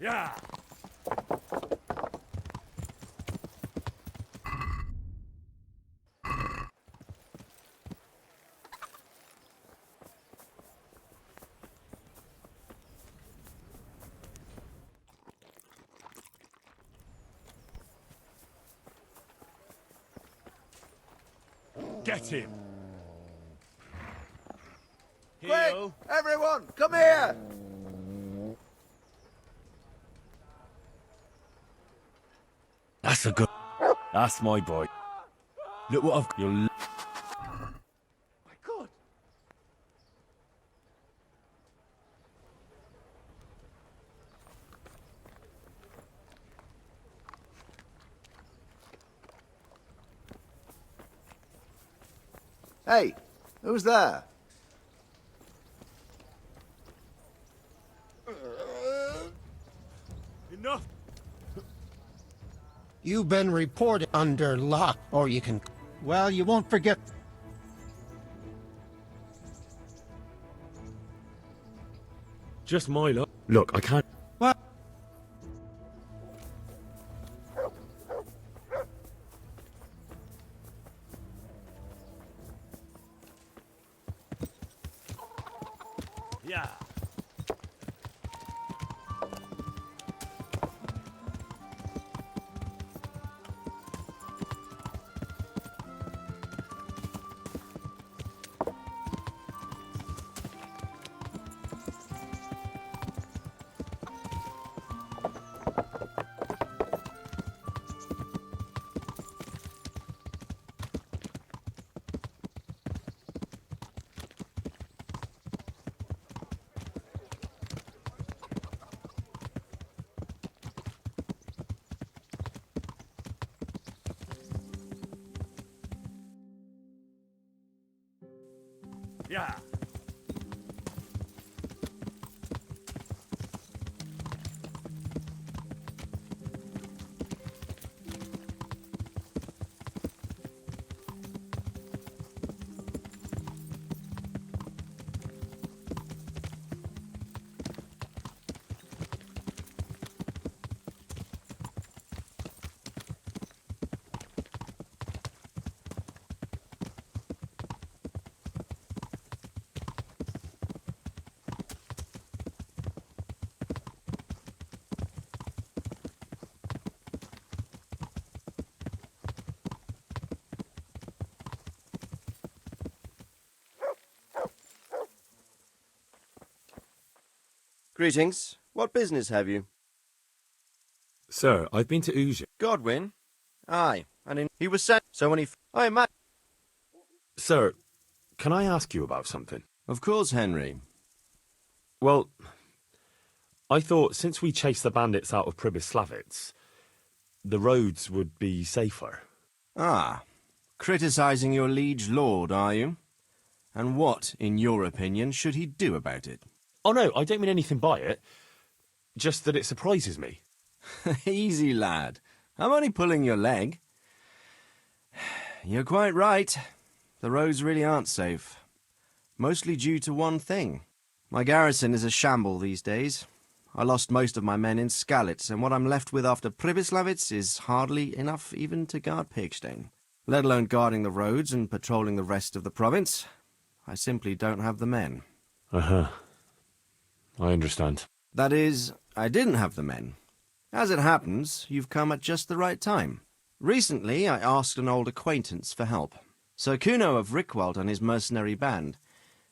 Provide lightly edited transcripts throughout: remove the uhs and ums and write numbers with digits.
Yeah. Get him. Quick! Everyone, come here! That's a good. That's my boy. Look what I've. You're. My God! Hey, who's there? Enough. You've been reported under lock, or you can... Well, you won't forget... Just my luck. Look, I can't. Well... Yeah. Yeah. Greetings. What business have you? Sir, I've been to Uja. Godwin? Aye, and he was sent... So when he... Aye, Matt. Sir, can I ask you about something? Of course, Henry. Well, I thought since we chased the bandits out of Pribyslavitz, the roads would be safer. Ah, criticising your liege lord, are you? And what, in your opinion, should he do about it? Oh no, I don't mean anything by it. Just that it surprises me. Easy, lad. I'm only pulling your leg. You're quite right. The roads really aren't safe. Mostly due to one thing. My garrison is a shamble these days. I lost most of my men in Skalitz, and what I'm left with after Pribyslavitz is hardly enough even to guard Pigstein. Let alone guarding the roads and patrolling the rest of the province. I simply don't have the men. Uh-huh. I understand. That is, I didn't have the men. As it happens, you've come at just the right time. Recently, I asked an old acquaintance for help. Sir Kuno of Rickwald and his mercenary band.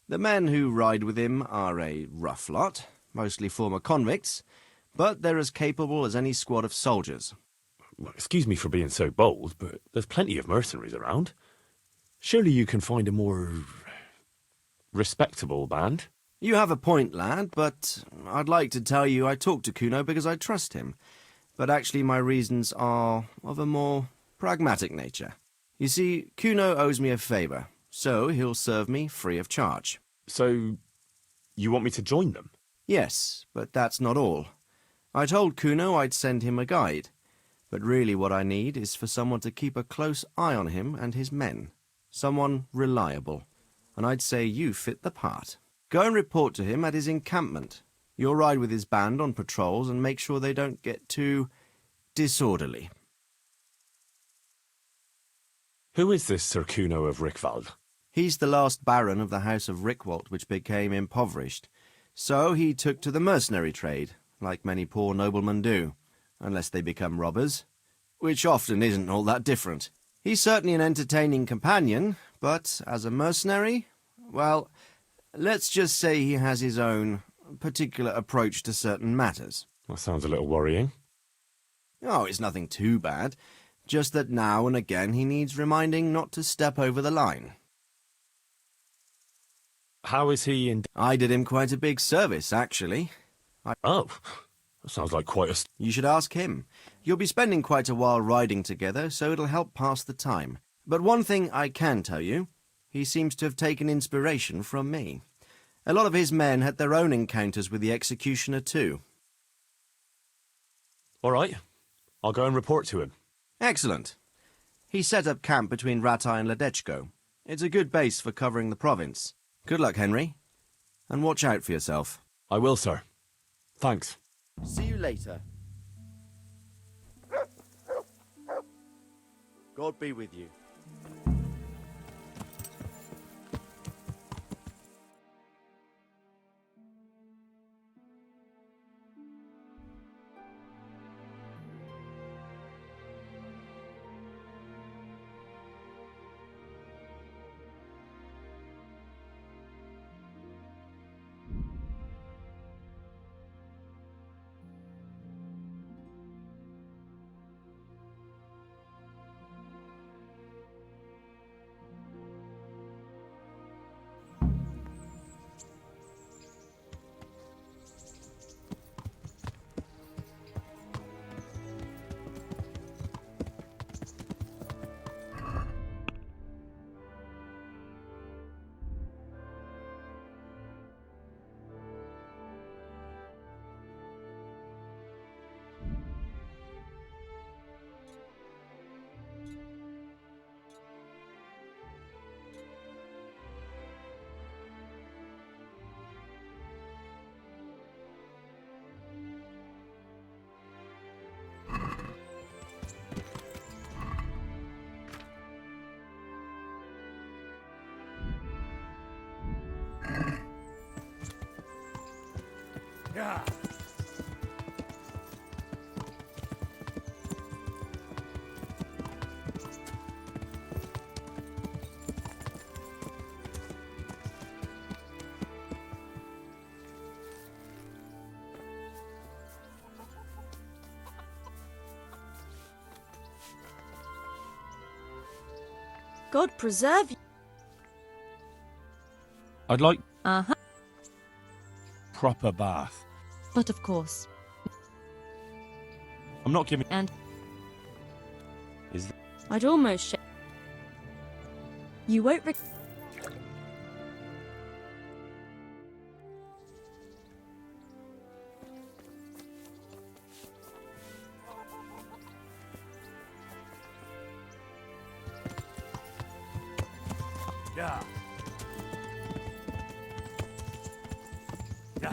The men who ride with him are a rough lot, mostly former convicts, but they're as capable as any squad of soldiers. Well, excuse me for being so bold, but there's plenty of mercenaries around. Surely you can find a more respectable band? You have a point, lad, but I'd like to tell you I talked to Kuno because I trust him. But actually my reasons are of a more pragmatic nature. You see, Kuno owes me a favour, so he'll serve me free of charge. So, you want me to join them? Yes, but that's not all. I told Kuno I'd send him a guide, but really what I need is for someone to keep a close eye on him and his men. Someone reliable, and I'd say you fit the part. Go and report to him at his encampment. You'll ride with his band on patrols and make sure they don't get too disorderly. Who is this Sir Kuno of Rickwald? He's the last baron of the House of Rickwalt, which became impoverished. So he took to the mercenary trade, like many poor noblemen do, unless they become robbers, which often isn't all that different. He's certainly an entertaining companion, but as a mercenary, well, let's just say he has his own particular approach to certain matters. That sounds a little worrying. Oh, it's nothing too bad, just that now and again he needs reminding not to step over the line. How is he in... I did him quite a big service, actually. Oh, that sounds like quite a... You should ask him. You'll be spending quite a while riding together, so it'll help pass the time. But one thing I can tell you, he seems to have taken inspiration from me. A lot of his men had their own encounters with the executioner too. All right, I'll go and report to him. Excellent. He set up camp between Ratai and Ledechko. It's a good base for covering the province. Good luck, Henry. And watch out for yourself. I will, sir. Thanks. See you later. God be with you. Yeah. God preserve you. I'd like Uh-huh. proper bath. But of course. I'm not giving... And Is I'd almost You won't Yeah. Yeah.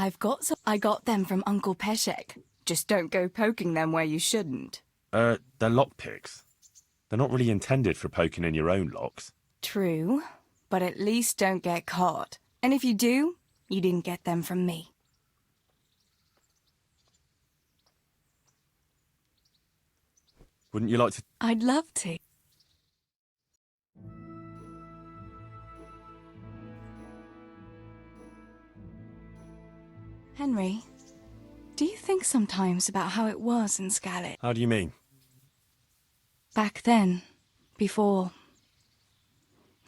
I got them from Uncle Peshek. Just don't go poking them where you shouldn't. They're lockpicks. They're not really intended for poking in your own locks. True, but at least don't get caught. And if you do, you didn't get them from me. Wouldn't you like to... I'd love to. Henry, do you think sometimes about how it was in Scarlet? How do you mean? Back then, before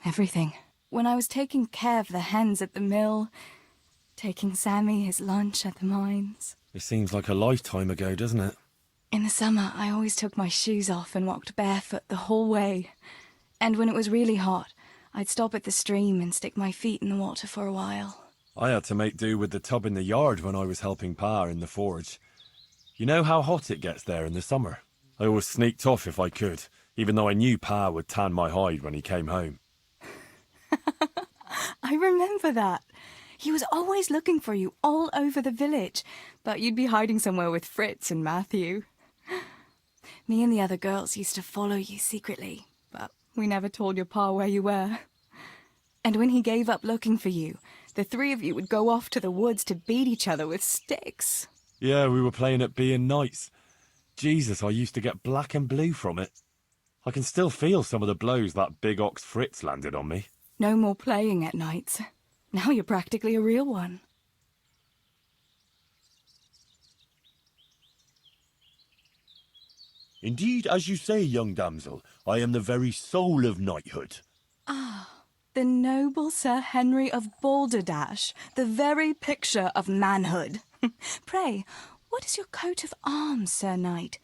everything. When I was taking care of the hens at the mill, taking Sammy his lunch at the mines. It seems like a lifetime ago, doesn't it? In the summer, I always took my shoes off and walked barefoot the whole way. And when it was really hot, I'd stop at the stream and stick my feet in the water for a while. I had to make do with the tub in the yard when I was helping Pa in the forge. You know how hot it gets there in the summer? I always sneaked off if I could, even though I knew Pa would tan my hide when he came home. I remember that. He was always looking for you all over the village, but you'd be hiding somewhere with Fritz and Matthew. Me and the other girls used to follow you secretly, but we never told your pa where you were. And when he gave up looking for you, the three of you would go off to the woods to beat each other with sticks. Yeah, we were playing at being knights. Jesus, I used to get black and blue from it. I can still feel some of the blows that big ox Fritz landed on me. No more playing at nights. Now you're practically a real one. Indeed, as you say, young damsel, I am the very soul of knighthood. The noble Sir Henry of Balderdash, the very picture of manhood. Pray, what is your coat of arms, Sir Knight?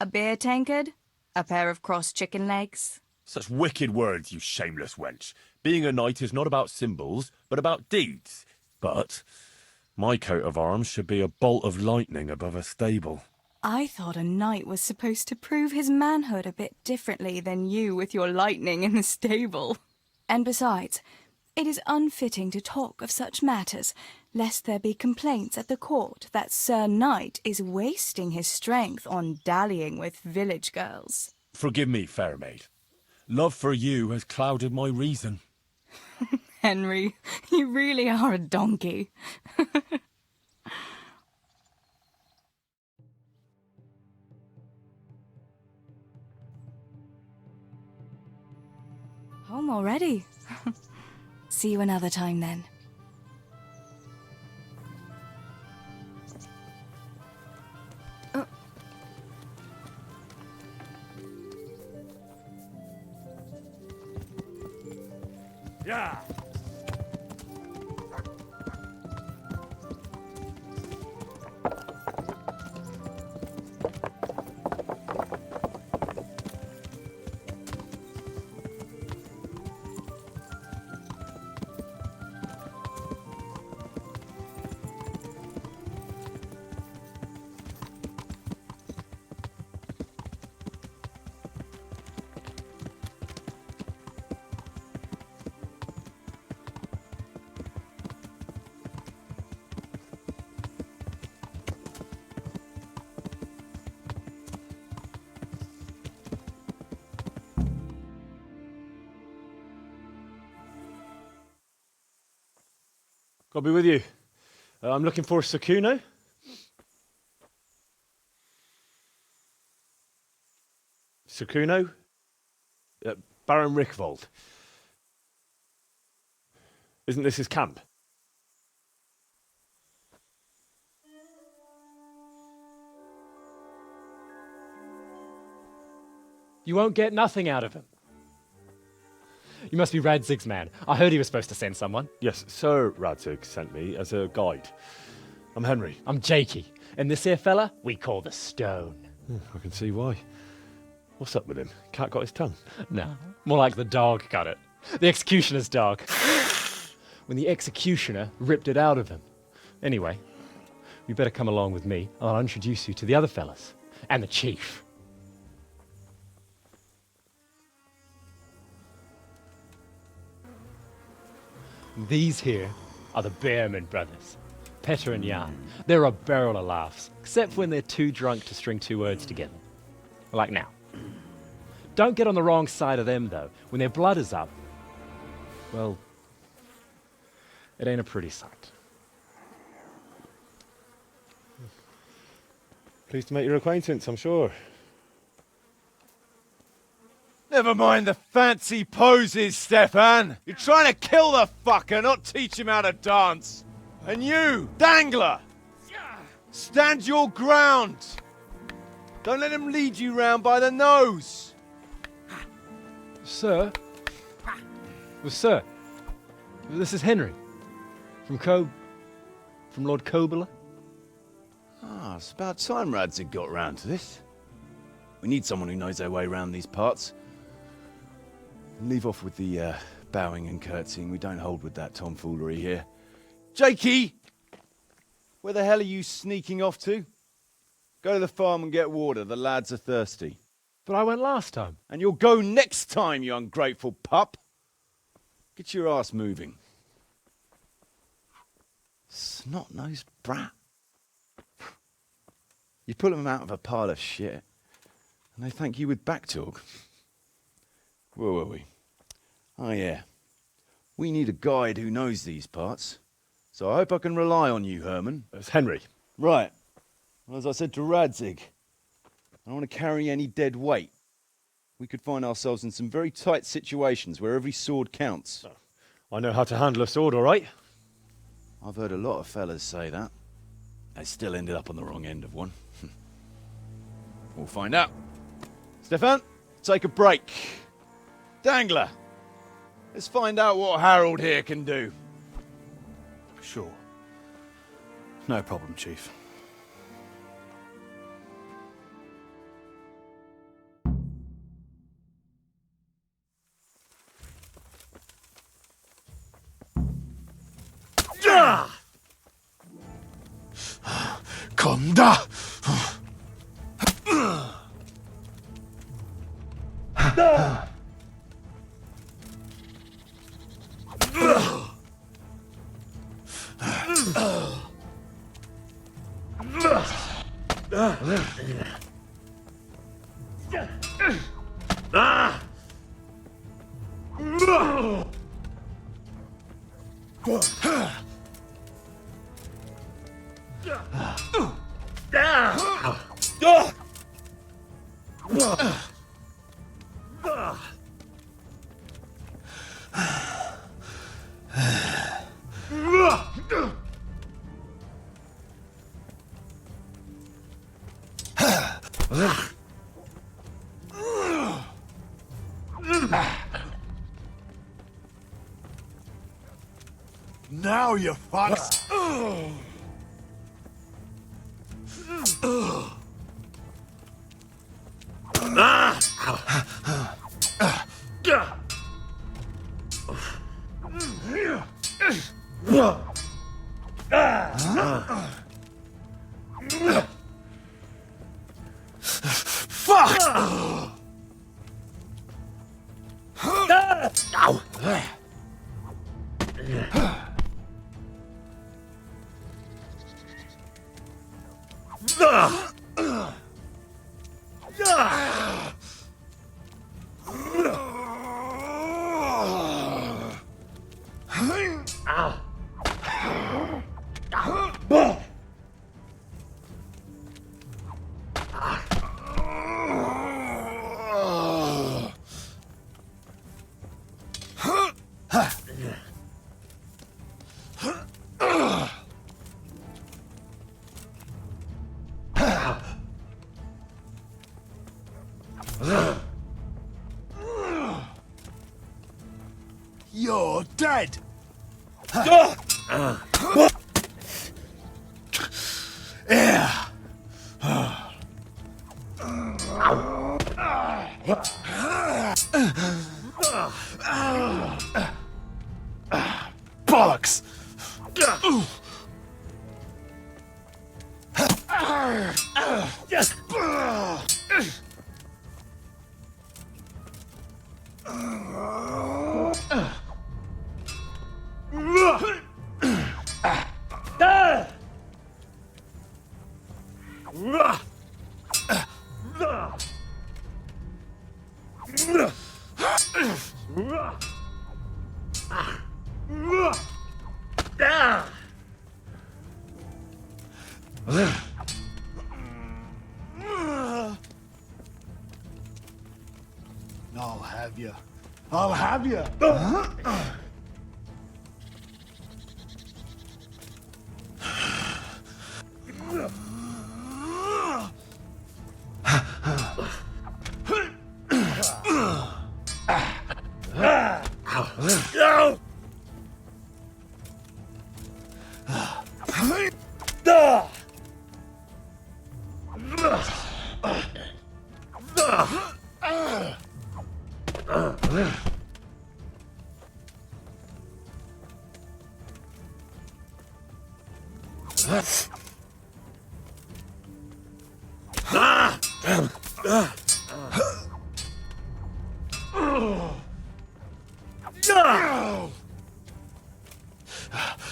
A beer tankard? A pair of crossed chicken legs? Such wicked words, you shameless wench. Being a knight is not about symbols, but about deeds. But my coat of arms should be a bolt of lightning above a stable. I thought a knight was supposed to prove his manhood a bit differently than you with your lightning in the stable. And besides, it is unfitting to talk of such matters, lest there be complaints at the court that Sir Knight is wasting his strength on dallying with village girls. Forgive me, fair maid. Love for you has clouded my reason. Henry, you really are a donkey. Home already? See you another time then. Yeah. I'll be with you. I'm looking for Sakuno. Sakuno? Baron Rickvold. Isn't this his camp? You won't get nothing out of him. You must be Radzig's man. I heard he was supposed to send someone. Yes, Sir Radzig sent me as a guide. I'm Henry. I'm Jakey. And this here fella, we call the Stone. I can see why. What's up with him? Cat got his tongue? No, more like the dog got it. The executioner's dog. When the executioner ripped it out of him. Anyway, you better come along with me, and I'll introduce you to the other fellas. And the chief. These here are the Bearman brothers. Petter and Jan. They're a barrel of laughs, except when they're too drunk to string two words together. Like now. Don't get on the wrong side of them, though. When their blood is up, well, it ain't a pretty sight. Pleased to make your acquaintance, I'm sure. Never mind the fancy poses, Stefan. You're trying to kill the fucker, not teach him how to dance. And you, Dangler, stand your ground. Don't let him lead you round by the nose. Sir? Well, sir, this is Henry. From Lord Kobler. Ah, it's about time Radzig got round to this. We need someone who knows their way around these parts. Leave off with the bowing and curtsying. We don't hold with that tomfoolery here. Jakey! Where the hell are you sneaking off to? Go to the farm and get water. The lads are thirsty. But I went last time. And you'll go next time, you ungrateful pup. Get your ass moving. Snot-nosed brat. You pull them out of a pile of shit, and they thank you with back talk. Where were we? Oh yeah. We need a guide who knows these parts. So I hope I can rely on you, Herman. It's Henry. Right. Well, as I said to Radzig, I don't want to carry any dead weight. We could find ourselves in some very tight situations where every sword counts. I know how to handle a sword, all right? I've heard a lot of fellas say that. They still ended up on the wrong end of one. We'll find out. Stefan, take a break. Dangler, let's find out what Harold here can do. Sure. No problem, Chief. 간다! Now you fucks! You're dead! Yeah. Bollocks! I'll have you. I'll have you.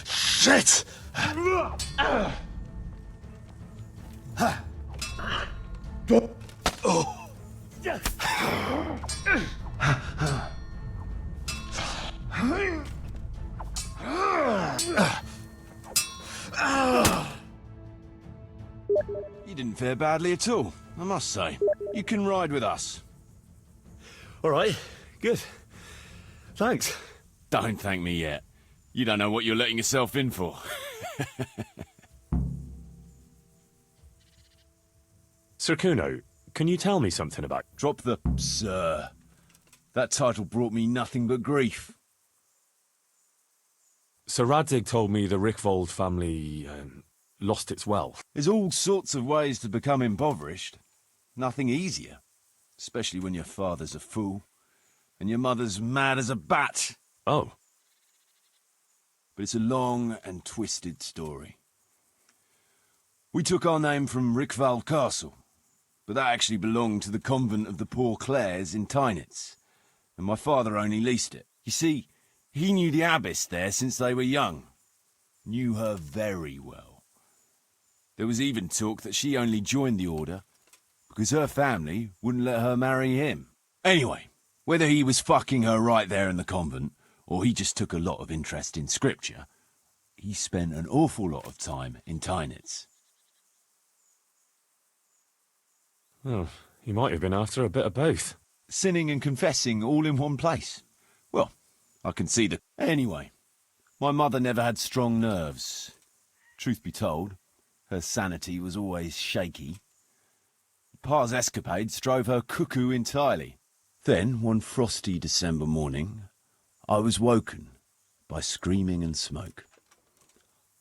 Shit! You didn't fare badly at all, I must say. You can ride with us. All right, good. Thanks. Don't thank me yet. You don't know what you're letting yourself in for. Sir Kuno, can you tell me something about... Drop the sir. That title brought me nothing but grief. Sir Radzig told me the Rickvold family lost its wealth. There's all sorts of ways to become impoverished. Nothing easier. Especially when your father's a fool. And your mother's mad as a bat. Oh. But it's a long and twisted story. We took our name from Rickvold Castle. But that actually belonged to the convent of the Poor Clares in Tynitz. And my father only leased it. You see, he knew the abbess there since they were young. Knew her very well. There was even talk that she only joined the order because her family wouldn't let her marry him. Anyway, whether he was fucking her right there in the convent, or he just took a lot of interest in scripture, he spent an awful lot of time in Tynitz. Oh, he might have been after a bit of both. Sinning and confessing all in one place. Well, I can see that. Anyway, my mother never had strong nerves. Truth be told, her sanity was always shaky. Pa's escapades drove her cuckoo entirely. Then, one frosty December morning, I was woken by screaming and smoke.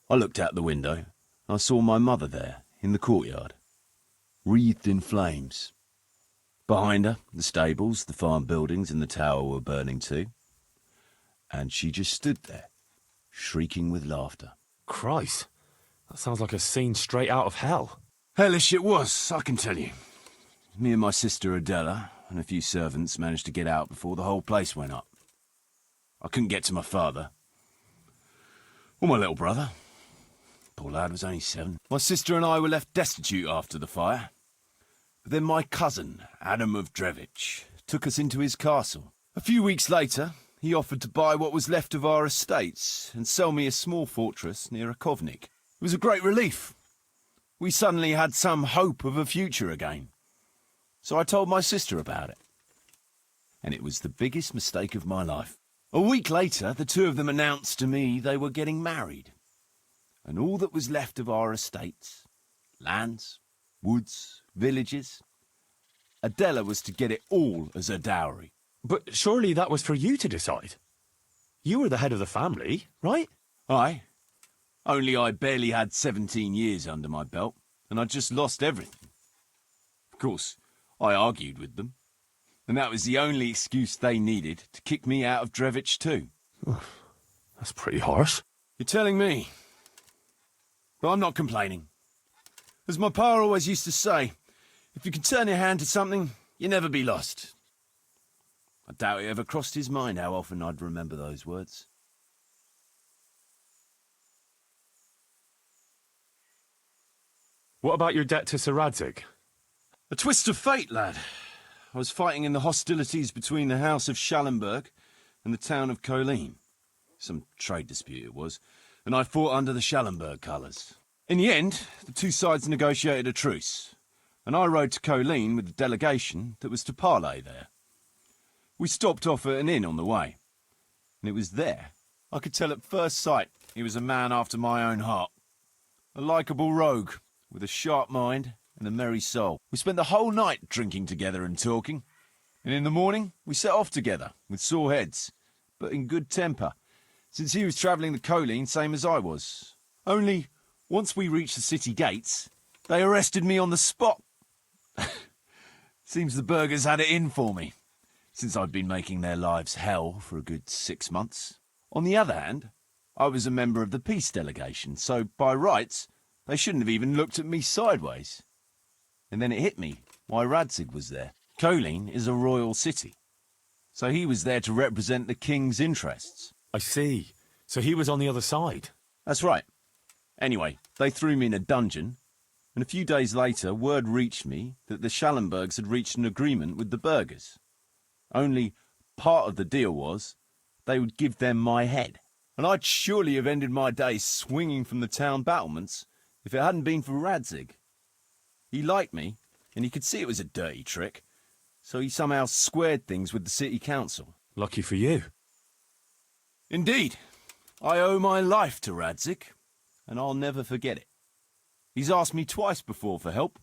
I looked out the window, and I saw my mother there, in the courtyard, wreathed in flames. Behind her, the stables, the farm buildings, and the tower were burning too. And she just stood there, shrieking with laughter. Christ, that sounds like a scene straight out of hell. Hellish it was, I can tell you. Me and my sister Adela and a few servants managed to get out before the whole place went up. I couldn't get to my father. Or my little brother. Poor lad was only 7. My sister and I were left destitute after the fire. But then my cousin, Adam of Drevich, took us into his castle. A few weeks later, he offered to buy what was left of our estates and sell me a small fortress near a Kovnik. It was a great relief. We suddenly had some hope of a future again. So I told my sister about it. And it was the biggest mistake of my life. A week later, the two of them announced to me they were getting married. And all that was left of our estates, lands, woods, villages, Adela was to get it all as a dowry. But surely that was for you to decide. You were the head of the family, right? Aye. Only I barely had 17 years under my belt, and I'd just lost everything. Of course, I argued with them, and that was the only excuse they needed to kick me out of Drevich too. That's pretty harsh. You're telling me. But I'm not complaining. As my pa always used to say, if you can turn your hand to something, you'll never be lost. I doubt it ever crossed his mind how often I'd remember those words. What about your debt to Sir Radzig? A twist of fate, lad. I was fighting in the hostilities between the House of Schallenberg and the town of Colleen. Some trade dispute it was, and I fought under the Schallenberg colours. In the end, the two sides negotiated a truce, and I rode to Colleen with the delegation that was to parley there. We stopped off at an inn on the way, and it was there I could tell at first sight he was a man after my own heart. A likeable rogue, with a sharp mind and a merry soul. We spent the whole night drinking together and talking, and in the morning we set off together, with sore heads, but in good temper, since he was travelling the Colleen same as I was. Only, once we reached the city gates, they arrested me on the spot. Seems the burghers had it in for me, since I'd been making their lives hell for a good 6 months. On the other hand, I was a member of the peace delegation, so by rights, they shouldn't have even looked at me sideways. And then it hit me why Radzig was there. Colleen is a royal city, so he was there to represent the king's interests. I see. So he was on the other side. That's right. Anyway, they threw me in a dungeon, and a few days later word reached me that the Schallenbergs had reached an agreement with the burghers. Only part of the deal was they would give them my head. And I'd surely have ended my days swinging from the town battlements if it hadn't been for Radzig. He liked me, and he could see it was a dirty trick, so he somehow squared things with the city council. Lucky for you. Indeed. I owe my life to Radzig, and I'll never forget it. He's asked me twice before for help.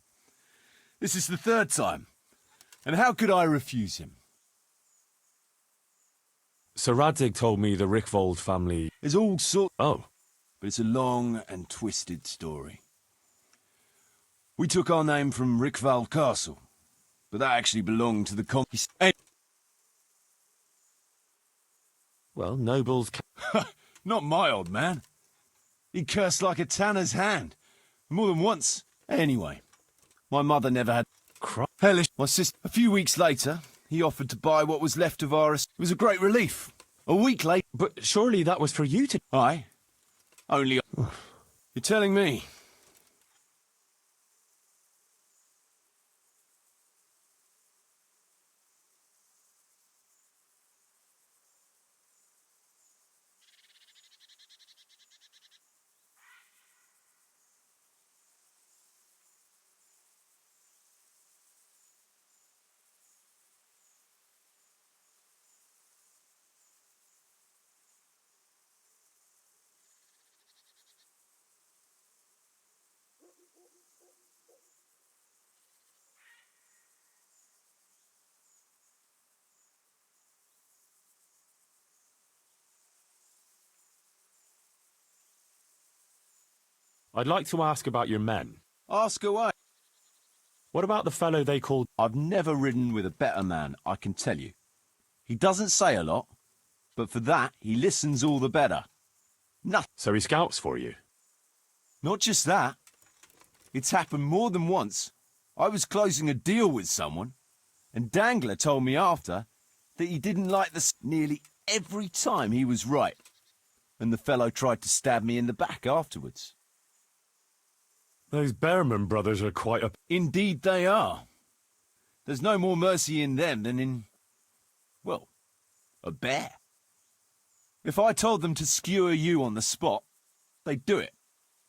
This is the third time, and how could I refuse him? Sir Radzig told me the Rickvold family... There's all sorts... Oh. But it's a long and twisted story. We took our name from Rickvold Castle, but that actually belonged to the Well, nobles... Not my old man. He cursed like a tanner's hand. More than once. Anyway, my mother never had... Hellish. My sister... A few weeks later, he offered to buy what was left of our... It was a great relief. A week later... But surely that was for you to... Aye. Only... You're telling me... I'd like to ask about your men. Ask away. What about the fellow they called... I've never ridden with a better man, I can tell you. He doesn't say a lot, but for that, he listens all the better. Nothing. So he scouts for you? Not just that. It's happened more than once. I was closing a deal with someone, and Dangler told me after that he didn't like the... Nearly every time he was right, and the fellow tried to stab me in the back afterwards. Those Behrman brothers are quite a... Indeed they are. There's no more mercy in them than in, well, a bear. If I told them to skewer you on the spot, they'd do it.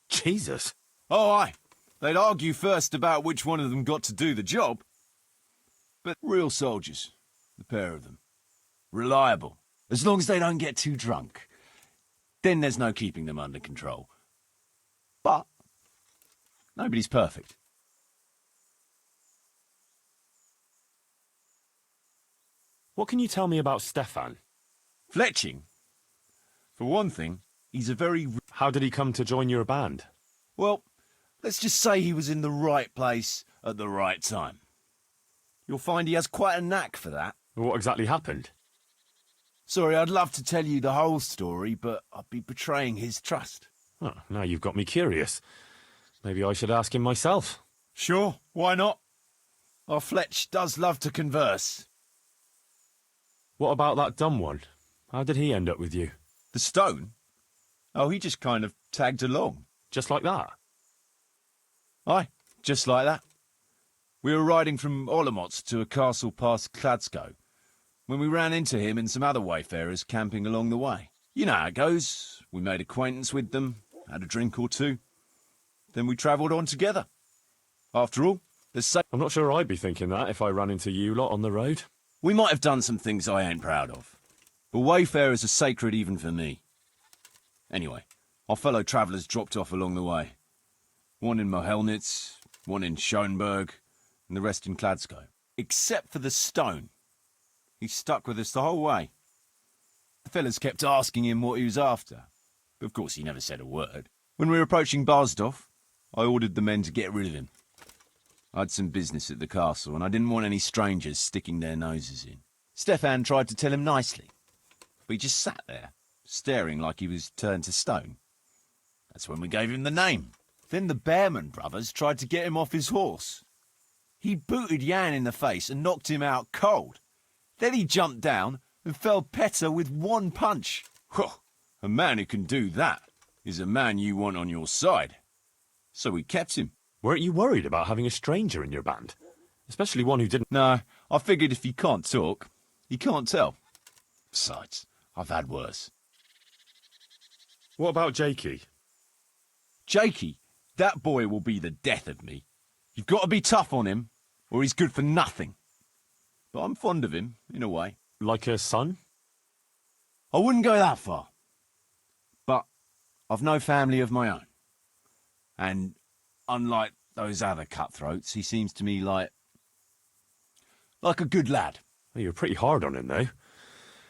Jesus. Oh, aye. They'd argue first about which one of them got to do the job. But real soldiers, the pair of them. Reliable, as long as they don't get too drunk. Then there's no keeping them under control. But nobody's perfect. What can you tell me about Stefan? Fletching? For one thing, he's a very... How did he come to join your band? Well, let's just say he was in the right place at the right time. You'll find he has quite a knack for that. What exactly happened? Sorry, I'd love to tell you the whole story, but I'd be betraying his trust. Oh, now you've got me curious. Maybe I should ask him myself. Sure, why not? Our Fletch does love to converse. What about that dumb one? How did he end up with you? The stone? Oh, he just kind of tagged along. Just like that? Aye, Just like that. We were riding from Olomouc to a castle past Kladsko when we ran into him and some other wayfarers camping along the way. You know how it goes. We made acquaintance with them, had a drink or two. Then we travelled on together. After all, I'm not sure I'd be thinking that if I ran into you lot on the road. we might have done some things I ain't proud of. But wayfarers are sacred even for me. Anyway, our fellow travellers dropped off along the way. One in Mohelnitz, one in Schoenberg, and the rest in Kladsko. Except for the stone. He stuck with us the whole way. The fellas kept asking him what he was after. But of course he never said a word. When we were approaching Barsdorf, I ordered the men to get rid of him. I had some business at the castle, and I didn't want any strangers sticking their noses in. Stefan tried to tell him nicely, but he just sat there, staring like he was turned to stone. That's when we gave him the name. Then the Bearman brothers tried to get him off his horse. He booted Jan in the face and knocked him out cold. Then he jumped down and felled Petter with one punch. Well, a man who can do that is a man you want on your side. So we kept him. Weren't you worried about having a stranger in your band? Especially one who didn't... No, I figured if he can't talk, he can't tell. Besides, I've had worse. What about Jakey? Jakey, that boy will be the death of me. You've got to be tough on him, or he's good for nothing. But I'm fond of him, in a way. Like a son? I wouldn't go that far. But I've no family of my own. And unlike those other cutthroats, he seems to me like a good lad. Well, you're pretty hard on him, though.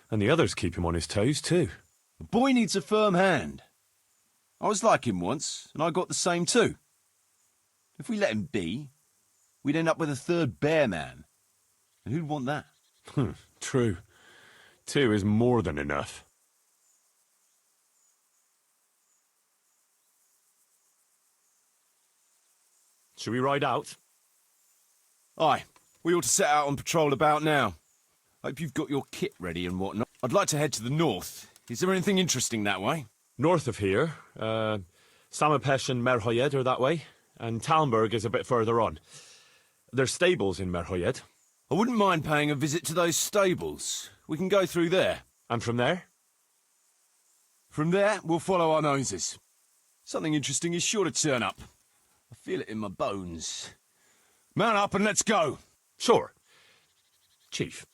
And the others keep him on his toes, too. The boy needs a firm hand. I was like him once, and I got the same too. If we let him be, we'd end up with a third bear man. And who'd want that? True. 2 is more than enough. Should we ride out? Aye, we ought to set out on patrol about now. Hope you've got your kit ready and whatnot. I'd like to head to the north. Is there anything interesting that way? North of here, Samapesh and Merhoyed are that way, and Talmberg is a bit further on. There's stables in Merhoyed. I wouldn't mind paying a visit to those stables. We can go through there. And from there? From there, we'll follow our noses. Something interesting is sure to turn up. I feel it in my bones. Mount up and let's go. Sure. Chief.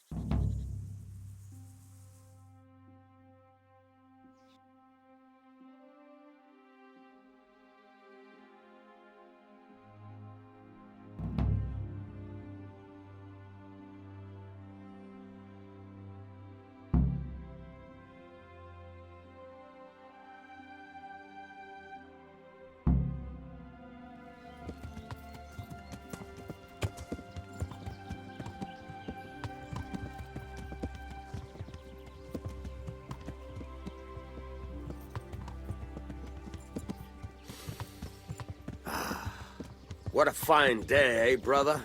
What a fine day, eh, brother?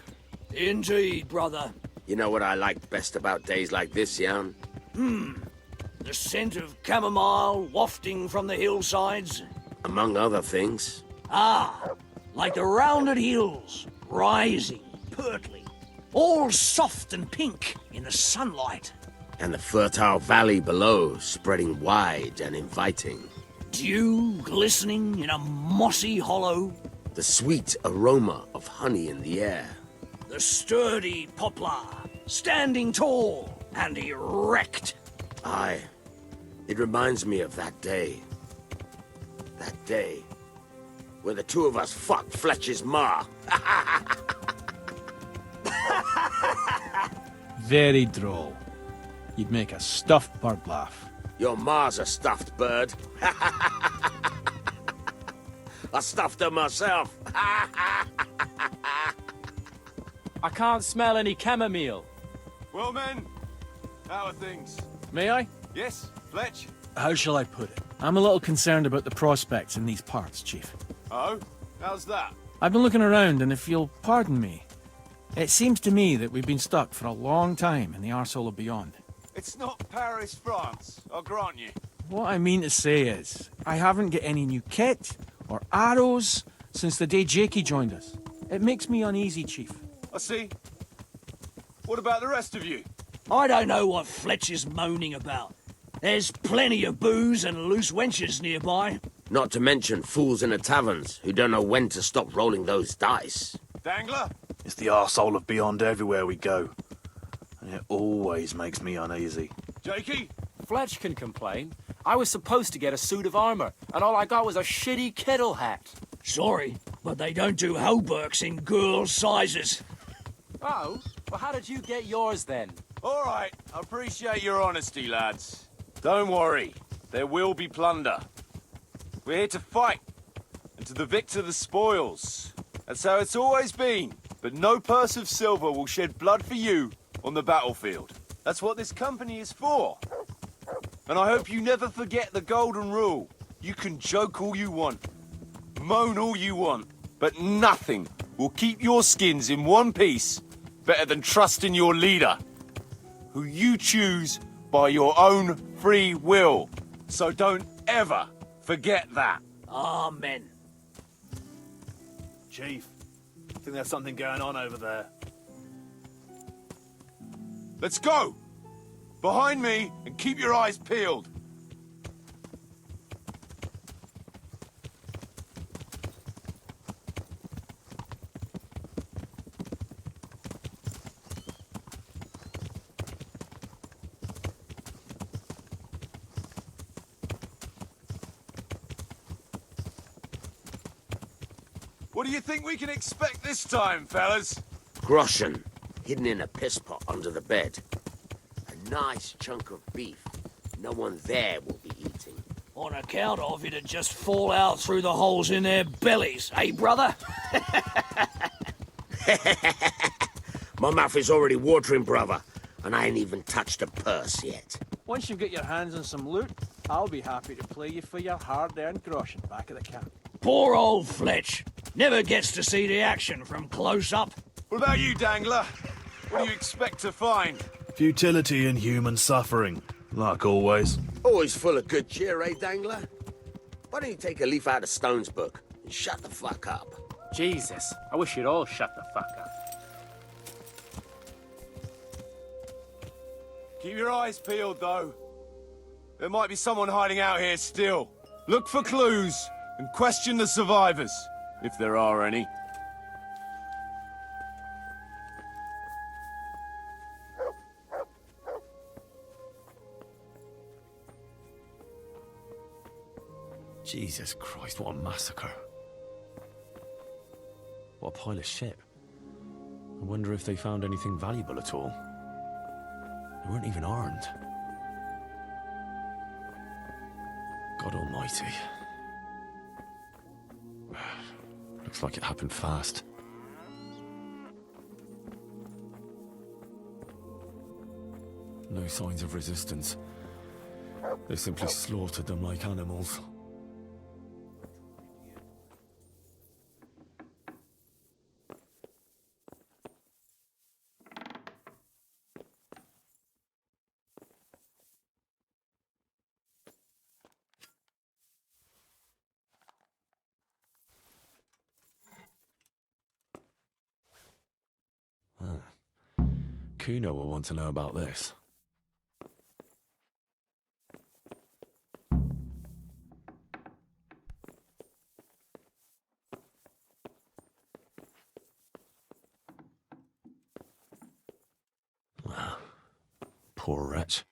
Indeed, brother. You know what I like best about days like this, Jan? The scent of chamomile wafting from the hillsides. Among other things. Ah, like the rounded hills, rising, pertly, all soft and pink in the sunlight. And the fertile valley below, spreading wide and inviting. Dew glistening in a mossy hollow. The sweet aroma of honey in the air. The sturdy poplar, standing tall and erect. Aye, it reminds me of that day. That day where the two of us fucked Fletcher's ma. Very droll. You'd make a stuffed bird laugh. Your ma's a stuffed bird. I stuffed her myself. I can't smell any chamomile. Well, men, how are things? May I? Yes, Fletch? How shall I put it? I'm a little concerned about the prospects in these parts, Chief. Oh? How's that? I've been looking around, and if you'll pardon me, it seems to me that we've been stuck for a long time in the arsehole of beyond. It's not Paris, France, I'll grant you. What I mean to say is, I haven't got any new kit or arrows since the day Jakey joined us. It makes me uneasy, Chief. I see. What about the rest of you? I don't know what Fletch is moaning about. There's plenty of booze and loose wenches nearby. Not to mention fools in the taverns who don't know when to stop rolling those dice. Dangler? It's the arsehole of Beyond everywhere we go. And it always makes me uneasy. Jakey? Fletch can complain. I was supposed to get a suit of armor, and all I got was a shitty kettle hat. Sorry, but they don't do hauberks in girls' sizes. Oh? Well, how did you get yours then? All right, I appreciate your honesty, lads. Don't worry, there will be plunder. We're here to fight, and to the victor the spoils. That's how it's always been. But no purse of silver will shed blood for you on the battlefield. That's what this company is for. And I hope you never forget the golden rule. You can joke all you want, moan all you want, but nothing will keep your skins in one piece better than trusting your leader, who you choose by your own free will. So don't ever forget that. Amen. Chief, I think there's something going on over there. Let's go! Behind me, and keep your eyes peeled. What do you think we can expect this time, fellas? Groschen, hidden in a piss pot under the bed. A nice chunk of beef no one there will be eating. On account of it'd just fall out through the holes in their bellies, eh, brother? My mouth is already watering, brother, and I ain't even touched a purse yet. Once you get your hands on some loot, I'll be happy to play you for your hard-earned groschen back at the camp. Poor old Fletch. Never gets to see the action from close up. What about you, Dangler? What do you expect to find? Futility and human suffering, like always. Always full of good cheer, eh, Dangler? Why don't you take a leaf out of Stone's book and shut the fuck up? Jesus, I wish you'd all shut the fuck up. Keep your eyes peeled, though. There might be someone hiding out here still. Look for clues and question the survivors, if there are any. Jesus Christ, what a massacre. What a pile of shit. I wonder if they found anything valuable at all. They weren't even armed. God almighty. Looks like it happened fast. No signs of resistance. They simply slaughtered them like animals. Kuno will want to know about this. Poor wretch.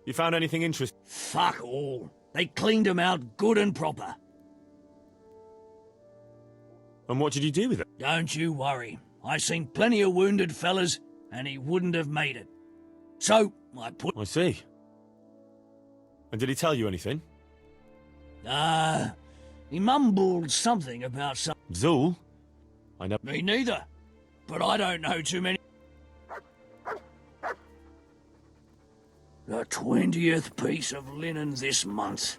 You found anything interesting? Fuck all. They cleaned him out good and proper. And what did you do with it? Don't you worry. I seen plenty of wounded fellas, and he wouldn't have made it. So, I put... I see. And did he tell you anything? He mumbled something about some... Zul? I never... Me neither. But I don't know too many... The 20th piece of linen this month.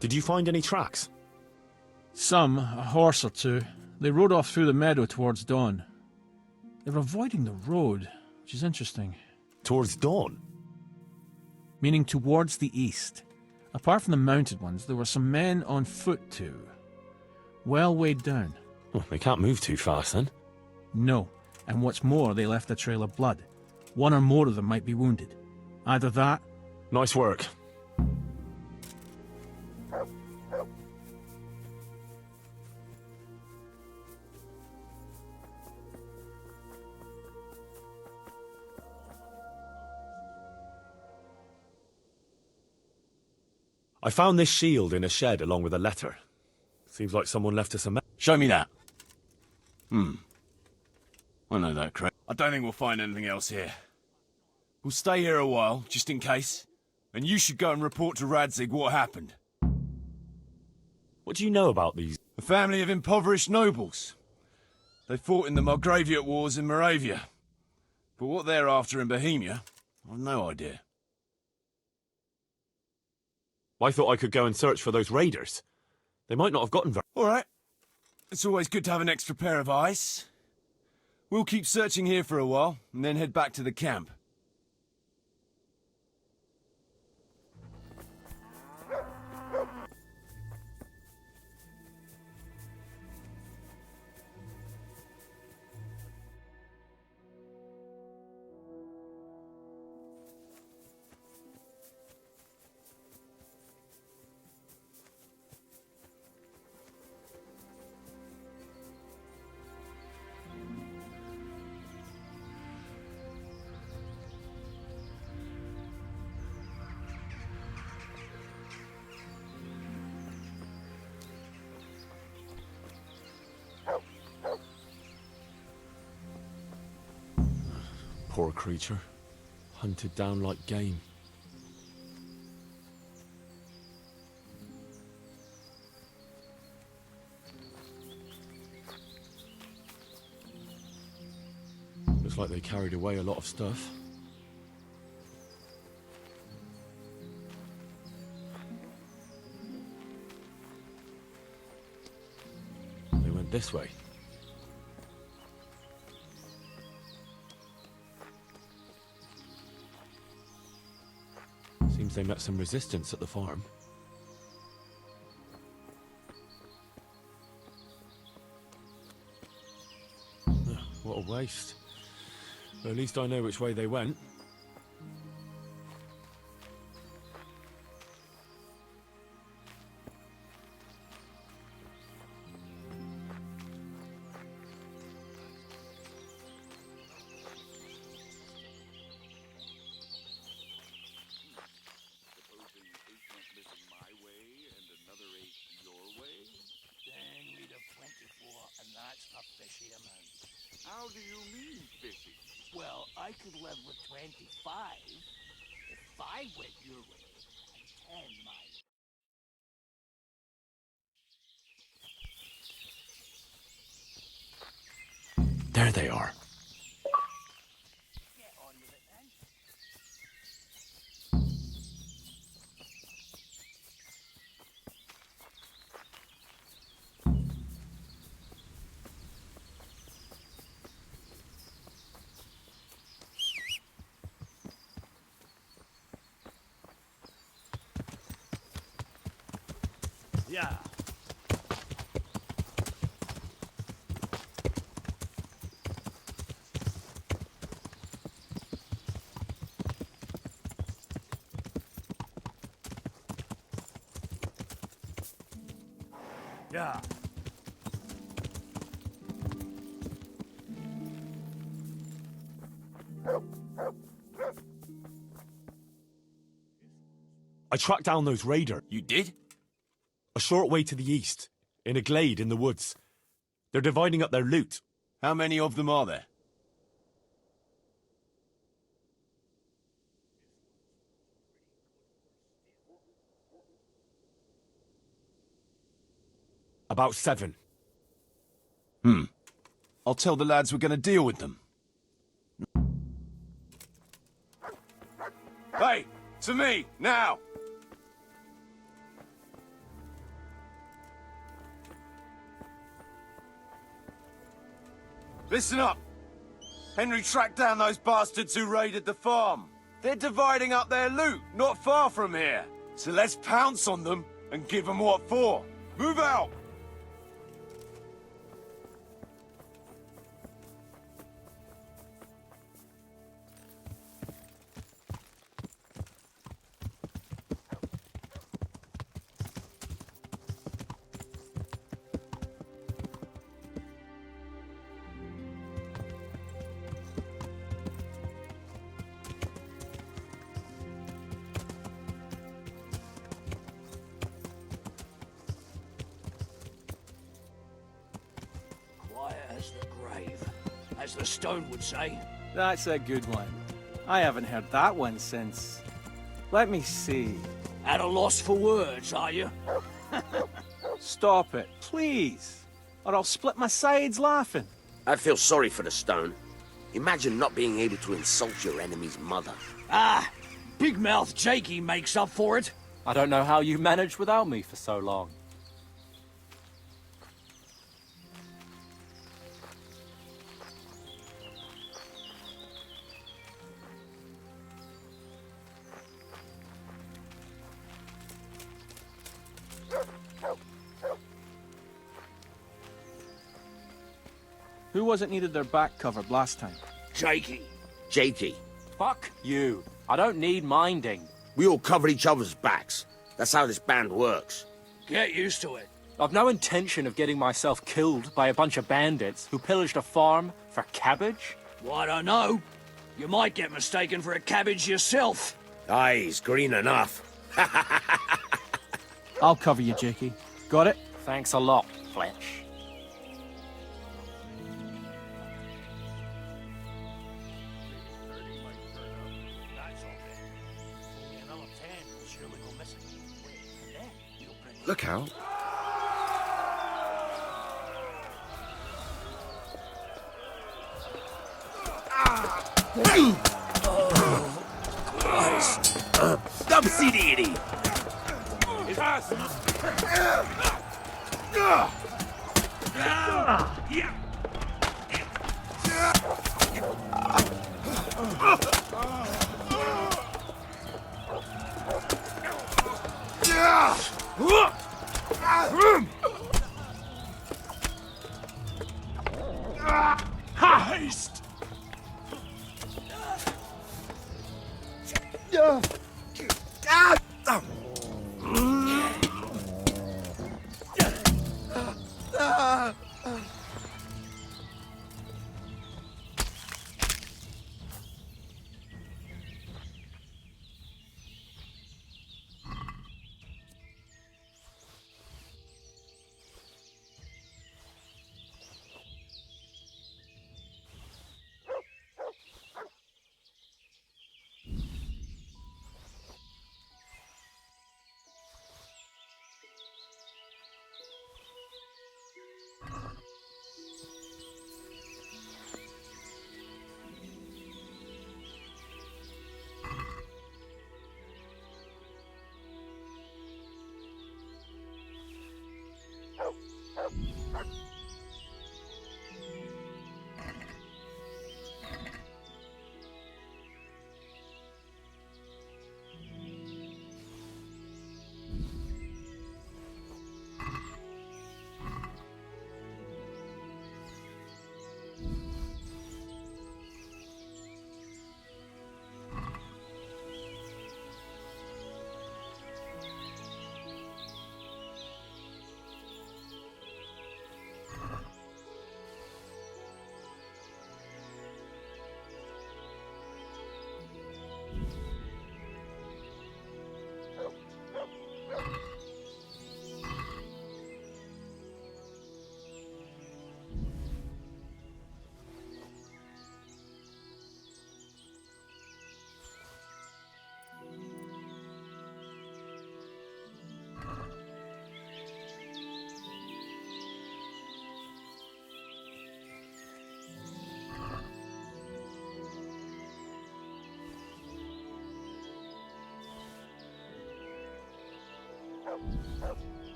Did you find any tracks? Some, a horse or two. They rode off through the meadow towards dawn. They were avoiding the road, which is interesting. Towards dawn? Meaning towards the east. Apart from the mounted ones, there were some men on foot too. Well weighed down. Oh, they can't move too fast then. No, and what's more, they left a trail of blood. One or more of them might be wounded. Either that... Nice work. I found this shield in a shed along with a letter. Seems like someone left us a Show me that. I know that, Craig. I don't think we'll find anything else here. We'll stay here a while, just in case. And you should go and report to Radzig what happened. What do you know about these? A family of impoverished nobles. They fought in the Margraviate Wars in Moravia. But what they're after in Bohemia, I've no idea. I thought I could go and search for those raiders. They might not have gotten very... All right. It's always good to have an extra pair of eyes. We'll keep searching here for a while, and then head back to the camp. Poor creature. Hunted down like game. Looks like they carried away a lot of stuff. They went this way. Seems they met some resistance at the farm. Ugh, what a waste. But at least I know which way they went. How do you mean, fishy? Well, I could live with 25. If I went your way, and 10 might. There they are. Get on with it then. Yeah. Yeah. I tracked down those raiders. You did? A short way to the east, in a glade in the woods. They're dividing up their loot. How many of them are there? About 7. I'll tell the lads we're going to deal with them. Hey, to me, now! Listen up! Henry tracked down those bastards who raided the farm. They're dividing up their loot, not far from here. So let's pounce on them and give them what for. Move out! Quiet as the grave, as the stone would say. That's a good one. I haven't heard that one since... Let me see. At a loss for words, are you? Stop it, please. Or I'll split my sides laughing. I feel sorry for the stone. Imagine not being able to insult your enemy's mother. Ah, Big Mouth Jakey makes up for it. I don't know how you managed without me for so long. Who was it needed their back covered last time? Jakey. Jakey. Fuck you. I don't need minding. We all cover each other's backs. That's how this band works. Get used to it. I've no intention of getting myself killed by a bunch of bandits who pillaged a farm for cabbage. Well, I don't know. You might get mistaken for a cabbage yourself. Aye, he's green enough. I'll cover you, Jakey. Got it? Thanks a lot, Fletch. Look out. Dumb CD. Haste!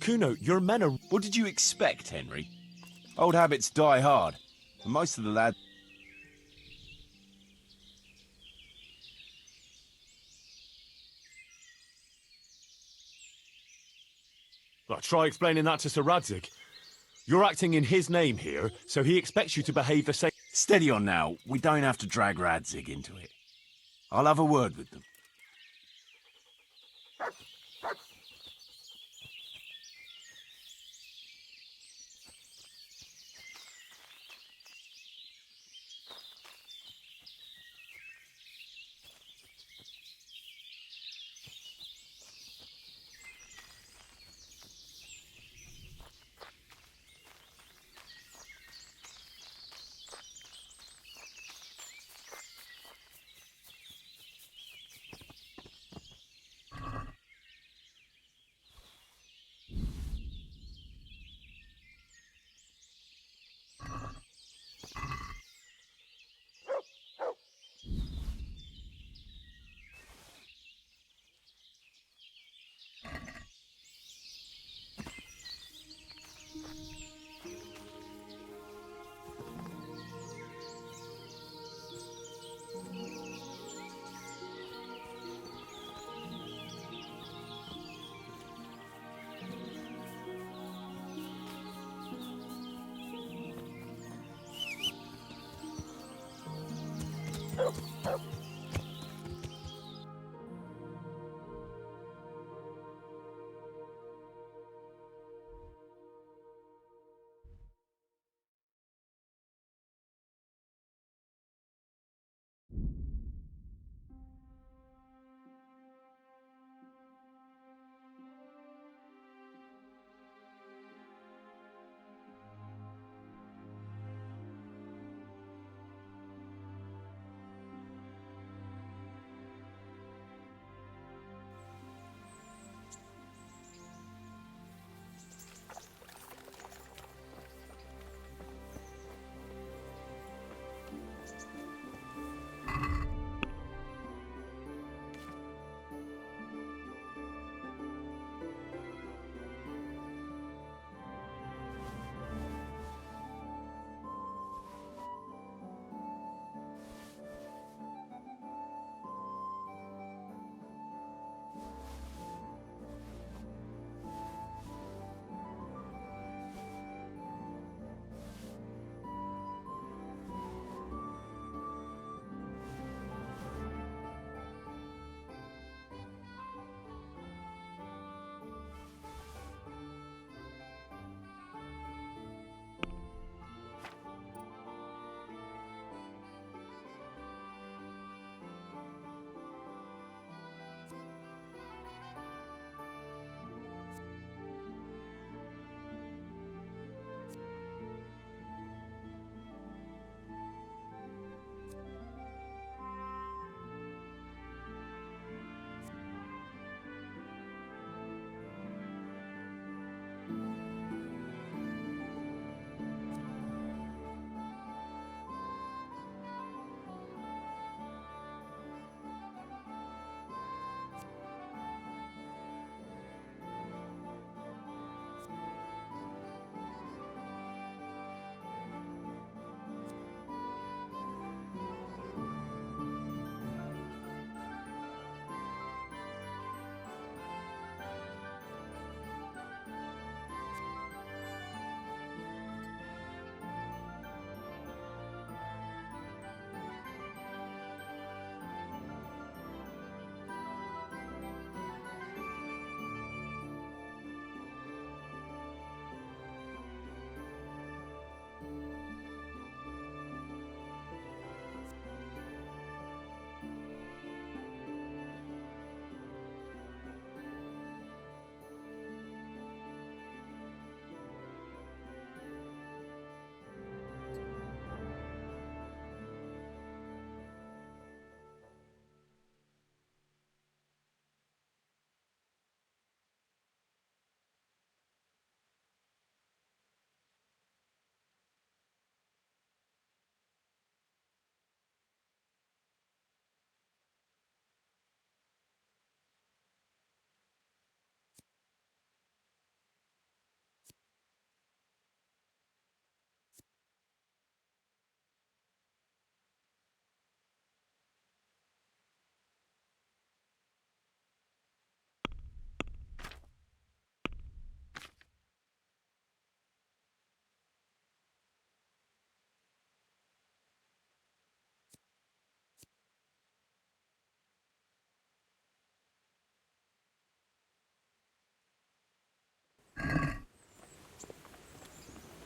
Kuno, your men are... What did you expect, Henry? Old habits die hard. And most of the lads... Well, try explaining that to Sir Radzig. You're acting in his name here, so he expects you to behave the same... Steady on now. We don't have to drag Radzig into it. I'll have a word with them.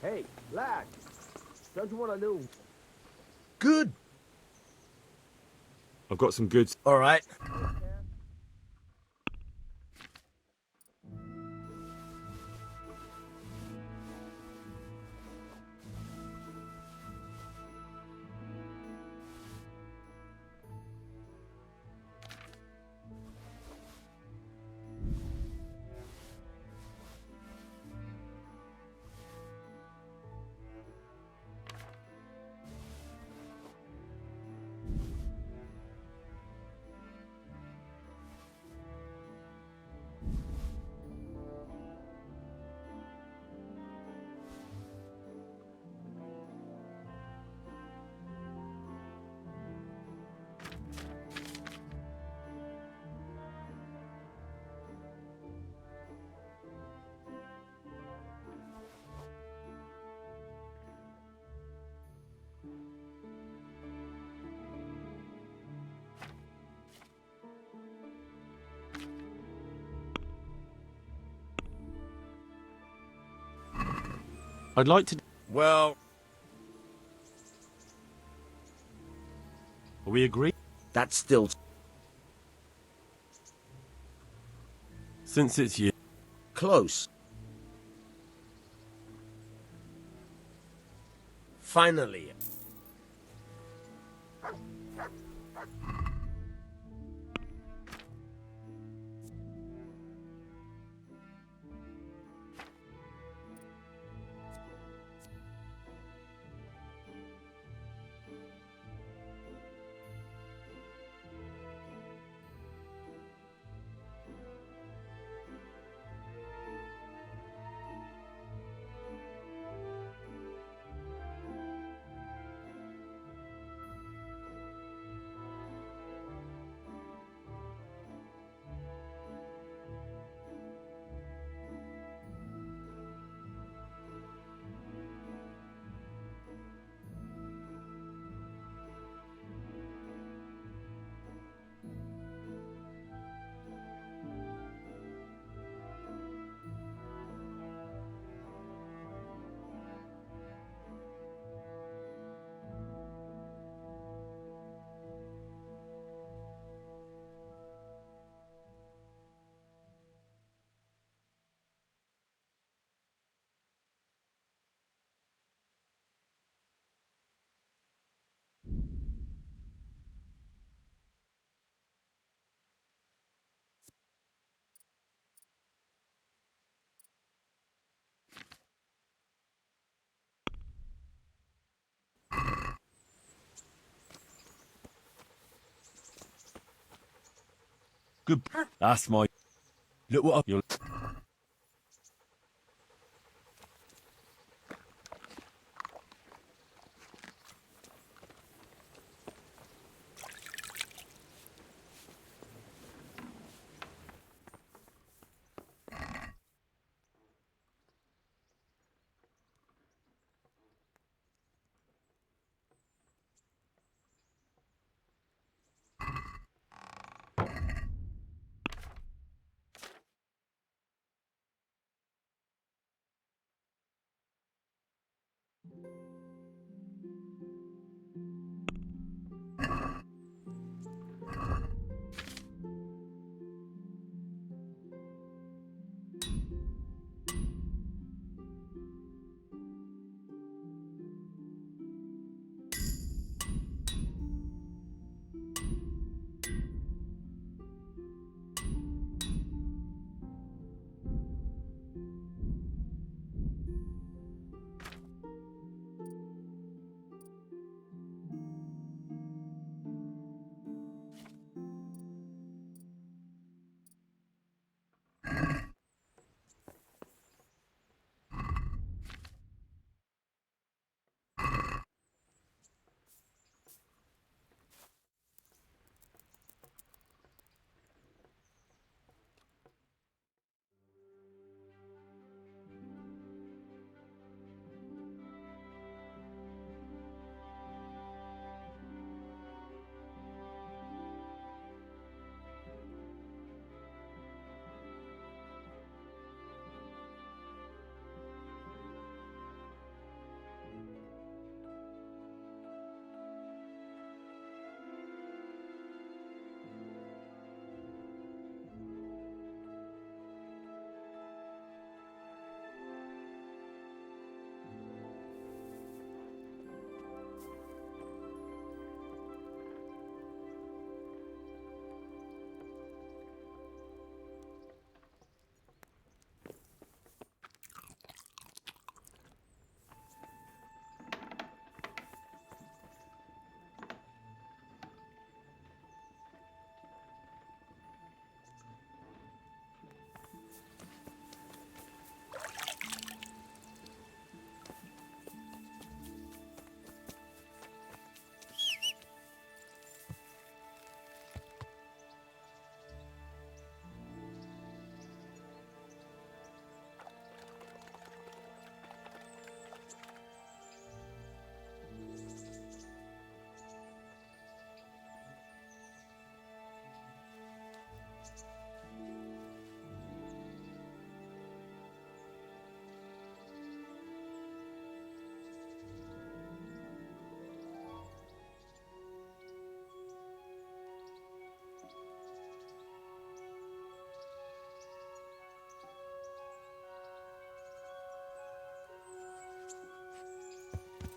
Hey, lad, don't you want to know? Good. I've got some goods. All right. I'd like to. Well, Are we agreed? that's still Since it's you. close. Finally. Good. That's my. Look what you're.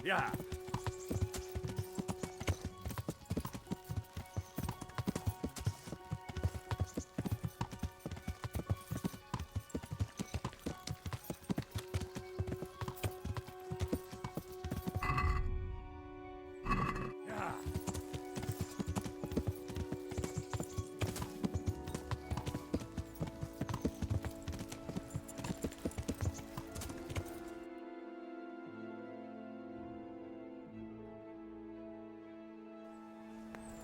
Yeah.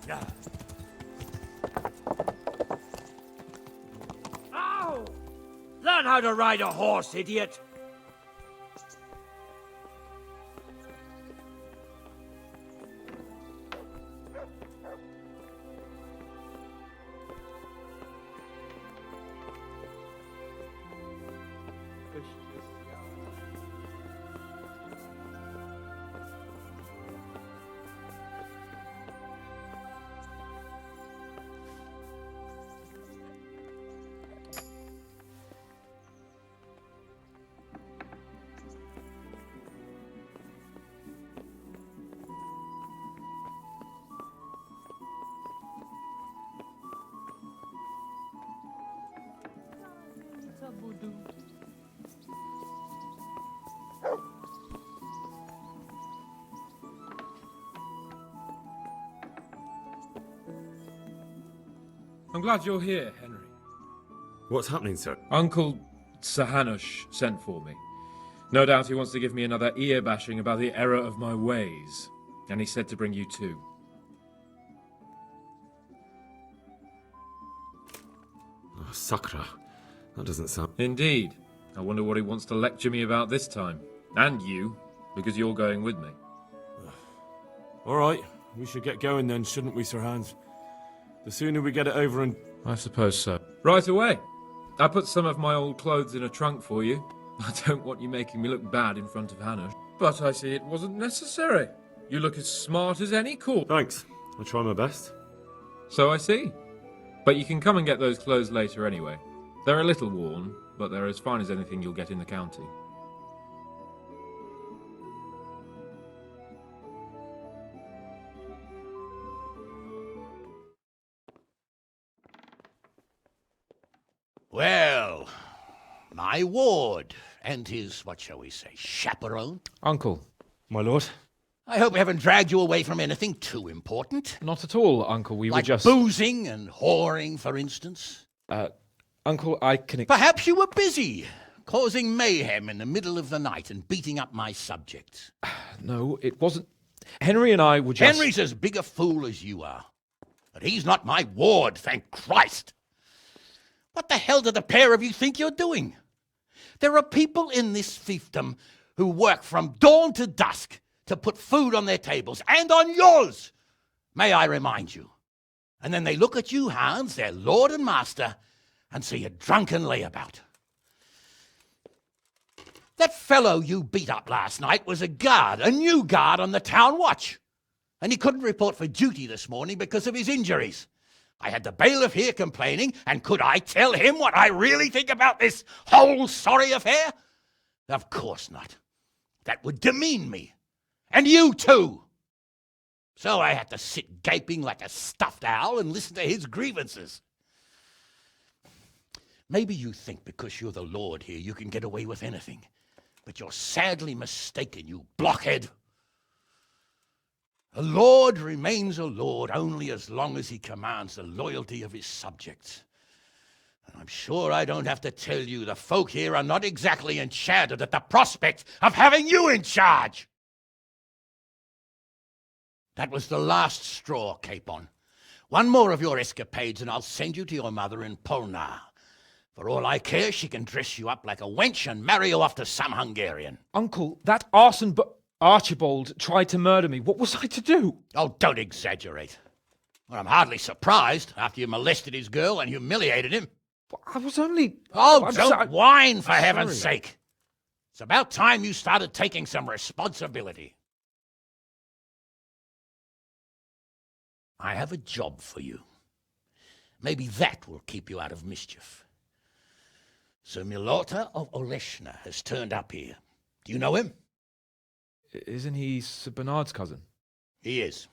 Yeah. Ow! Learn how to ride a horse, idiot! I'm glad you're here, Henry. What's happening, sir? Uncle Sahanush sent for me. No doubt he wants to give me another ear bashing about the error of my ways. And he said to bring you too. Oh, Sakra. That doesn't sound... Indeed. I wonder what he wants to lecture me about this time. And you, because you're going with me. All right, we should get going then, shouldn't we, Sir Hans? The sooner we get it over and... I suppose so. Right away. I put some of my old clothes in a trunk for you. I don't want you making me look bad in front of Hannah. But I see it wasn't necessary. You look as smart as any cool. Thanks. I'll try my best. So I see. But you can come and get those clothes later anyway. They're a little worn, but they're as fine as anything you'll get in the county. Well, my ward and his, what shall we say, chaperone. Uncle. My lord? I hope we haven't dragged you away from anything too important. Not at all, Uncle. We like were just... boozing and whoring, for instance. Uncle, I can... Perhaps you were busy, causing mayhem in the middle of the night and beating up my subjects. No, it wasn't... Henry and I were just... Henry's as big a fool as you are. But he's not my ward, thank Christ. What the hell do the pair of you think you're doing? There are people in this fiefdom who work from dawn to dusk to put food on their tables, and on yours, may I remind you. And then they look at you, Hans, their lord and master, and see a drunken layabout. That fellow you beat up last night was a guard, a new guard on the town watch. And he couldn't report for duty this morning because of his injuries. I had the bailiff here complaining, and could I tell him what I really think about this whole sorry affair? Of course not. That would demean me. And you too. So I had to sit gaping like a stuffed owl and listen to his grievances. Maybe you think because you're the lord here you can get away with anything. But you're sadly mistaken, you blockhead. A lord remains a lord only as long as he commands the loyalty of his subjects. And I'm sure I don't have to tell you the folk here are not exactly enchanted at the prospect of having you in charge. That was the last straw, Capon. One more of your escapades and I'll send you to your mother in Polnar. For all I care, she can dress you up like a wench and marry you off to some Hungarian. Uncle, that arson Archibald tried to murder me. What was I to do? Oh, don't exaggerate. Well, I'm hardly surprised after you molested his girl and humiliated him. I was only... Oh, don't whine, for heaven's sake. It's about time you started taking some responsibility. I have a job for you. Maybe that will keep you out of mischief. Sir Milota of Oleshna has turned up here. Do you know him? Isn't he Sir Bernard's cousin? He is.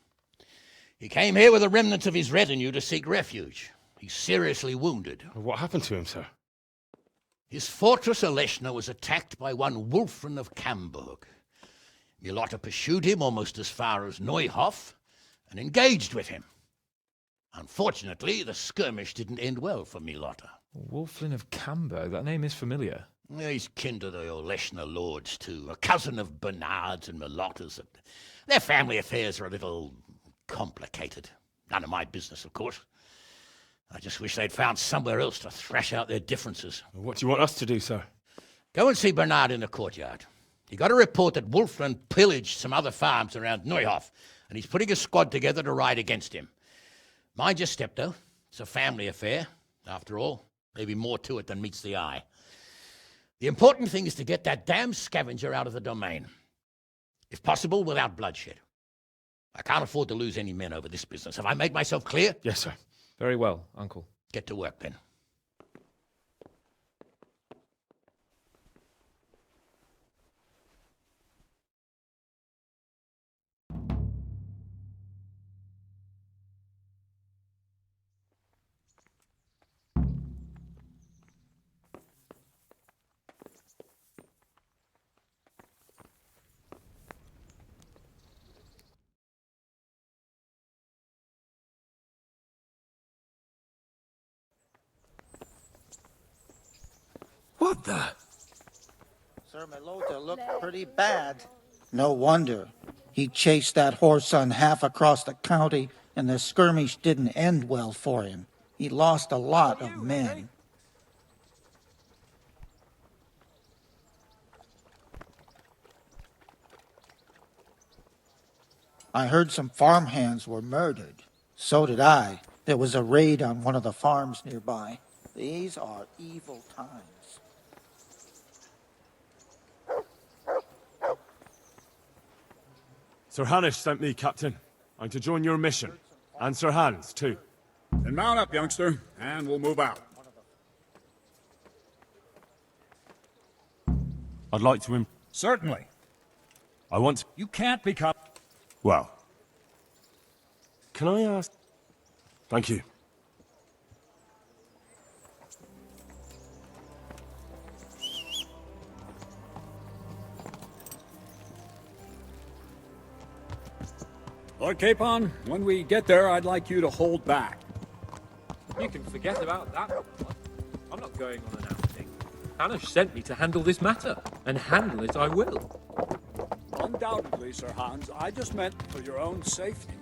He came here with a remnant of his retinue to seek refuge. He's seriously wounded. What happened to him, sir? His fortress Oleshna was attacked by one Wulfrin of Camburg. Milotta pursued him almost as far as Neuhof and engaged with him. Unfortunately, the skirmish didn't end well for Milotta. Wulflin of Camburg, that name is familiar. He's kin to the Oleshna lords, too, a cousin of Bernard's and Milotta's. Their family affairs are a little complicated. None of my business, of course. I just wish they'd found somewhere else to thrash out their differences. What do you want us to do, sir? Go and see Bernard in the courtyard. He got a report that Wulfrin pillaged some other farms around Neuhof, and he's putting a squad together to ride against him. Mind your step, though. It's a family affair, after all. Maybe more to it than meets the eye. The important thing is to get that damn scavenger out of the domain. If possible, without bloodshed. I can't afford to lose any men over this business. Have I made myself clear? Yes, sir. Very well, Uncle. Get to work, then. What the? Sir Melota looked pretty bad. No wonder. He chased that whoreson half across the county, and the skirmish didn't end well for him. He lost a lot of men. I heard some farmhands were murdered. So did I. There was a raid on one of the farms nearby. These are evil times. Sir Hanish sent me, Captain. I'm to join your mission. And Sir Hans, too. Then mount up, youngster, and we'll move out. I'd like to Certainly. I want to... You can't become... Well... Can I ask... Thank you. Lord Capon, when we get there, I'd like you to hold back. You can forget about that. I'm not going on an outing. Hanish sent me to handle this matter, and handle it I will. Undoubtedly, Sir Hans. I just meant for your own safety.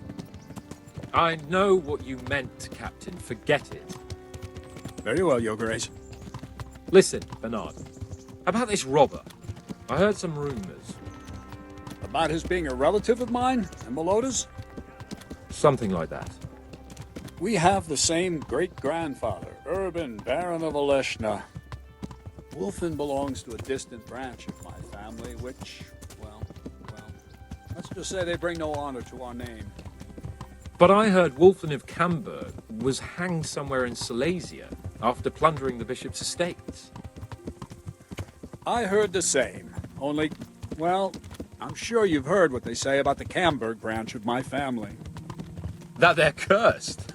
I know what you meant, Captain. Forget it. Very well, Your Grace. Listen, Bernard. About this robber. I heard some rumors. About his being a relative of mine and Melota's? Something like that. We have the same great-grandfather, Urban, Baron of Oleshna. Wulfin belongs to a distant branch of my family, which, well, let's just say they bring no honor to our name. But I heard Wulfin of Camburg was hanged somewhere in Silesia after plundering the bishop's estates. I heard the same, only, well, I'm sure you've heard what they say about the Camburg branch of my family. That they're cursed?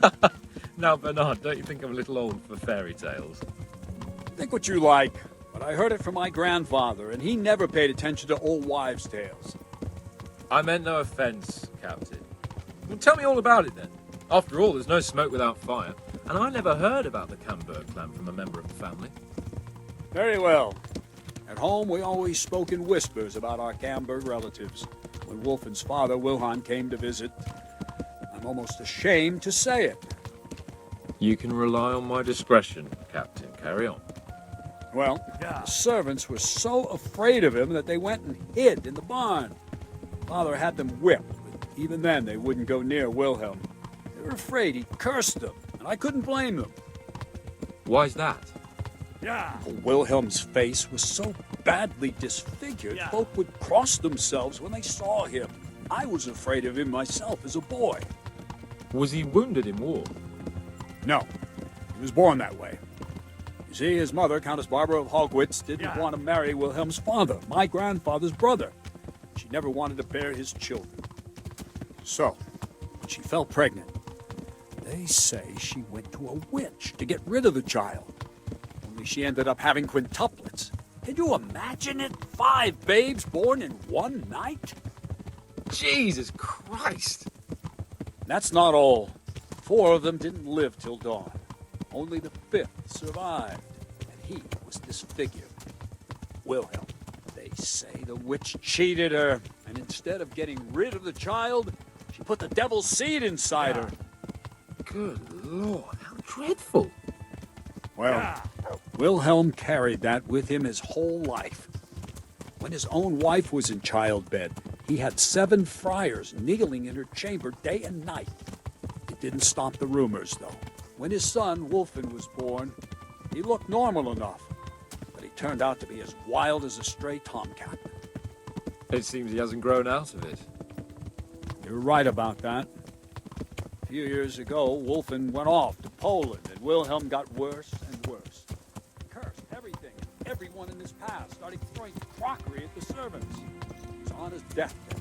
Now, Bernard, don't you think I'm a little old for fairy tales? Think what you like, but I heard it from my grandfather, and he never paid attention to old wives' tales. I meant no offense, Captain. Well, tell me all about it, then. After all, there's no smoke without fire, and I never heard about the Camburg clan from a member of the family. Very well. At home, we always spoke in whispers about our Camburg relatives. When Wulfin's father, Wilhan, came to visit, I'm almost ashamed to say it. You can rely on my discretion, Captain. Carry on. Well, the servants were so afraid of him that they went and hid in the barn. Father had them whipped, but even then they wouldn't go near Wilhelm. They were afraid he cursed them, and I couldn't blame them. Why's that? Wilhelm's face was so badly disfigured, folk would cross themselves when they saw him. I was afraid of him myself as a boy. Was he wounded in war? No, he was born that way. You see, his mother, Countess Barbara of Hogwitz, didn't want to marry Wilhelm's father, my grandfather's brother. she never wanted to bear his children. So, when she fell pregnant, they say she went to a witch to get rid of the child. Only she ended up having quintuplets. Can you imagine it? 5 babes born in one night? Jesus Christ! That's not all. 4 of them didn't live till dawn. Only the 5th survived, and he was disfigured. Wilhelm. They say the witch cheated her, and instead of getting rid of the child, she put the devil's seed inside her. Good Lord, how dreadful! Well, Wilhelm carried that with him his whole life. When his own wife was in childbed, he had 7 friars kneeling in her chamber day and night. It didn't stop the rumors, though. When his son, Wolfen, was born, he looked normal enough, but he turned out to be as wild as a stray tomcat. It seems he hasn't grown out of it. You're right about that. A few years ago, Wolfen went off to Poland, and Wilhelm got worse and worse. He cursed everything, everyone in his path, started throwing crockery at the servants. He was on his deathbed.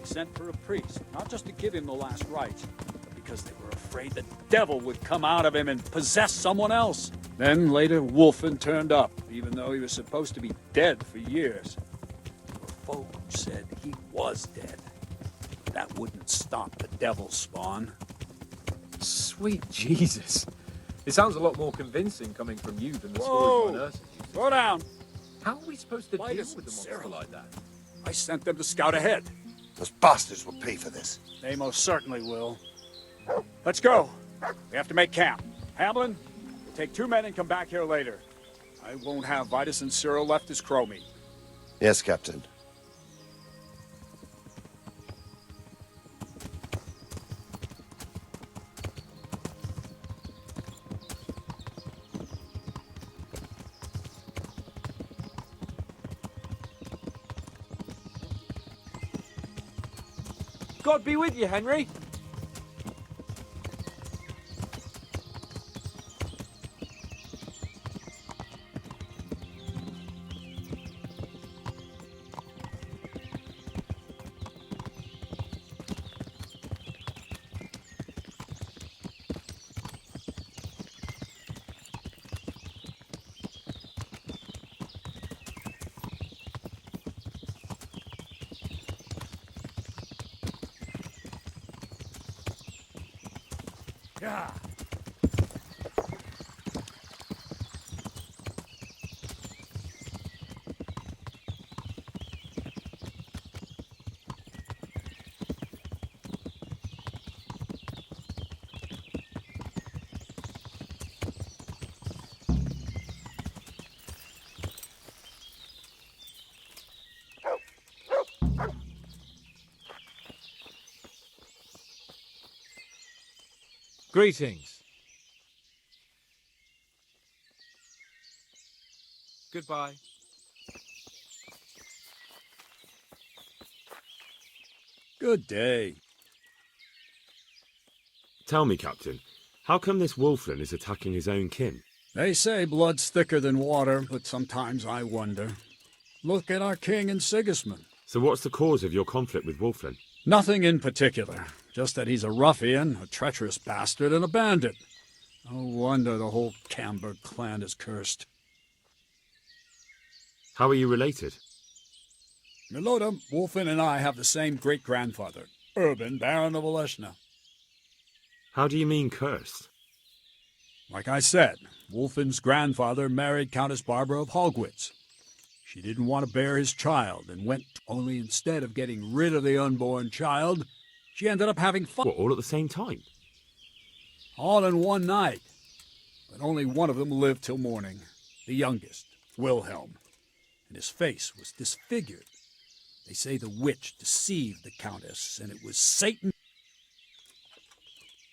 He sent for a priest, not just to give him the last rites, but because they were afraid the devil would come out of him and possess someone else. Then later, Wolfen turned up, even though he was supposed to be dead for years. There were folk who said he was dead. That wouldn't stop the devil's spawn. Sweet Jesus. It sounds a lot more convincing coming from you than the story my nurses used to Slow down. How are we supposed to deal Vitus with a and monster Cyril. like that? I sent them to scout ahead. Those bastards will pay for this. They most certainly will. Let's go. We have to make camp. Hamlin, we'll take 2 men and come back here later. I won't have Vitus and Cyril left as crow meat. Yes, Captain. God be with you, Henry. Yeah. Greetings. Goodbye. Good day. Tell me, Captain, how come this Wolfen is attacking his own kin? They say blood's thicker than water, but sometimes I wonder. Look at our king and Sigismund. So what's the cause of your conflict with Wolfen? Nothing in particular, just that he's a ruffian, a treacherous bastard, and a bandit. No wonder the whole Camber clan is cursed. How are you related? Milota, Wolfen, and I have the same great-grandfather, Urban, Baron of Oleshna. How do you mean cursed? Like I said, Wolfen's grandfather married Countess Barbara of Hogwitz. She didn't want to bear his child and went, only instead of getting rid of the unborn child, she ended up having fun. What, all at the same time? All in one night. But only one of them lived till morning, the youngest, Wilhelm. And his face was disfigured. They say the witch deceived the Countess, and it was Satan.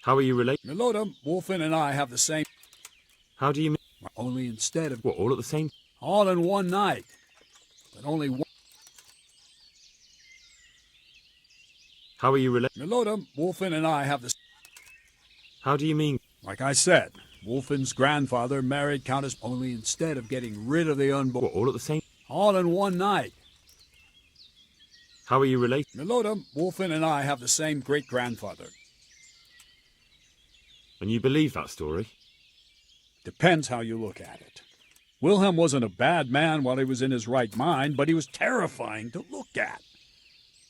How are you related? Milota, Wolfen, and I have the same... How do you mean? Only instead of... What, all at the same... All in one night. But only one... How are you related? Milota, Wolfen, and I have the... How do you mean? Like I said, Wolfen's grandfather married Countess... Only instead of getting rid of the unborn... What, all at the same... All in one night. How are you related? Milota, Wolfen, and I have the same great-grandfather. And you believe that story? Depends how you look at it. Wilhelm wasn't a bad man while he was in his right mind, but he was terrifying to look at.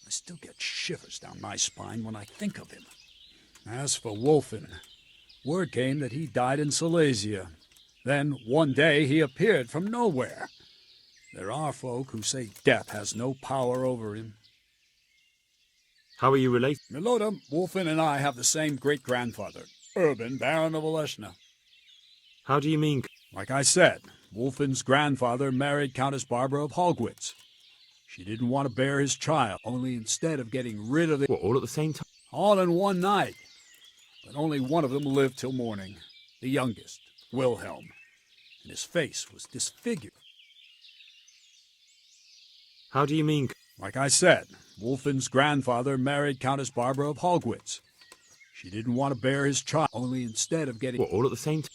I still get shivers down my spine when I think of him. As for Wolfen, word came that he died in Silesia. Then, one day, he appeared from nowhere. There are folk who say death has no power over him. How are you related? Milota, Wolfen, and I have the same great-grandfather, Urban, Baron of Oleshna. How do you mean? Like I said, Wolfen's grandfather married Countess Barbara of Hogwitz. She didn't want to bear his child, only instead of getting rid of it... What, all at the same time? All in one night. But only one of them lived till morning. The youngest, Wilhelm. And his face was disfigured. How do you mean? Like I said, Wolfen's grandfather married Countess Barbara of Hogwitz. She didn't want to bear his child, only instead of getting... What, all at the same time?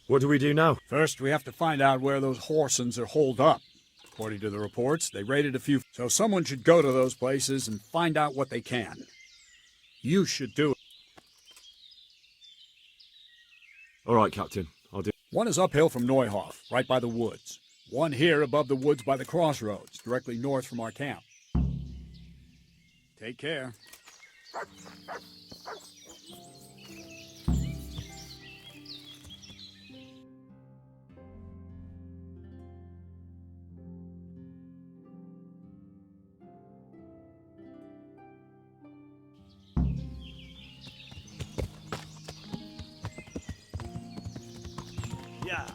What do we do now? First, we have to find out where those Horsens are holed up. According to the reports, they raided a few... So someone should go to those places and find out what they can. You should do it. All right, Captain. I'll do... One is uphill from Neuhof, right by the woods. One here above the woods by the crossroads, directly north from our camp. Take care. Yeah.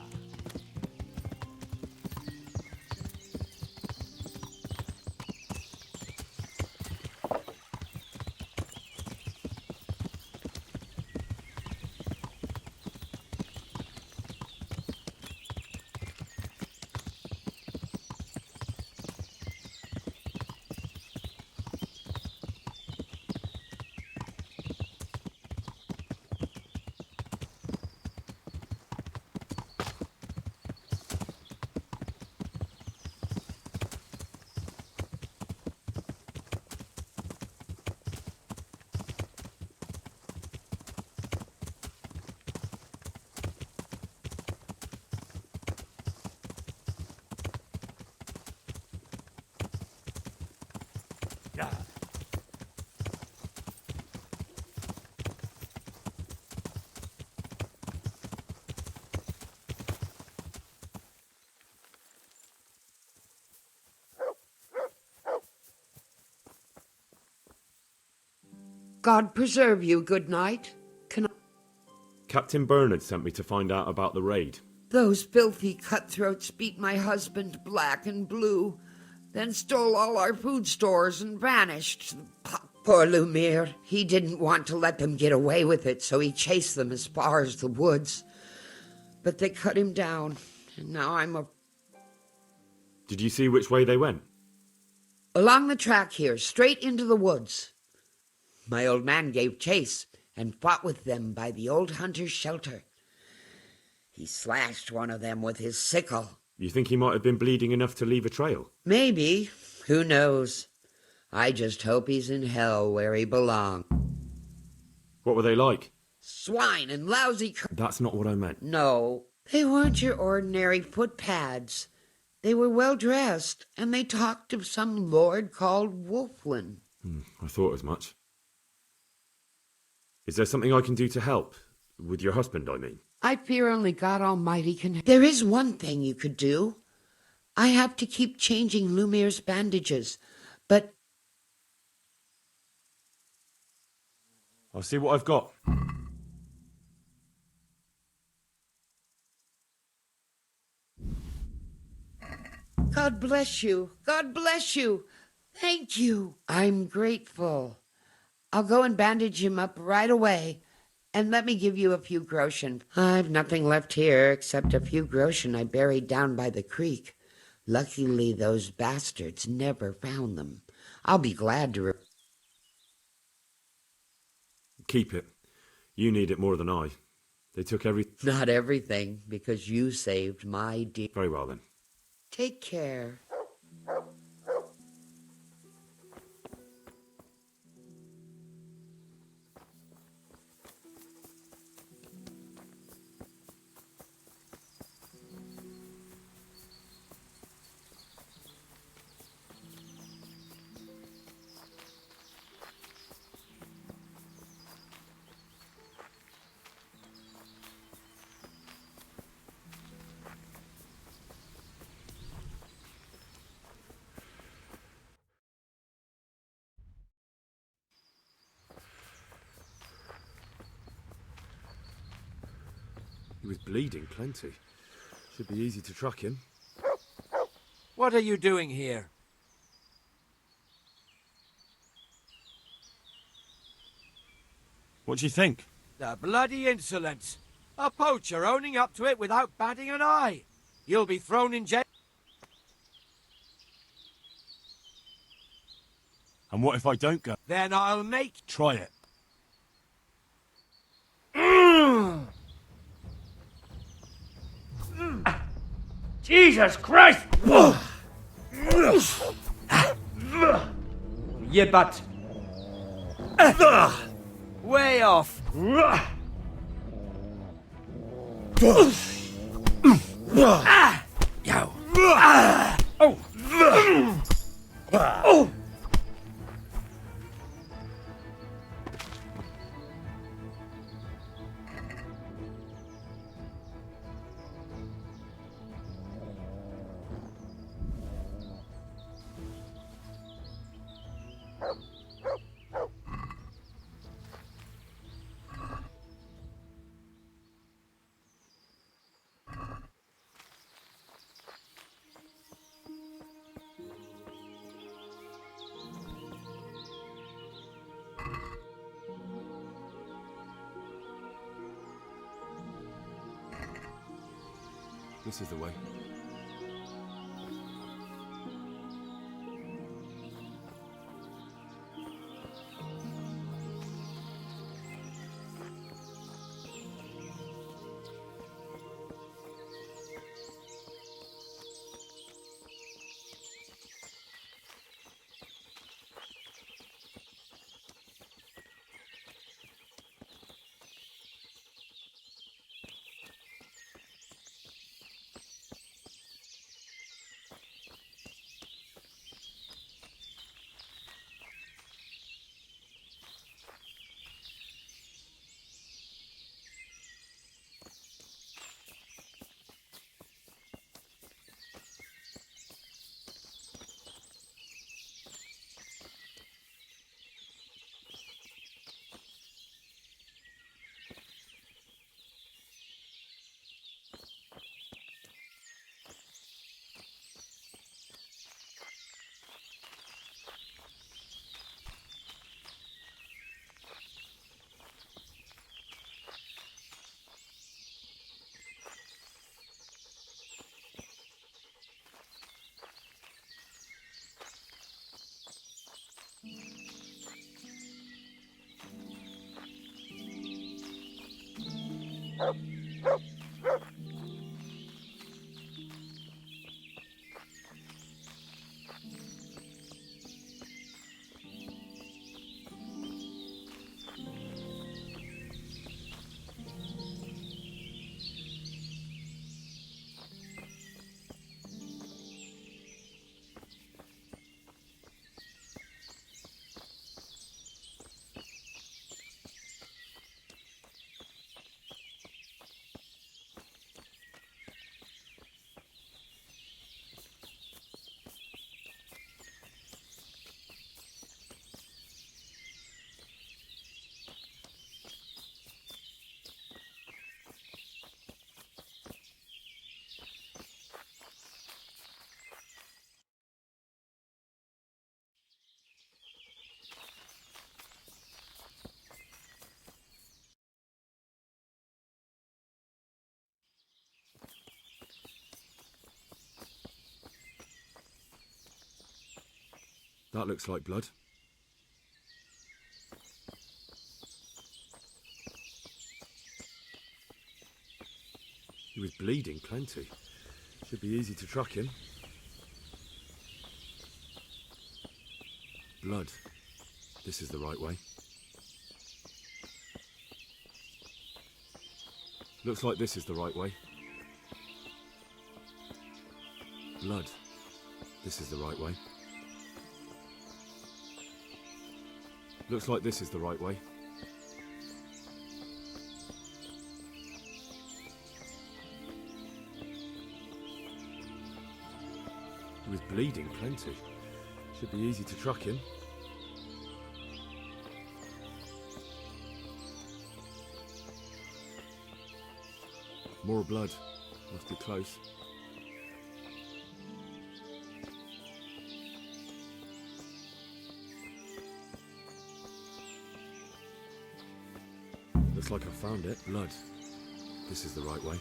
Yeah. God preserve you, good night. Captain Bernard sent me to find out about the raid. Those filthy cutthroats beat my husband black and blue, then stole all our food stores and vanished. Poor Lumiere. He didn't want to let them get away with it, so he chased them as far as the woods. But they cut him down, and now Did you see which way they went? along the track here, straight into the woods. My old man gave chase and fought with them by the old hunter's shelter. He slashed one of them with his sickle. You think he might have been bleeding enough to leave a trail? Maybe. Who knows? I just hope he's in hell where he belongs. What were they like? Swine and lousy... That's not what I meant. No, they weren't your ordinary footpads. They were well dressed, and they talked of some lord called Wolflin. I thought as much. Is there something I can do to help? With your husband, I mean. I fear only God Almighty can... There is one thing you could do. I have to keep changing Lumiere's bandages, but... I'll see what I've got. God bless you. God bless you. Thank you. I'm grateful. I'll go and bandage him up right away. And let me give you a few groschen. I've nothing left here except a few groschen I buried down by the creek. Luckily, those bastards never found them. I'll be glad to... Keep it. You need it more than I. They took Not everything, because you saved my dear... Very well, then. Take care. He was bleeding plenty. Should be easy to track him. What are you doing here? What do you think? The bloody insolence! A poacher owning up to it without batting an eye! You'll be thrown in jail. And what if I don't go? Then I'll make... Try it. Jesus Christ! Yeah, but... Way off! Yo. Oh. Oh. This is the way. That looks like blood. He was bleeding plenty. Should be easy to track him. Blood. This is the right way. Looks like this is the right way. Blood. This is the right way. Looks like this is the right way. He was bleeding plenty. Should be easy to track him. More blood. Must be close. Looks like I found it. Blood. This is the right way.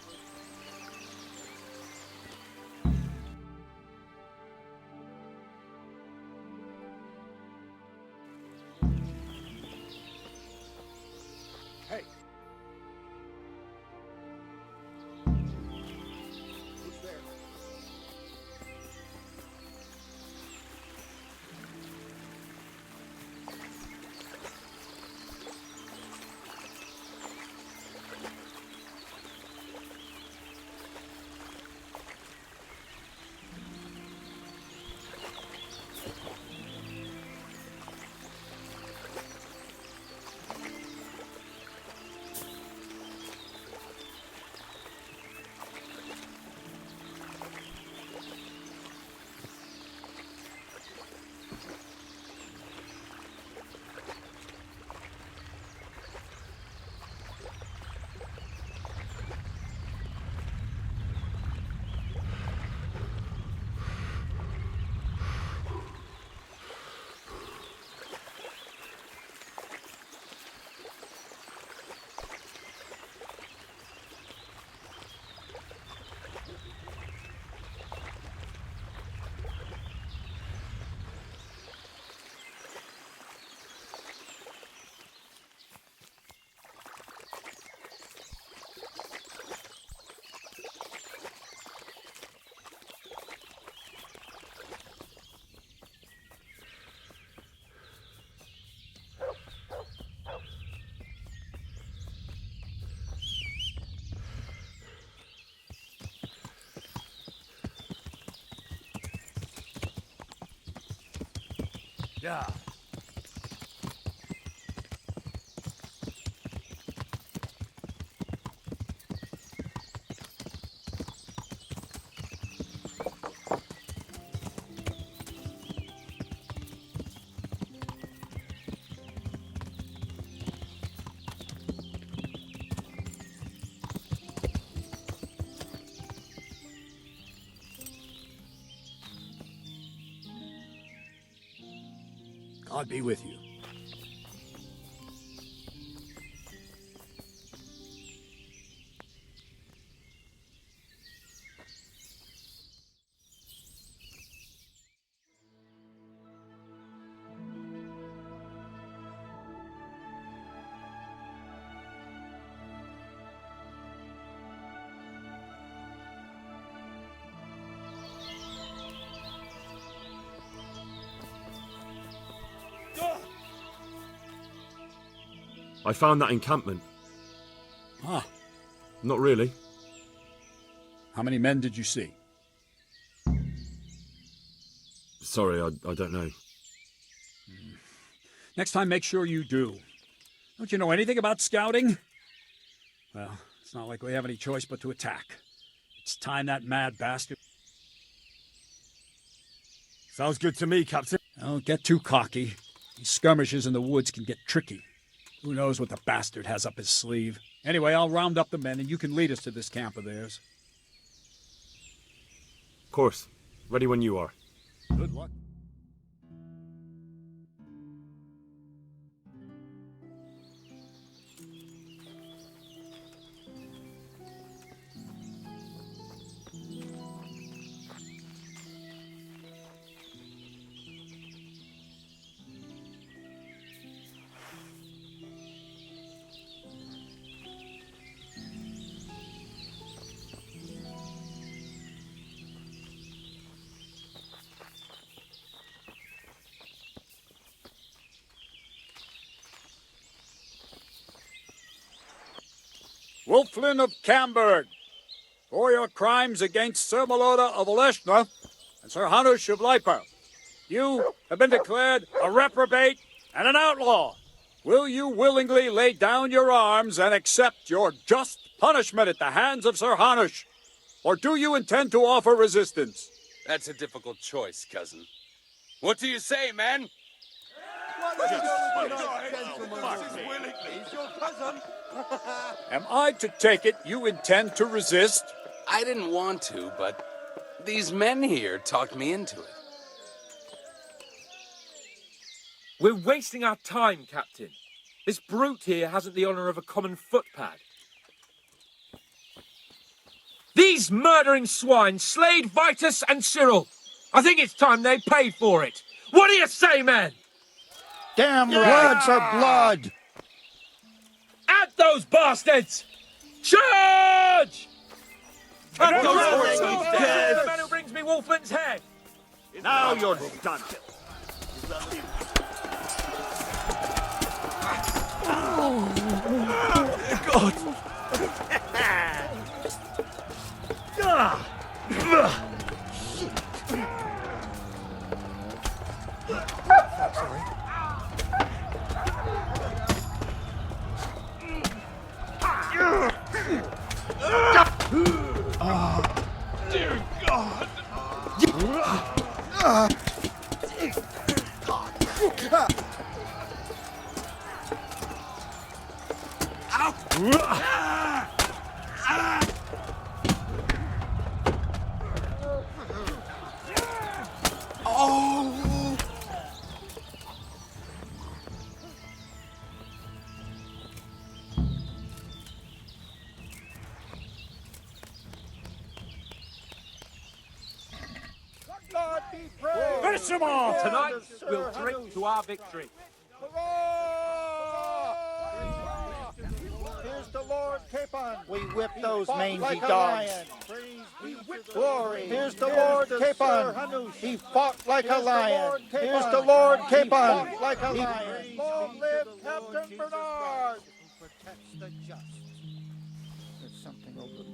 Hey. Who's there? Yeah. God be with you. I found that encampment. Ah. Not really. How many men did you see? Sorry, I don't know. Next time, make sure you do. Don't you know anything about scouting? Well, it's not like we have any choice but to attack. It's time that mad bastard... Sounds good to me, Captain. Don't get too cocky. These skirmishes in the woods can get tricky. Who knows what the bastard has up his sleeve? Anyway, I'll round up the men and you can lead us to this camp of theirs. Of course. Ready when you are. Good luck. Wulflin of Camberg, for your crimes against Sir Meloda of Oleshna and Sir Hanush of Lipa. You have been declared a reprobate and an outlaw. Will you willingly lay down your arms and accept your just punishment at the hands of Sir Hanush? Or do you intend to offer resistance? That's a difficult choice, cousin. What do you say, man? Am I to take it you intend to resist? I didn't want to, but these men here talked me into it. We're wasting our time, Captain. This brute here hasn't the honor of a common footpad. These murdering swine slayed Vitus and Cyril. I think it's time they paid for it. What do you say, men? Damn right. Blood for blood. At those bastards! Charge! Cut those horses horses dead! The man who brings me Wolfman's head! Now you're done. God! Dear God! Oh! God be praised. Finish them off! Tonight, we'll drink to our victory. Here's the Lord Capon. We whip those mangy dogs. We whip glory. Here's the Lord Capon. He fought like a lion. Here's the Lord Capon. Like a lion. Long live Captain Bernard. Protects the just. There's something over there.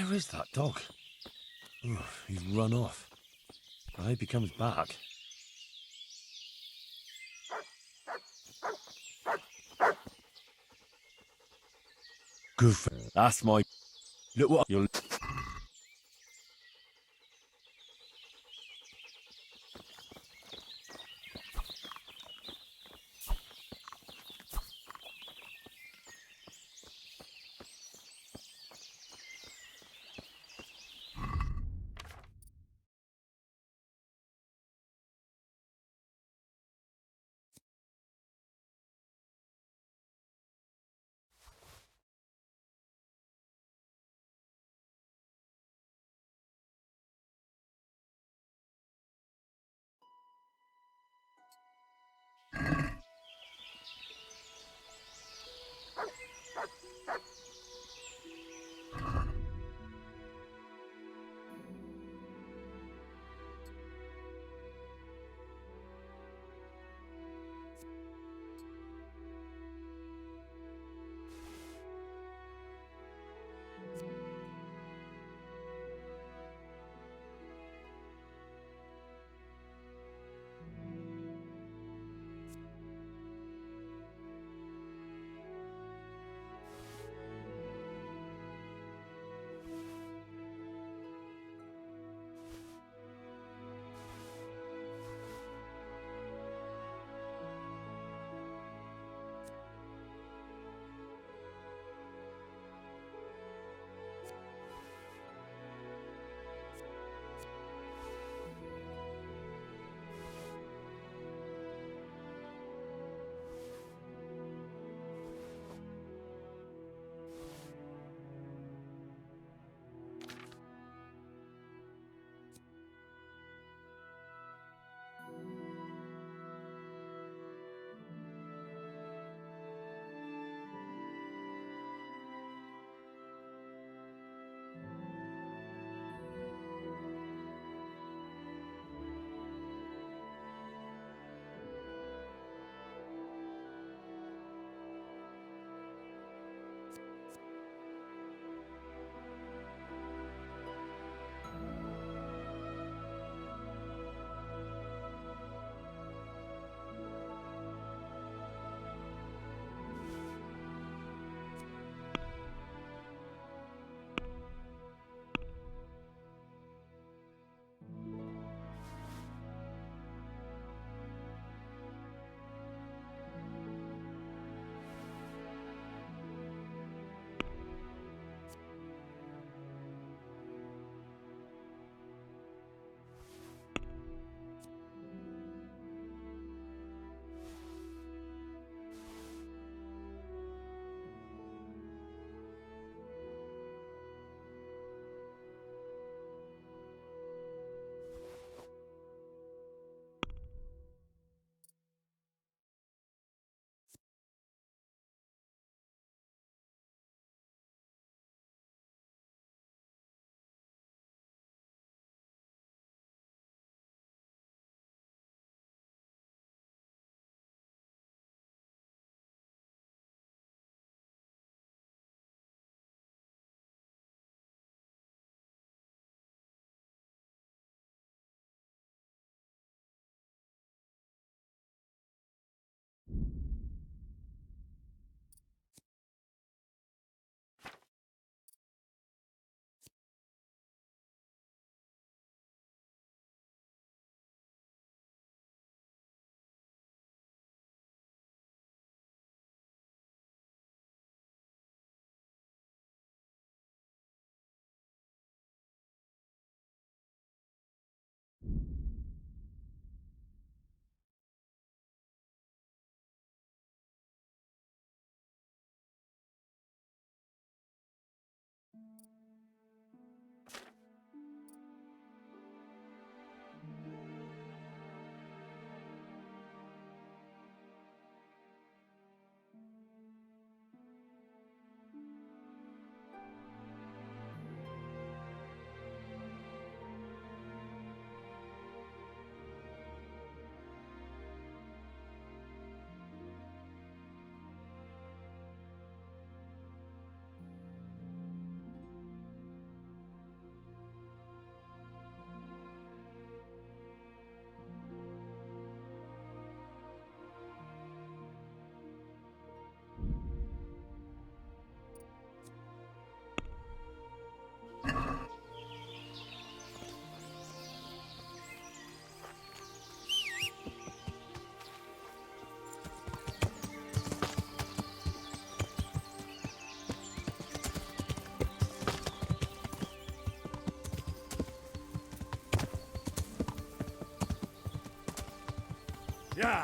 Where is that dog? Ooh, he's run off. I hope he comes back. Good. That's my. Look what you'll. Yeah.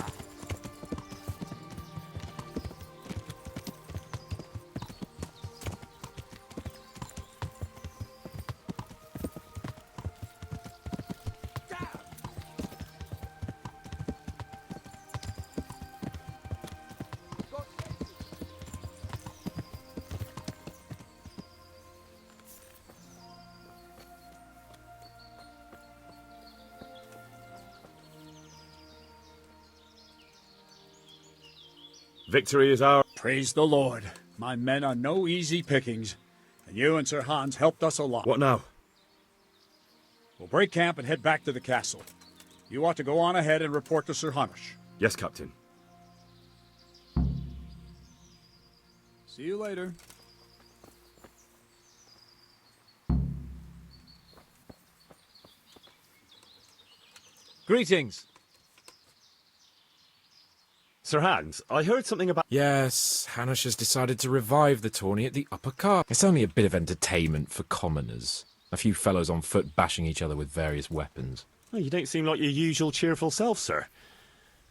Victory is ours. Praise the Lord. My men are no easy pickings, and you and Sir Hans helped us a lot. What now? We'll break camp and head back to the castle. You ought to go on ahead and report to Sir Hanush. Yes, Captain. See you later. Greetings. Sir Hans, I heard something about... Yes, Hanush has decided to revive the tourney at the upper car. It's only a bit of entertainment for commoners. A few fellows on foot bashing each other with various weapons. Oh, you don't seem like your usual cheerful self, sir.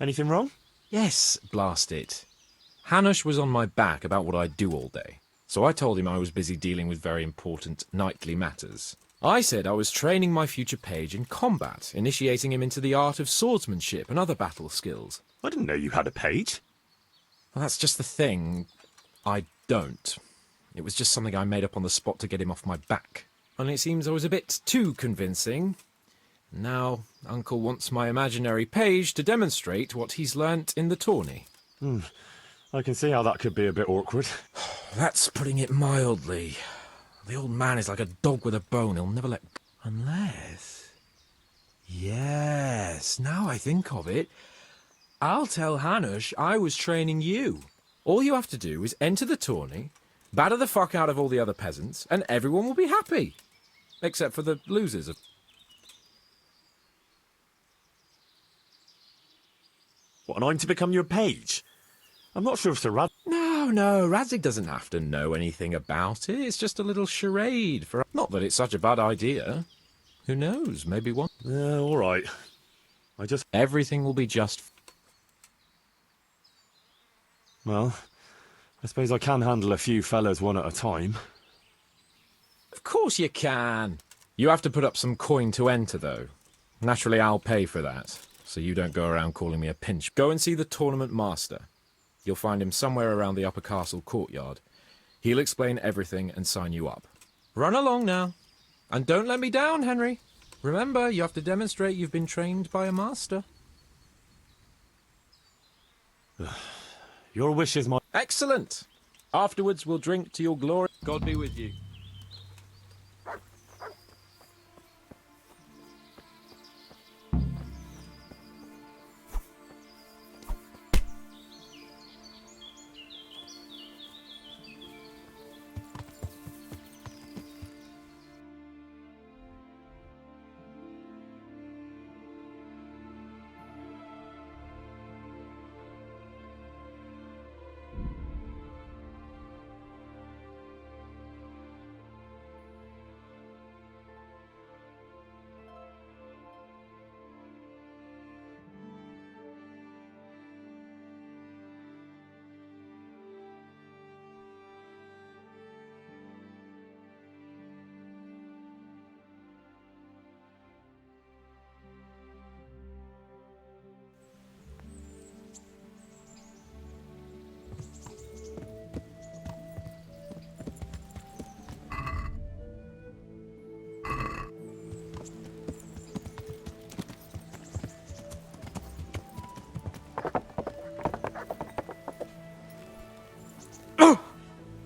Anything wrong? Yes, blast it. Hanush was on my back about what I'd do all day, so I told him I was busy dealing with very important knightly matters. I said I was training my future page in combat, initiating him into the art of swordsmanship and other battle skills. I didn't know you had a page. Well, that's just the thing. I don't. It was just something I made up on the spot to get him off my back. Only it seems I was a bit too convincing. Now, Uncle wants my imaginary page to demonstrate what he's learnt in the tourney. I can see how that could be a bit awkward. That's putting it mildly. The old man is like a dog with a bone. He'll never let... Unless... Yes, now I think of it. I'll tell Hanush I was training you. All you have to do is enter the tourney, batter the fuck out of all the other peasants, and everyone will be happy. Except for the losers. What, and I'm to become your page? I'm not sure if Sir Rad... No, Radzig doesn't have to know anything about it. It's just a little charade for... Not that it's such a bad idea. Who knows, maybe one... all right. I just... Everything will be just... Well, I suppose I can handle a few fellas one at a time. Of course you can. You have to put up some coin to enter, though. Naturally, I'll pay for that, so you don't go around calling me a pinch. Go and see the tournament master. You'll find him somewhere around the upper castle courtyard. He'll explain everything and sign you up. Run along now. And don't let me down, Henry. Remember, you have to demonstrate you've been trained by a master. Your wish is my... Excellent. Afterwards, we'll drink to your glory. God be with you.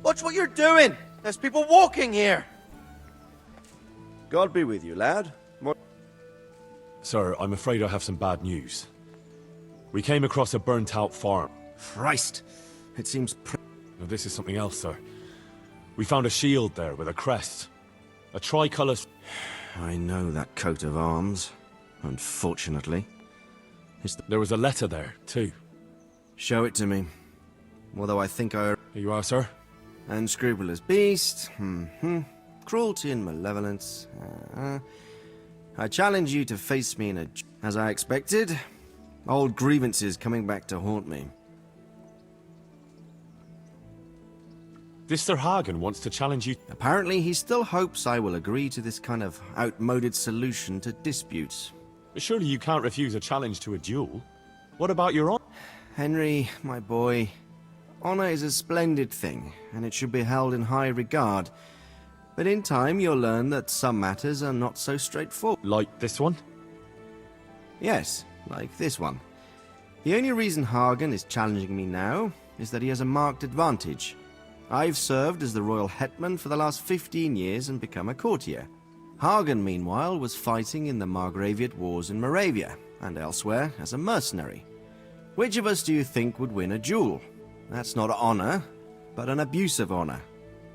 Watch what you're doing! There's people walking here! God be with you, lad. Sir, I'm afraid I have some bad news. We came across a burnt-out farm. Christ! It seems Now, this is something else, sir. We found a shield there with a crest. A tricolour... I know that coat of arms, unfortunately. There was a letter there, too. Show it to me. Although I think I... Here you are, sir. Unscrupulous beast. Cruelty and malevolence. I challenge you to face me in a... As I expected, Old grievances coming back to haunt me. This Sir Hagen wants to challenge you. Apparently, he still hopes I will agree to this kind of outmoded solution to disputes. Surely you can't refuse a challenge to a duel. What about your honor? Henry, my boy, honor is a splendid thing, and it should be held in high regard. But in time, you'll learn that some matters are not so straightforward. Like this one? Yes, like this one. The only reason Hagen is challenging me now is that he has a marked advantage. I've served as the royal hetman for the last 15 years and become a courtier. Hagen, meanwhile, was fighting in the Margraviate Wars in Moravia and elsewhere as a mercenary. Which of us do you think would win a duel? That's not honor, but an abuse of honor.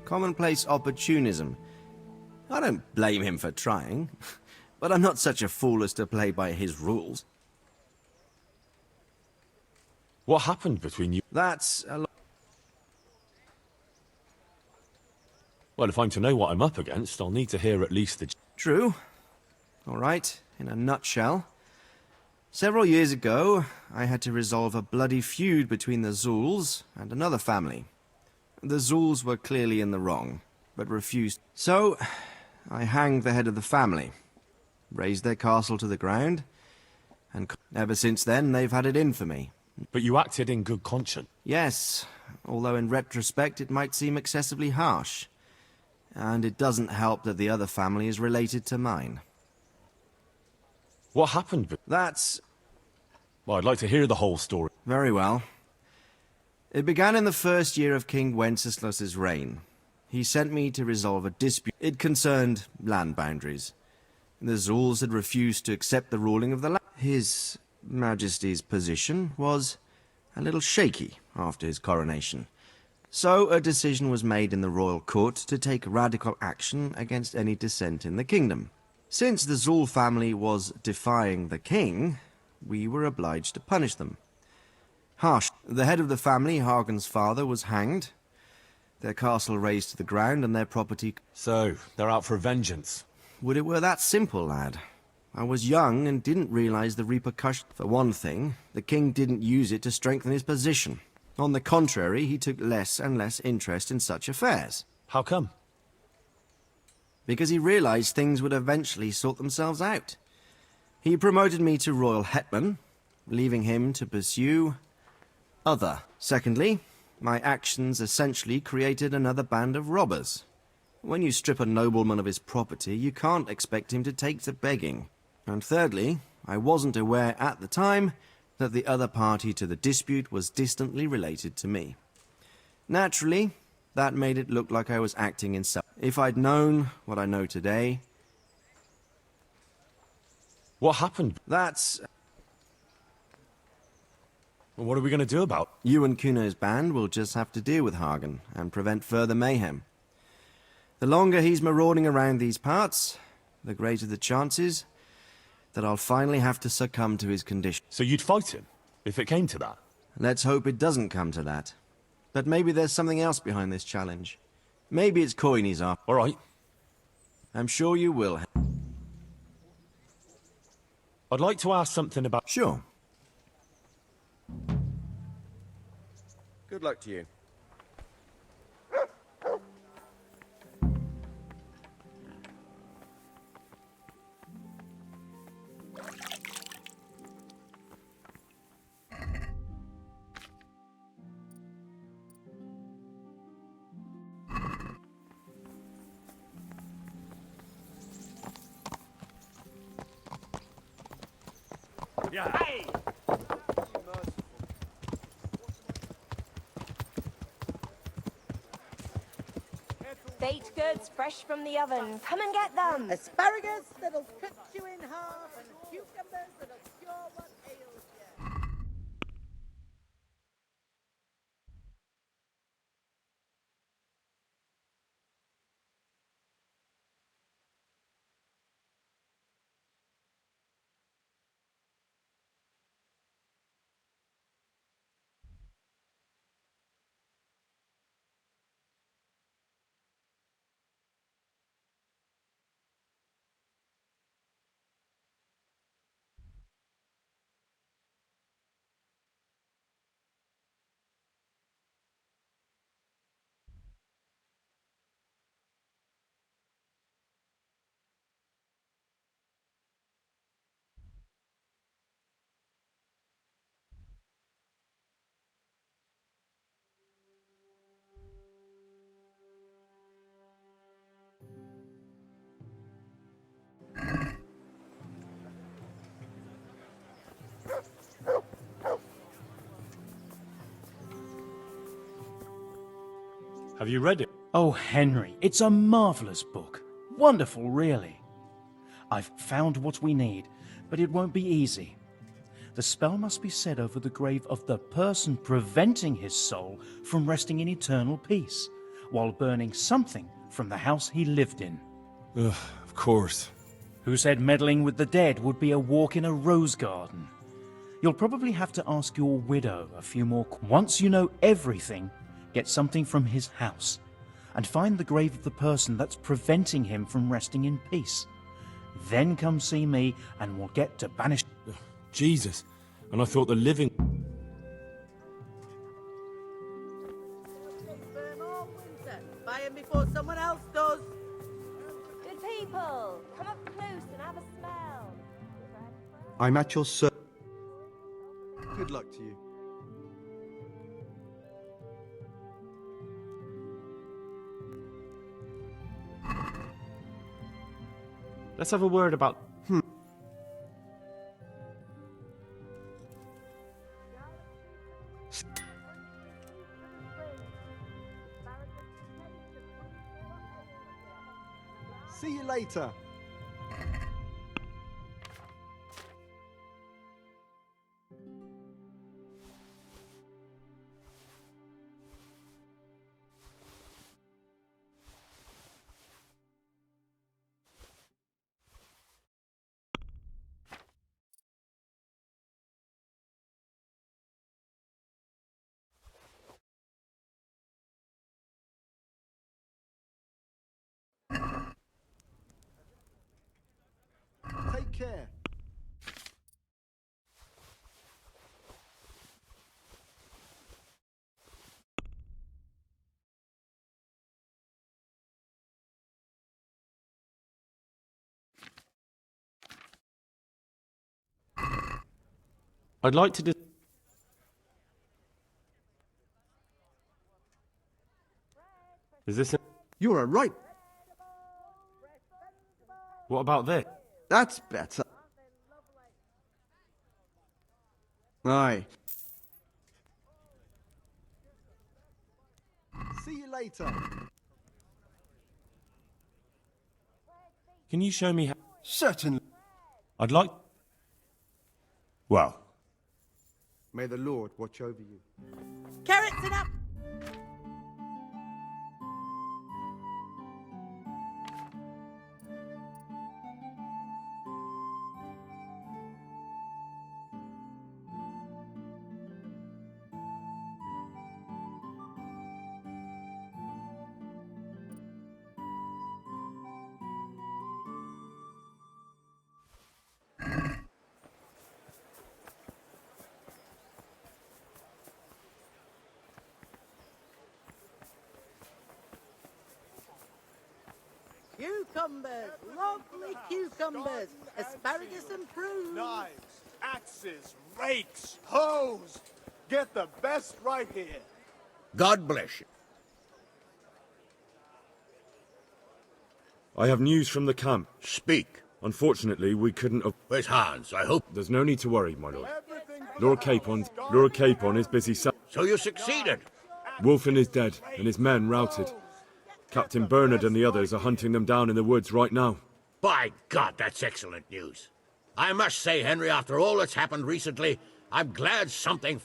Commonplace opportunism. I don't blame him for trying, but I'm not such a fool as to play by his rules. What happened between you? That's a lot. Well, if I'm to know what I'm up against, I'll need to hear at least the... True. All right, in a nutshell. Several years ago, I had to resolve a bloody feud between the Zuls and another family. The Zuls were clearly in the wrong, but refused. So, I hanged the head of the family, razed their castle to the ground, and ever since then they've had it in for me. But you acted in good conscience. Yes, although in retrospect it might seem excessively harsh. And it doesn't help that the other family is related to mine. What happened? That's... Well, I'd like to hear the whole story. Very well. It began in the first year of King Wenceslas's reign. He sent me to resolve a dispute. It concerned land boundaries. The Zuls had refused to accept the ruling of the land. His Majesty's position was a little shaky after his coronation. So a decision was made in the royal court to take radical action against any dissent in the kingdom. Since the Zul family was defying the king, we were obliged to punish them. Harsh. The head of the family, Hagen's father, was hanged, their castle razed to the ground, and their property... So, they're out for vengeance. Would it were that simple, lad. I was young and didn't realize the repercussions. For one thing, the king didn't use it to strengthen his position. On the contrary, he took less and less interest in such affairs. How come? Because he realized things would eventually sort themselves out. He promoted me to royal hetman, leaving him to pursue other. Secondly, my actions essentially created another band of robbers. When you strip a nobleman of his property, you can't expect him to take to begging. And thirdly, I wasn't aware at the time that the other party to the dispute was distantly related to me. Naturally, that made it look like I was acting in self. If I'd known what I know today... What happened? That's... Well, what are we going to do about it? You and Kuno's band will just have to deal with Hagen and prevent further mayhem. The longer he's marauding around these parts, the greater the chances that I'll finally have to succumb to his condition. So you'd fight him, if it came to that? Let's hope it doesn't come to that. But maybe there's something else behind this challenge. Maybe it's coin he's after. All right. I'm sure you will. I'd like to ask something about... Sure. Good luck to you. Yeah. Hey! Baked goods fresh from the oven. Come and get them. Asparagus that'll cut you in half, and cucumbers that'll cure what ails you. Have you read it? Oh, Henry, it's a marvellous book. Wonderful, really. I've found what we need, but it won't be easy. The spell must be said over the grave of the person preventing his soul from resting in eternal peace, while burning something from the house he lived in. Ugh, of course. Who said meddling with the dead would be a walk in a rose garden? You'll probably have to ask your widow a few more. Once you know everything, get something from his house, and find the grave of the person that's preventing him from resting in peace. Then come see me, and we'll get to banish... Jesus, and I thought the living... Buy him before someone else does. Good people, come up close and have a smell. I'm at your service. Good luck to you. Let's have a word about... See you later. Take care. I'd like to... Is this... You're a right. What about this? That's better. Aye. See you later. Can you show me how... Certainly. I'd like... Well... May the Lord watch over you. Carrots and up. Cucumbers, lovely cucumbers, asparagus and prunes. Knives, axes, rakes, hoes. Get the best right here. God bless you. I have news from the camp. Speak. Unfortunately, we couldn't have... Where's Hans? I hope... There's no need to worry, my lord. Lord Capon is busy... So you succeeded? Wulfin is dead, and his men routed. Captain Bernard and the others are hunting them down in the woods right now. By God, that's excellent news. I must say, Henry, after all that's happened recently, I'm glad something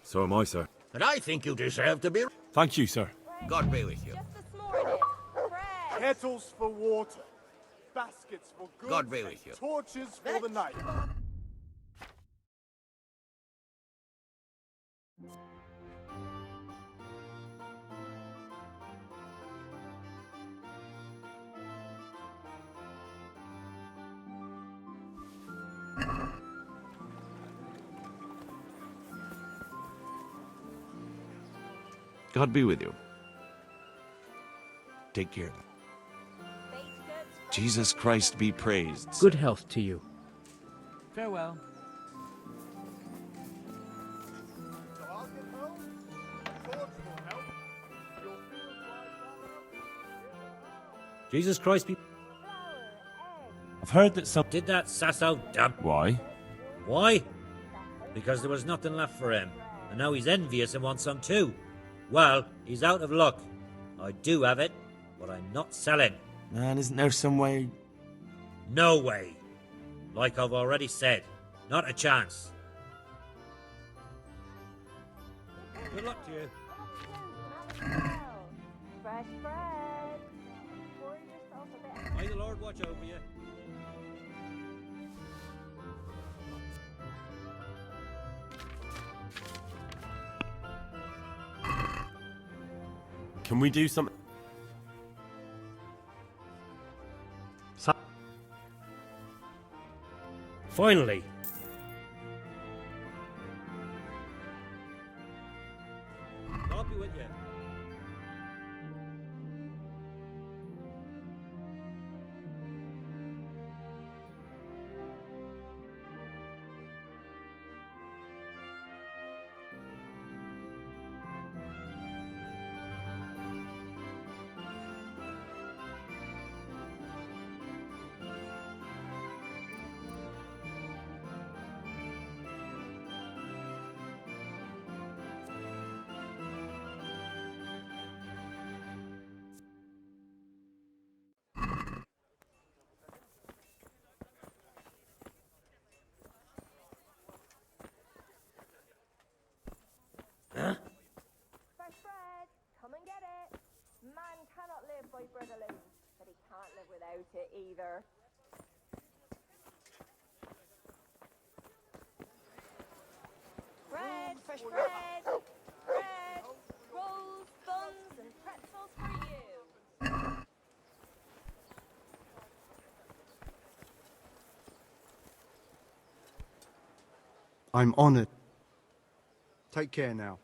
So am I, sir. And I think you deserve to be... Thank you, sir. God be with you. Kettles for water. Baskets for goods. God be with you. Torches for the night. God be with you. Take care. Jesus Christ be praised. Good health to you. Farewell. Jesus Christ be... I've heard that some... Did that Sasso dub? Why? Why? Because there was nothing left for him, and now he's envious and wants some too. Well, he's out of luck. I do have it, but I'm not selling. Man, isn't there some way? No way. Like I've already said, not a chance. Good luck to you. Fresh bread. Pour yourself a bit. May the Lord watch over you. Can we do something? Finally. I'll be with you. Fresh bread. Come and get it. Man cannot live by bread alone, but he can't live without it either. Bread, fresh bread. Bread, rolls, buns, and pretzels for you. I'm honored. Take care now.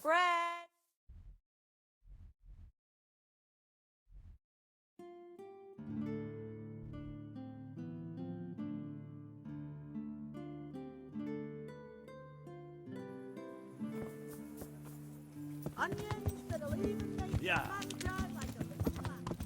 Bread! Onions that'll even make Yeah. the mud dry like a little flat.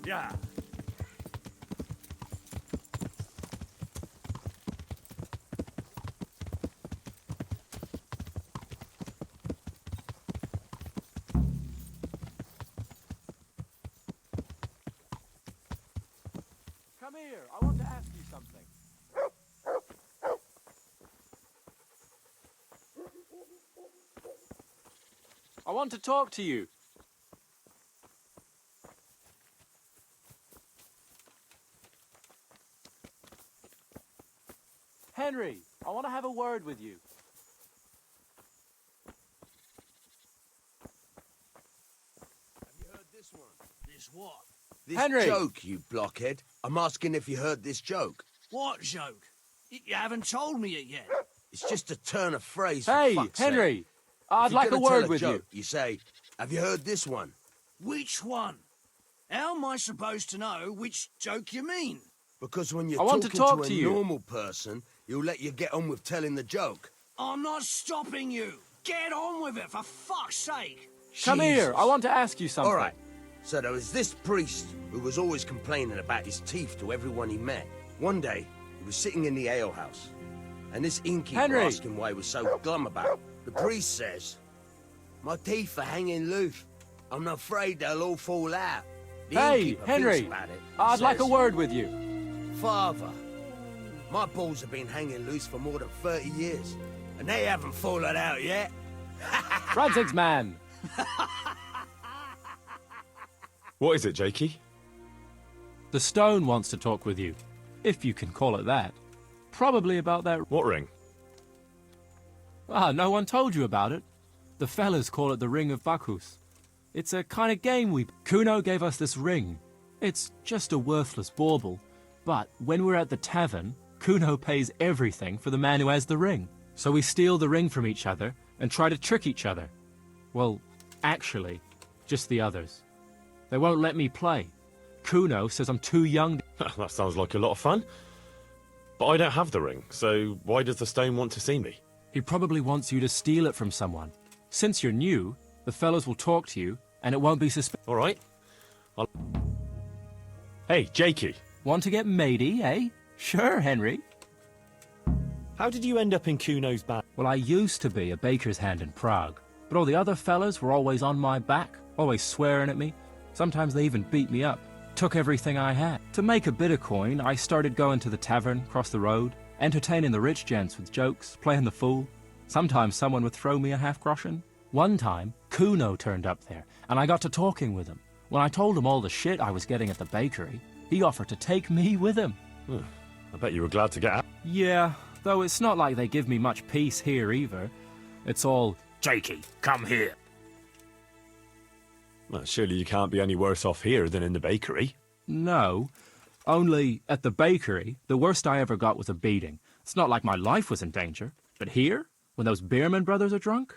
Yeah. Come here. I want to ask you something. I want to talk to you. Henry, I want to have a word with you. Have you heard this one? This what? This Henry! joke, you blockhead. I'm asking if you heard this joke. What joke? You haven't told me it yet. It's just a turn of phrase, for Hey, fuck's Henry! sake. I'd If you're like a gonna word tell with joke, you say, have you heard this one? Which one? How am I supposed to know which joke you mean? Because when you're I want talking to talk a to you. normal person, he'll let you get on with telling the joke. I'm not stopping you. Get on with it, for fuck's sake. Come here. Jesus. I want to ask you something. All right. So there was this priest who was always complaining about his teeth to everyone he met. One day, he was sitting in the alehouse, and this innkeeper Henry! asked him why he was so glum about it. The priest says, "My teeth are hanging loose. I'm afraid they'll all fall out." The Hey, innkeeper Henry! thinks about it and I'd like a says, word with you. "Father, my balls have been hanging loose for more than 30 years, and they haven't fallen out yet." Radzegg's man. What is it, Jakey? The stone wants to talk with you, if you can call it that. Probably about that. What ring? Ah, no one told you about it. The fellas call it the Ring of Bacchus. It's a kind of game we... Kuno gave us this ring. It's just a worthless bauble. But when we're at the tavern, Kuno pays everything for the man who has the ring. So we steal the ring from each other and try to trick each other. Well, actually, just the others. They won't let me play. Kuno says I'm too young. That sounds like a lot of fun. But I don't have the ring, so why does the stone want to see me? He probably wants you to steal it from someone. Since you're new, the fellows will talk to you, and it won't be suspicious. All right. Hey, Jakey. Want to get matey, eh? Sure, Henry. How did you end up in Kuno's band? Well, I used to be a baker's hand in Prague, but all the other fellas were always on my back, always swearing at me. Sometimes they even beat me up, took everything I had. To make a bit of coin, I started going to the tavern across the road, entertaining the rich gents with jokes, playing the fool. Sometimes someone would throw me a half-groschen. One time, Kuno turned up there, and I got to talking with him. When I told him all the shit I was getting at the bakery, he offered to take me with him. I bet you were glad to get out. Yeah, though it's not like they give me much peace here either. It's all, Jakey, come here. Well, surely you can't be any worse off here than in the bakery. no. Only, at the bakery, the worst I ever got was a beating. It's not like my life was in danger. But here, when those Bierman brothers are drunk?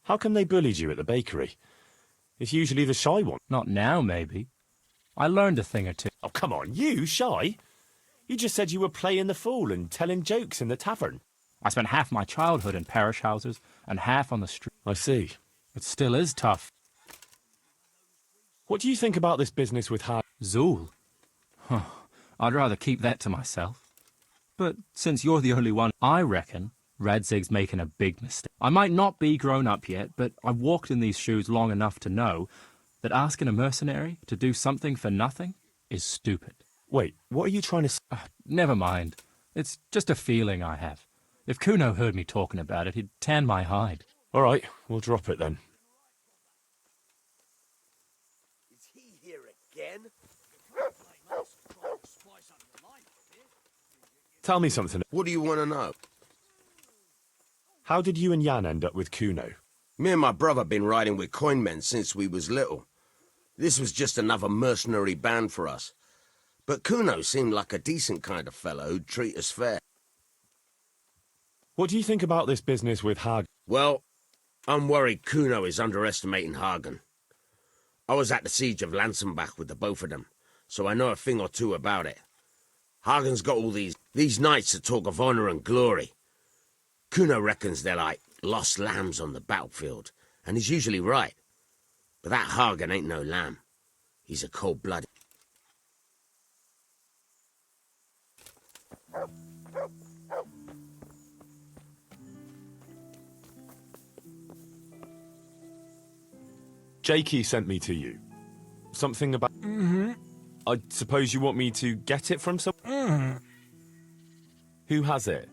How come they bullied you at the bakery? It's usually the shy one. Not now, maybe. I learned a thing or two. Oh, come on, you shy? You just said you were playing the fool and telling jokes in the tavern. I spent half my childhood in parish houses and half on the street. I see. It still is tough. What do you think about this business with Zool? Huh. I'd rather keep that to myself. But since you're the only one, I reckon Radzig's making a big mistake. I might not be grown up yet, but I've walked in these shoes long enough to know that asking a mercenary to do something for nothing is stupid. Wait, what are you trying to say? Never mind. It's just a feeling I have. If Kuno heard me talking about it, he'd tan my hide. All right, we'll drop it then. Is he here again? Tell me something. What do you want to know? How did you and Jan end up with Kuno? Me and my brother been riding with coinmen since we was little. This was just another mercenary band for us. But Kuno seemed like a decent kind of fellow who'd treat us fair. What do you think about this business with Hagen? Well, I'm worried Kuno is underestimating Hagen. I was at the siege of Lansenbach with the both of them, so I know a thing or two about it. Hagen's got all these knights that talk of honor and glory. Kuno reckons they're like lost lambs on the battlefield, and he's usually right. But that Hagen ain't no lamb. He's a cold-blooded. Jakey sent me to you. Something about... I suppose you want me to get it from some... Who has it?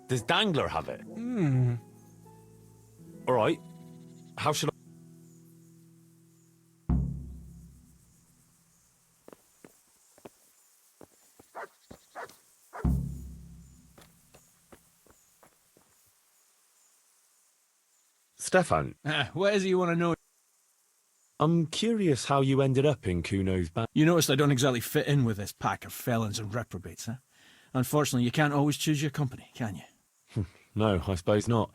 Does Dangler have it? All right. How should I... Stefan, What is it you want to know? I'm curious how you ended up in Kuno's band. You noticed I don't exactly fit in with this pack of felons and reprobates, huh? Unfortunately, you can't always choose your company, can you? No, I suppose not.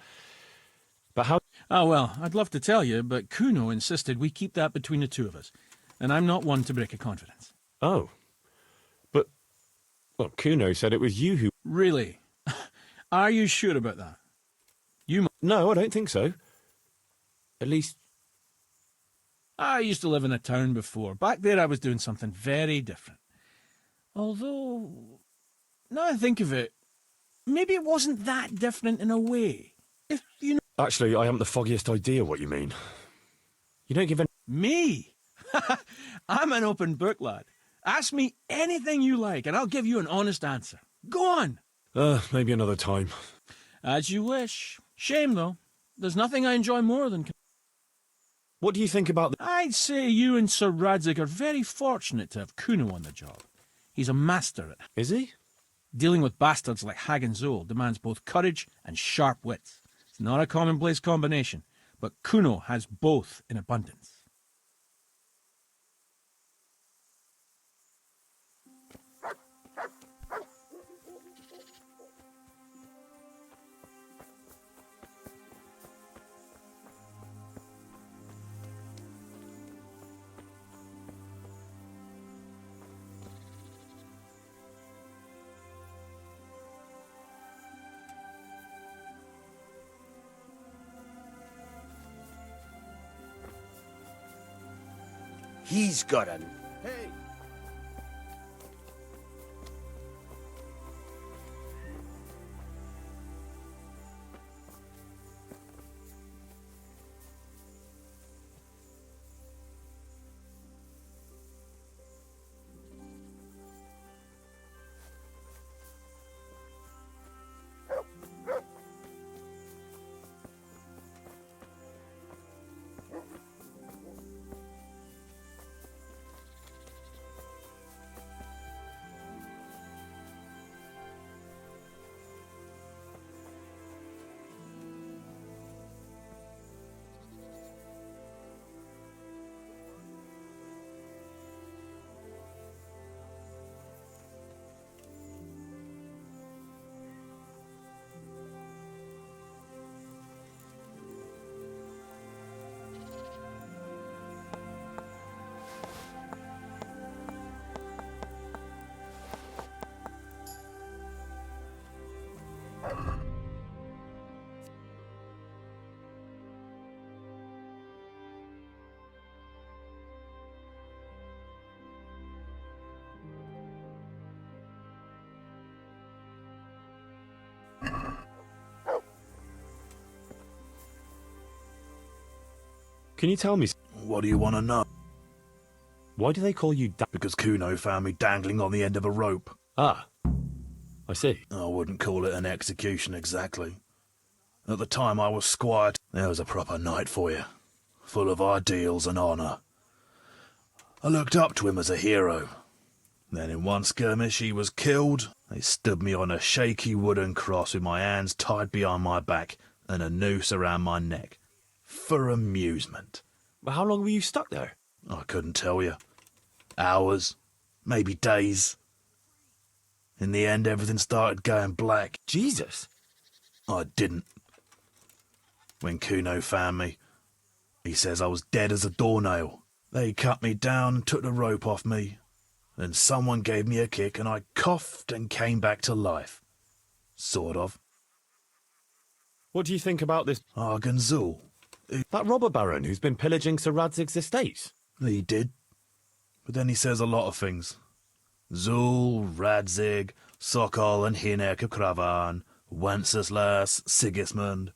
But how... Oh, well, I'd love to tell you, but Kuno insisted we keep that between the two of us. And I'm not one to break a confidence. Oh. But... Well, Kuno said it was you who... Really? Are you sure about that? No, I don't think so. At least... I used to live in a town before. Back there I was doing something very different. Although, now I think of it, maybe it wasn't that different in a way. If you know... Actually, I haven't the foggiest idea what you mean. You don't give any... Me? I'm an open book, lad. Ask me anything you like, and I'll give you an honest answer. Go on. Maybe another time. As you wish. Shame, though. There's nothing I enjoy more than... What do you think about... I'd say you and Sir Radzig are very fortunate to have Kuno on the job. He's a master at... Is he? Dealing with bastards like Hag and Zoel demands both courage and sharp wits. It's not a commonplace combination, but Kuno has both in abundance. He's got a... Hey! Can you tell me... What do you want to know? Why do they call you... Because Kuno found me dangling on the end of a rope. Ah. I see. I wouldn't call it an execution exactly. At the time I was squire. There was a proper night for you. Full of ideals and honour. I looked up to him as a hero. Then in one skirmish he was killed. They stood me on a shaky wooden cross with my hands tied behind my back and a noose around my neck. For amusement. But how long were you stuck there? I couldn't tell you. Hours. Maybe days. In the end everything started going black. Jesus. I didn't. When Kuno found me, he says I was dead as a doornail. They cut me down and took the rope off me. Then someone gave me a kick and I coughed and came back to life. Sort of. What do you think about this? Arganzul. That robber baron who's been pillaging Sir Radzig's estate? He did. But then he says a lot of things. Zul, Radzig, Sokol and Hinek of Kravan, Wenceslas, Sigismund.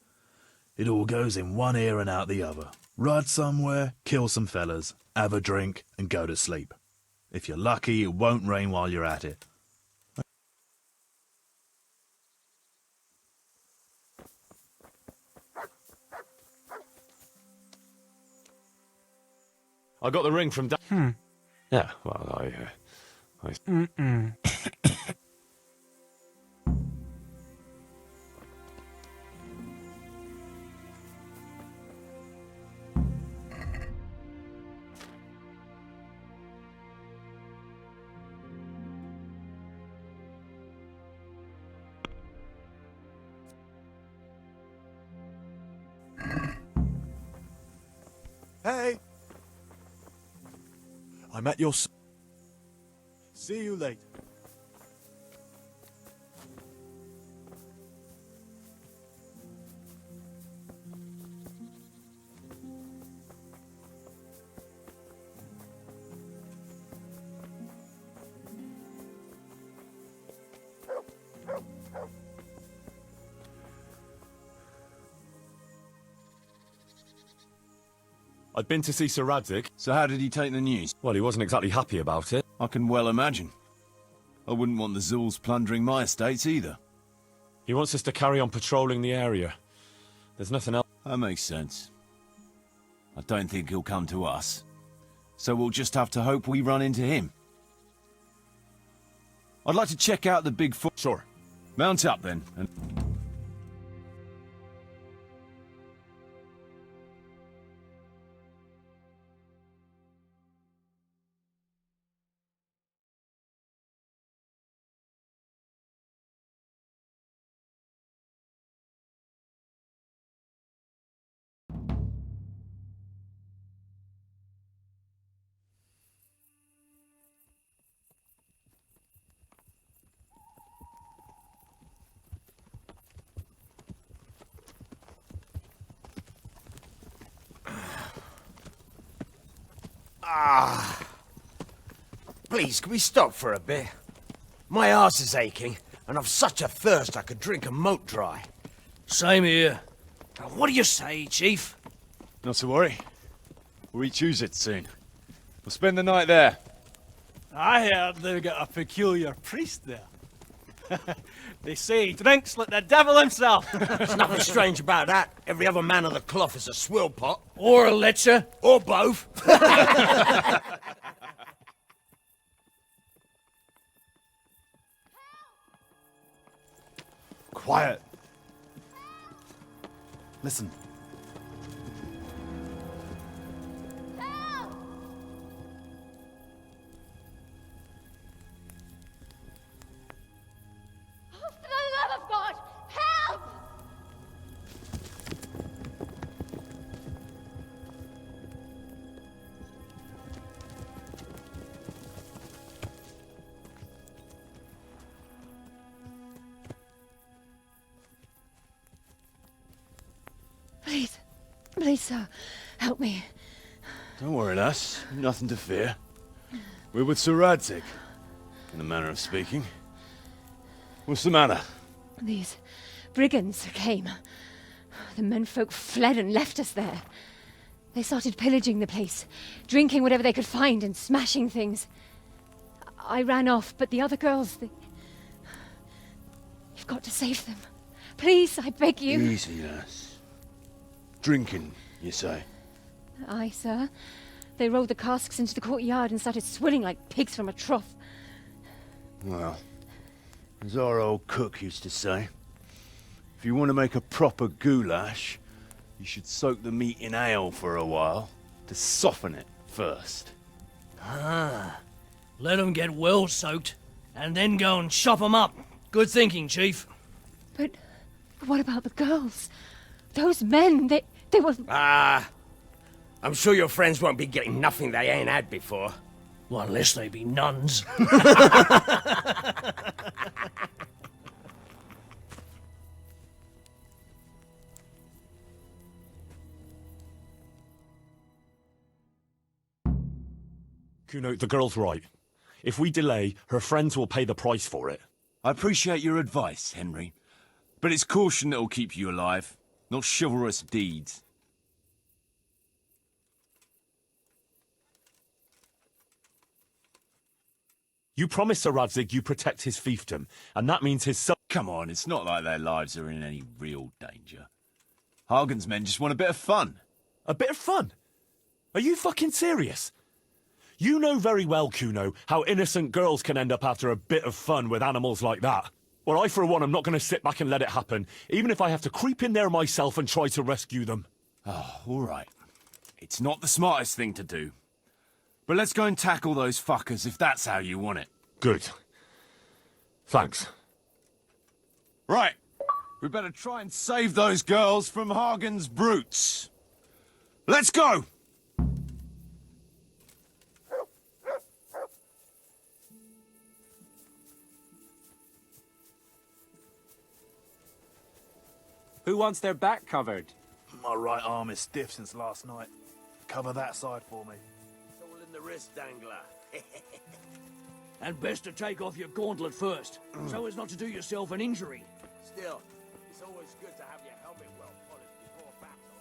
It all goes in one ear and out the other. Ride somewhere, kill some fellas, have a drink, and go to sleep. If you're lucky, it won't rain while you're at it. I got the ring from Yeah, well, Hey! I'm at your... See you later. I'd been to see Sir Radzig. So how did he take the news? Well, he wasn't exactly happy about it. I can well imagine. I wouldn't want the Zuls plundering my estates either. He wants us to carry on patrolling the area. There's nothing else. That makes sense. I don't think he'll come to us. So we'll just have to hope we run into him. I'd like to check out the big fort. Sure. Mount up then. And Please, can we stop for a bit? My arse is aching, and I've such a thirst I could drink a moat dry. Same here. What do you say, Chief? not to worry. We'll choose it soon. We'll spend the night there. I heard they've got a peculiar priest there. They say he drinks like the devil himself. There's nothing strange about that. Every other man of the cloth is a swill pot. Or a lecher. Or both. Quiet. Listen. For the love of God, help! Please, please, sir, help me. Don't worry, lass. Nothing to fear. We're with Sir Radzig, in a manner of speaking. What's the matter? These brigands came. The menfolk fled and left us there. They started pillaging the place, drinking whatever they could find and smashing things. I ran off, but the other girls, You've got to save them. Please, I beg you. Easy, lass. Drinking, you say? Aye, sir. They rolled the casks into the courtyard and started swilling like pigs from a trough. Well, as our old cook used to say, if you want to make a proper goulash, you should soak the meat in ale for a while to soften it first. Ah, let them get well soaked, and then go and chop them up. Good thinking, Chief. But what about the girls? Those men, they were... I'm sure your friends won't be getting nothing they ain't had before. Well, unless they be nuns. Kuno, the girl's right. If we delay, her friends will pay the price for it. I appreciate your advice, Henry. But it's caution that'll keep you alive, not chivalrous deeds. You promised Sir Radzig you protect his fiefdom, and that means his son— Come on, it's not like their lives are in any real danger. Hagen's men just want a bit of fun. A bit of fun? Are you fucking serious? You know very well, Kuno, how innocent girls can end up after a bit of fun with animals like that. Well, I, for one, am not going to sit back and let it happen, even if I have to creep in there myself and try to rescue them. Oh, all right. It's not the smartest thing to do. But let's go and tackle those fuckers if that's how you want it. Good. Thanks. Right. We better try and save those girls from Hagen's brutes. Let's go! Who wants their back covered? My right arm is stiff since last night. Cover that side for me. It's all in the wrist dangler. And best to take off your gauntlet first, so as not to do yourself an injury. Still, it's always good to have your helmet well polished before battle.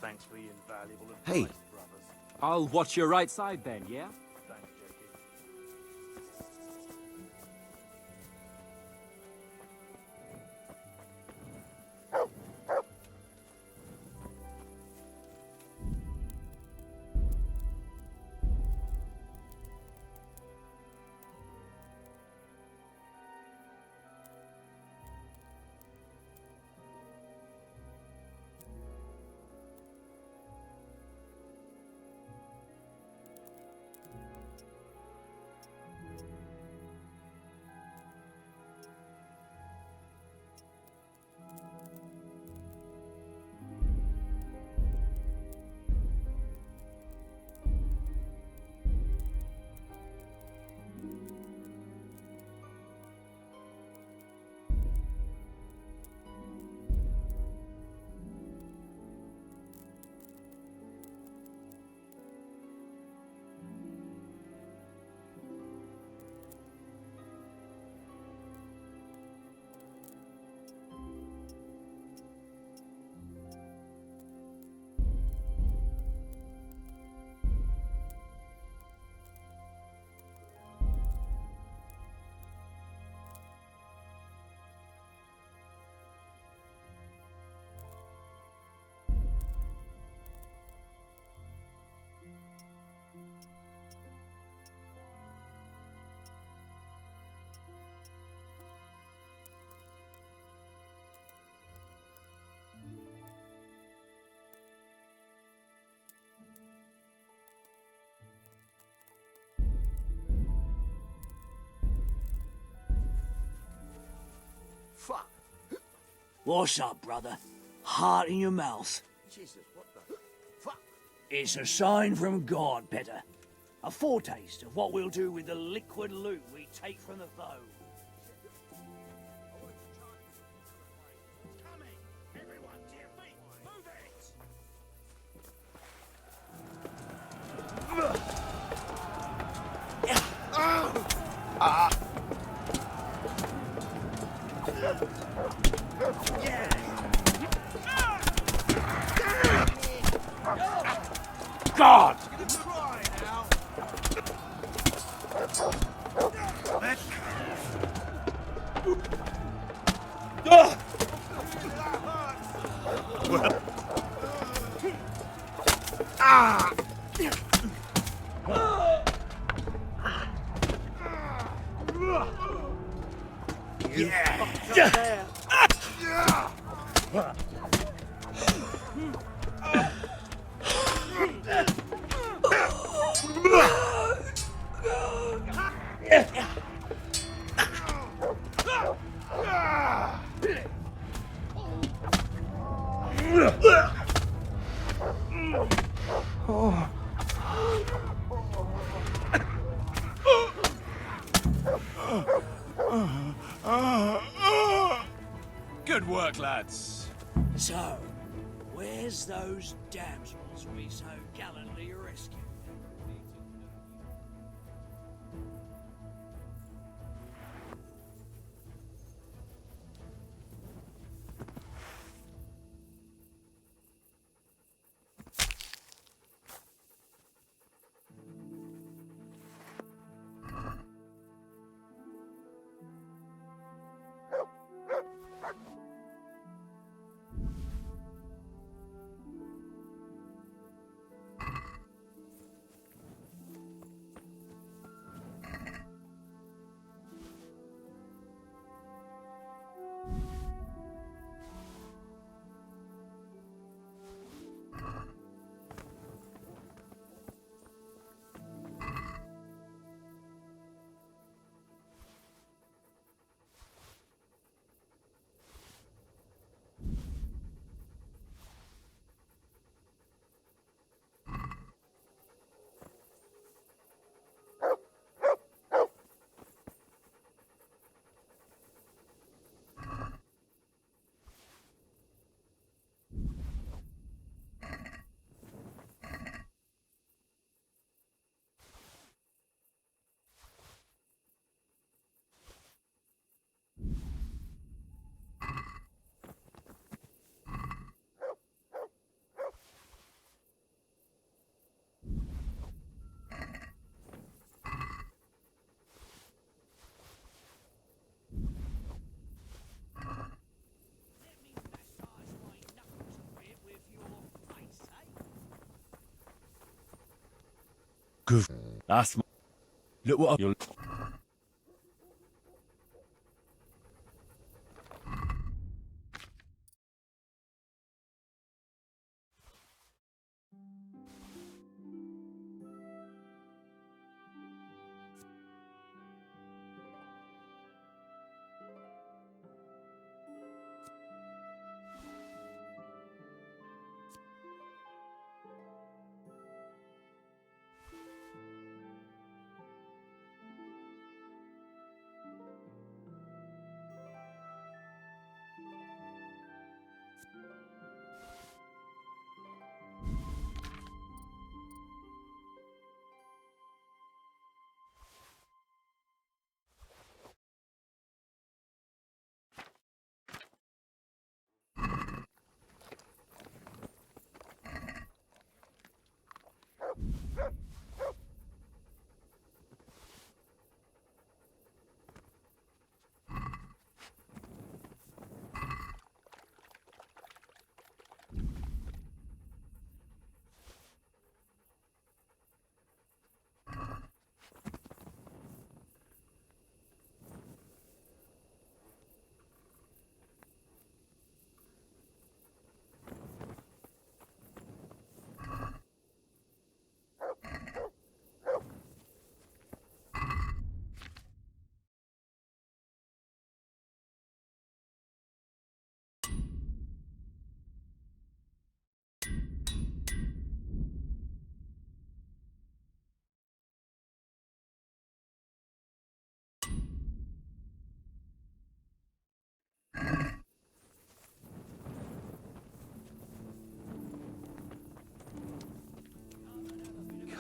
Thanks for the invaluable advice, Hey. brothers. I'll watch your right side then, yeah? Thanks, Jackie. Fuck. What's up, brother? Heart in your mouth. Jesus, what the fuck? It's a sign from God, Petter. A foretaste of what we'll do with the liquid loot we take from the foe. God! Good work, lads. So, where's those damsels we so gallantly rescued? Good. That's my... Look what you'll...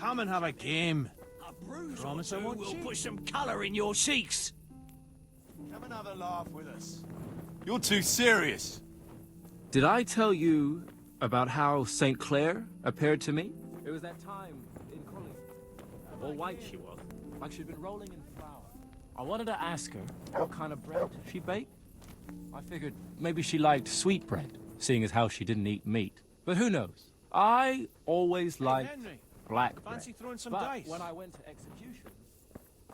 Come and have a game. Promise I won't we'll put some colour in your cheeks. Have another laugh with us. You're too serious. Did I tell you about how St. Clair appeared to me? It was that time in college. All white she was, like she'd been rolling in flour. I wanted to ask her what kind of bread she baked. I figured maybe she liked sweet bread, seeing as how she didn't eat meat. But who knows? I always liked Henry, black bread. fancy throwing some But dice? when I went to execution,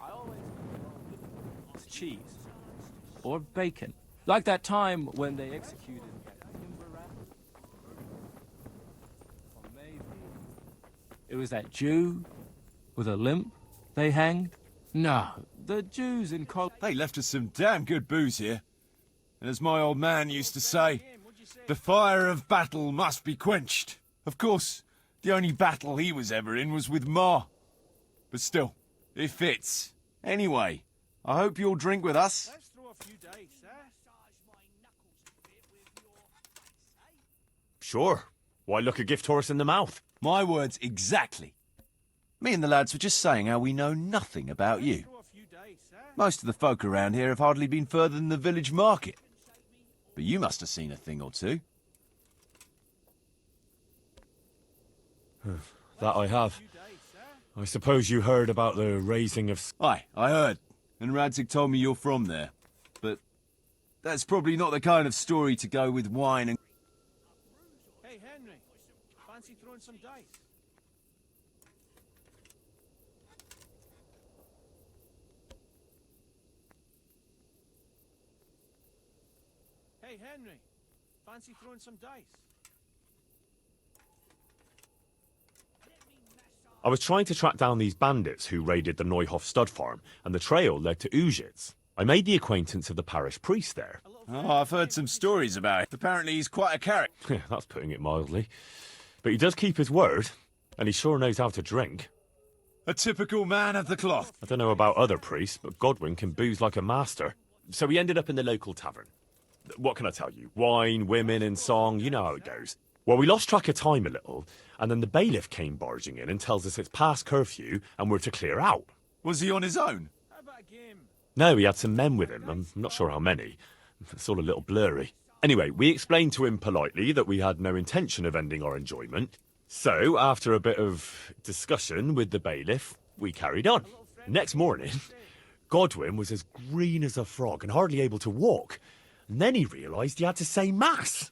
I always wanted cheese or bacon. Like that time when they executed or maybe it was that Jew with a limp they hanged. No, the Jews in college. They left us some damn good booze here. And as my old man used to say, the fire of battle must be quenched. Of course, the only battle he was ever in was with Ma. But still, it fits. Anyway, I hope you'll drink with us. Let's throw a few dice, eh? Sure. Why look a gift horse in the mouth? My words exactly. Me and the lads were just saying how we know nothing about you. Most of the folk around here have hardly been further than the village market. But you must have seen a thing or two. That I have. I suppose you heard about the raising of... Aye, I heard. And Radzig told me you're from there. But that's probably not the kind of story to go with wine and... Hey, Henry, fancy throwing some dice? Hey, Henry, fancy throwing some dice? I was trying to track down these bandits who raided the Neuhof stud farm, and the trail led to Ujitz. I made the acquaintance of the parish priest there. Oh, I've heard some stories about it. Apparently he's quite a character. That's putting it mildly. But he does keep his word, and he sure knows how to drink. A typical man of the cloth. I don't know about other priests, but Godwin can booze like a master. So we ended up in the local tavern. What can I tell you? Wine, women, and song, you know how it goes. Well, we lost track of time a little, and then the bailiff came barging in and tells us it's past curfew and we're to clear out. Was he on his own? No, he had some men with him. I'm not sure how many. It's all a little blurry. Anyway, we explained to him politely that we had no intention of ending our enjoyment. So, after a bit of discussion with the bailiff, we carried on. Next morning, Godwin was as green as a frog and hardly able to walk. And then he realised he had to say mass.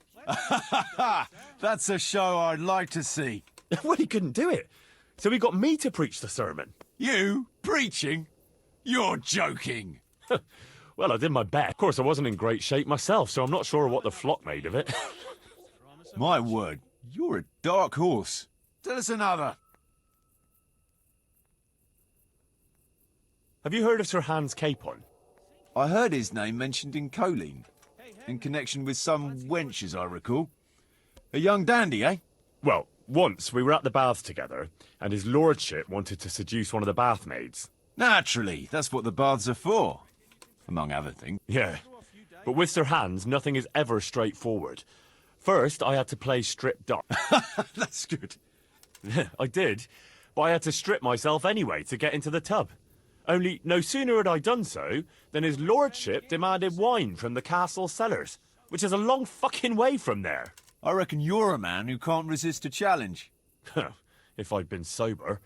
That's a show I'd like to see. Well, he couldn't do it. So he got me to preach the sermon. You? Preaching? You're joking. Well, I did my best. Of course, I wasn't in great shape myself, so I'm not sure what the flock made of it. My word, you're a dark horse. Tell us another. Have you heard of Sir Hans Capon? I heard his name mentioned in Colleen, in connection with some wench, as I recall. A young dandy, eh? Well, once we were at the baths together, and his lordship wanted to seduce one of the bath maids. Naturally, that's what the baths are for, among other things. Yeah, but with Sir Hans, nothing is ever straightforward. First, I had to play strip duck. That's good. I did, but I had to strip myself anyway to get into the tub. Only no sooner had I done so than his lordship demanded wine from the castle cellars, which is a long fucking way from there. I reckon you're a man who can't resist a challenge. If I'd been sober.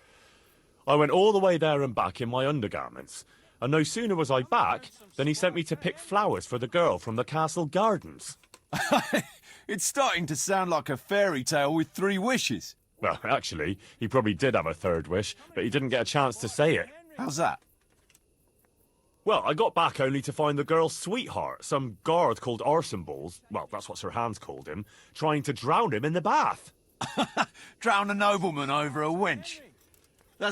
I went all the way there and back in my undergarments, and no sooner was I back than he sent me to pick flowers for the girl from the castle gardens. It's starting to sound like a fairy tale with 3 wishes. Well, actually, he probably did have a third wish, but he didn't get a chance to say it. How's that? Well, I got back only to find the girl's sweetheart, some guard called Arson Balls, well, that's what Sir Hans called him, trying to drown him in the bath. Drown a nobleman over a wench.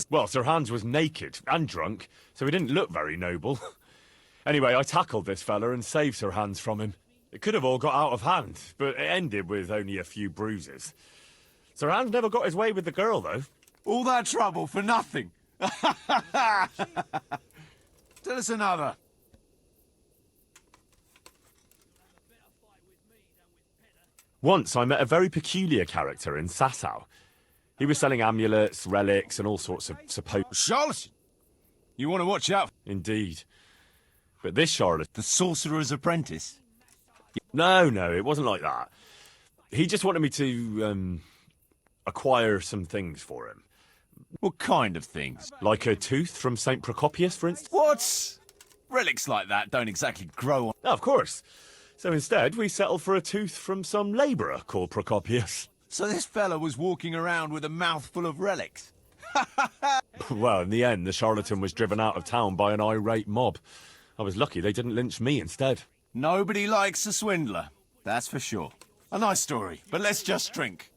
Well, Sir Hans was naked and drunk, so he didn't look very noble. Anyway, I tackled this fella and saved Sir Hans from him. It could have all got out of hand, but it ended with only a few bruises. Sir Hans never got his way with the girl, though. All that trouble for nothing. Tell us another. Once I met a very peculiar character in Sasau. He was selling amulets, relics, and all sorts of supposed... Charlatan? You want to watch out? Indeed. But this charlatan... The sorcerer's apprentice? No, it wasn't like that. He just wanted me to, acquire some things for him. What kind of things? Like a tooth from St. Procopius, for instance? What? Relics like that don't exactly grow on... No, of course. So instead, we settled for a tooth from some labourer called Procopius. So this fella was walking around with a mouthful of relics? Well, in the end, the charlatan was driven out of town by an irate mob. I was lucky they didn't lynch me instead. Nobody likes a swindler, that's for sure. A nice story, but let's just drink.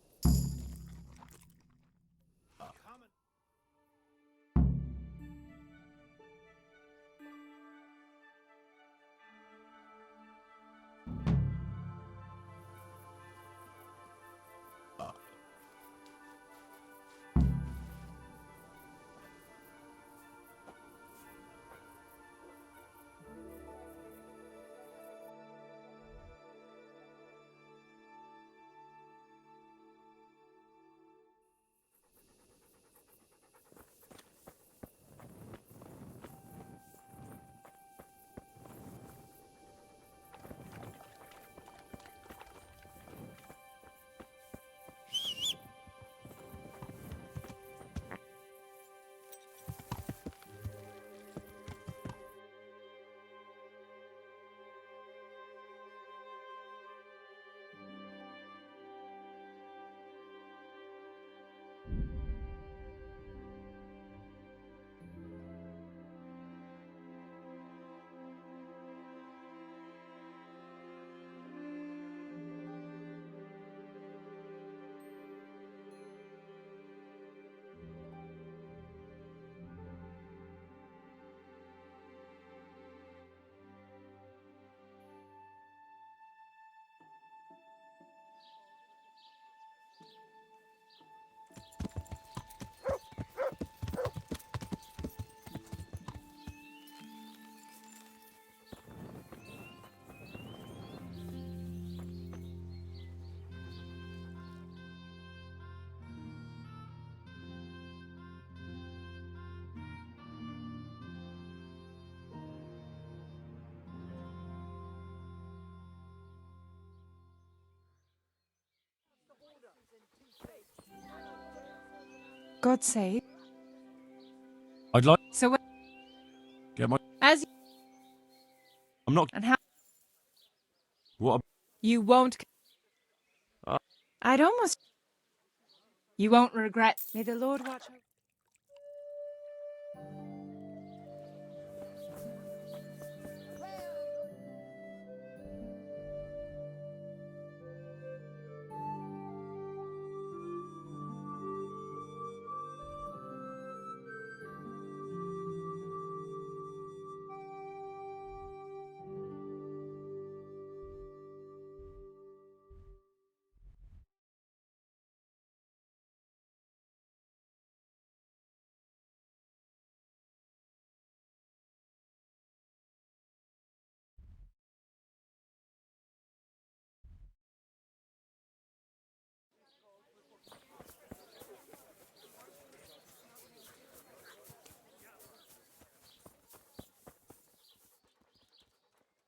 God save. I'd like... So when, Get my... as I'm not... and how What? you won't. Uh. I'd almost. You won't regret. May the Lord watch over.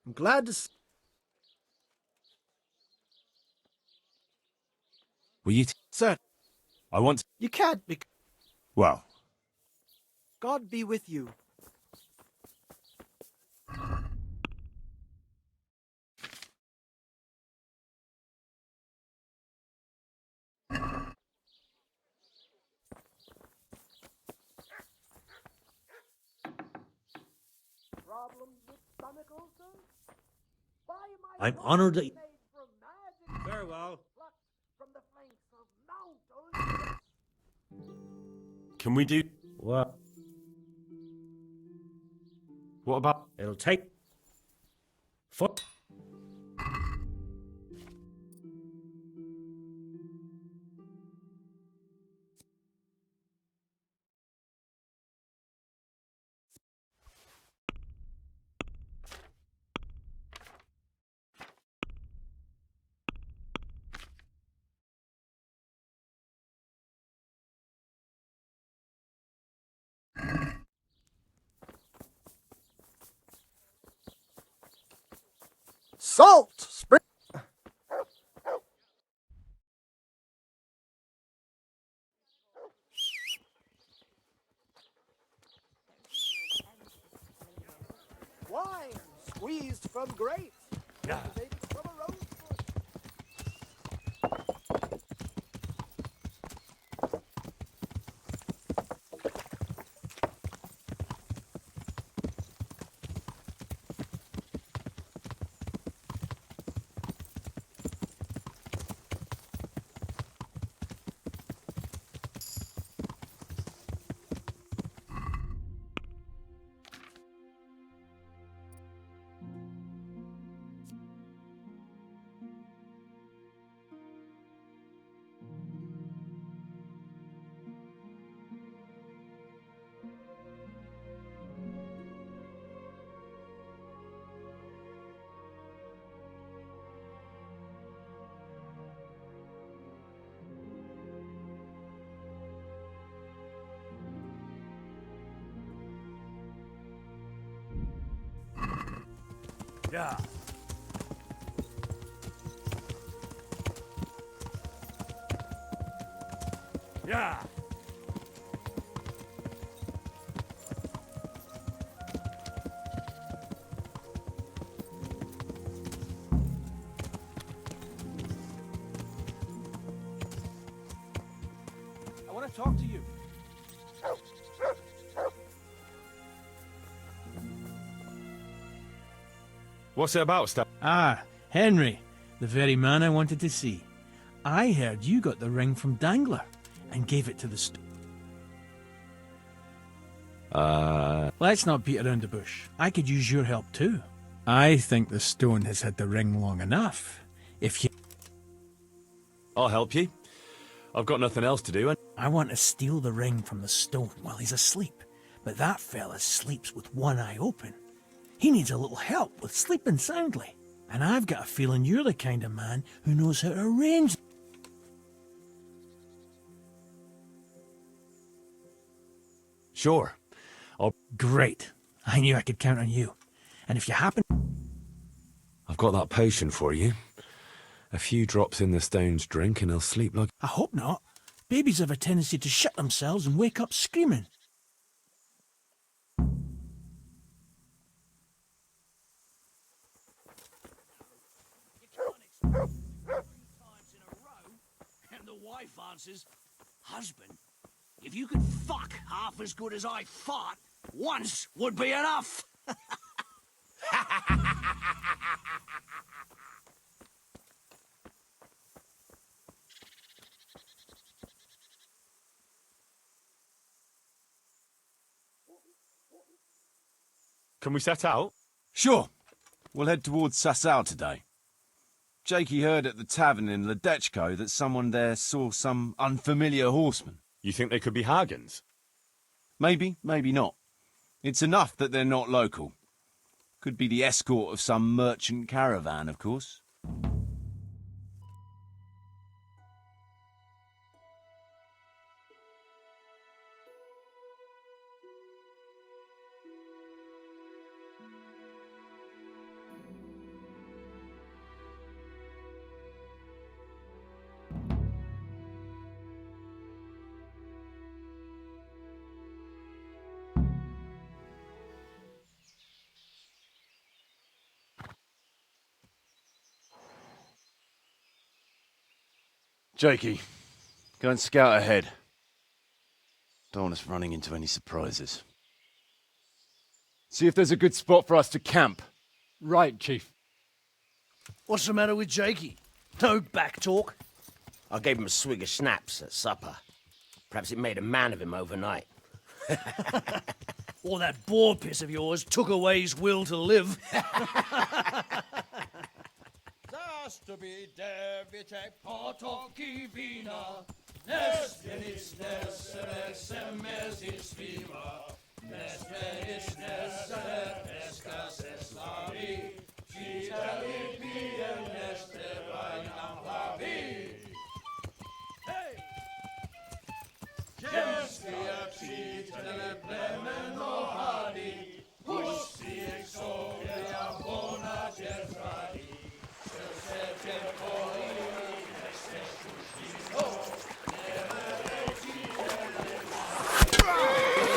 I'm glad to see. Will you? Sir, I want. you can't be. Well, God be with you. I'm honored that. Very well. can we do? Well, What about? it'll take. Foot. Salt! Spring! Wine squeezed from grapes. Yeah. Cultivated from a rose bush. Yeah. Yeah. I want to talk to you. What's it about, Stan? Ah, Henry, the very man I wanted to see. I heard you got the ring from Dangler and gave it to the Let's not beat around the bush. I could use your help too. I think the stone has had the ring long enough. If you... I'll help you. I've got nothing else to do. I want to steal the ring from the stone while he's asleep. But that fella sleeps with one eye open. He needs a little help with sleeping soundly. And I've got a feeling you're the kind of man who knows how to arrange. Sure. Great. I knew I could count on you. And if you happen... I've got that potion for you. A few drops in the stone's drink and he'll sleep like... I hope not. Babies have a tendency to shit themselves and wake up screaming. And the wife answers, Husband? If you could fuck half as good as I fought, once would be enough. Can we set out? Sure. We'll head towards Sasau today. Jakey heard at the tavern in Ledechko that someone there saw some unfamiliar horsemen. You think they could be Hagens? Maybe, maybe not. It's enough that they're not local. Could be the escort of some merchant caravan, of course. Jakey, go and scout ahead. Don't want us running into any surprises. See if there's a good spot for us to camp. Right, Chief. What's the matter with Jakey? No back talk? I gave him a swig of schnapps at supper. Perhaps it made a man of him overnight. Or that boar piss of yours took away his will to live. Zastubi device potoki vina, Nesvenis neseres emesis viva, Nesvenis neseres escas eslavi, Citali piem neste vainam lavi. Hey! Genstia citele plemeno hadi, Pusti exoria bona gerfradi,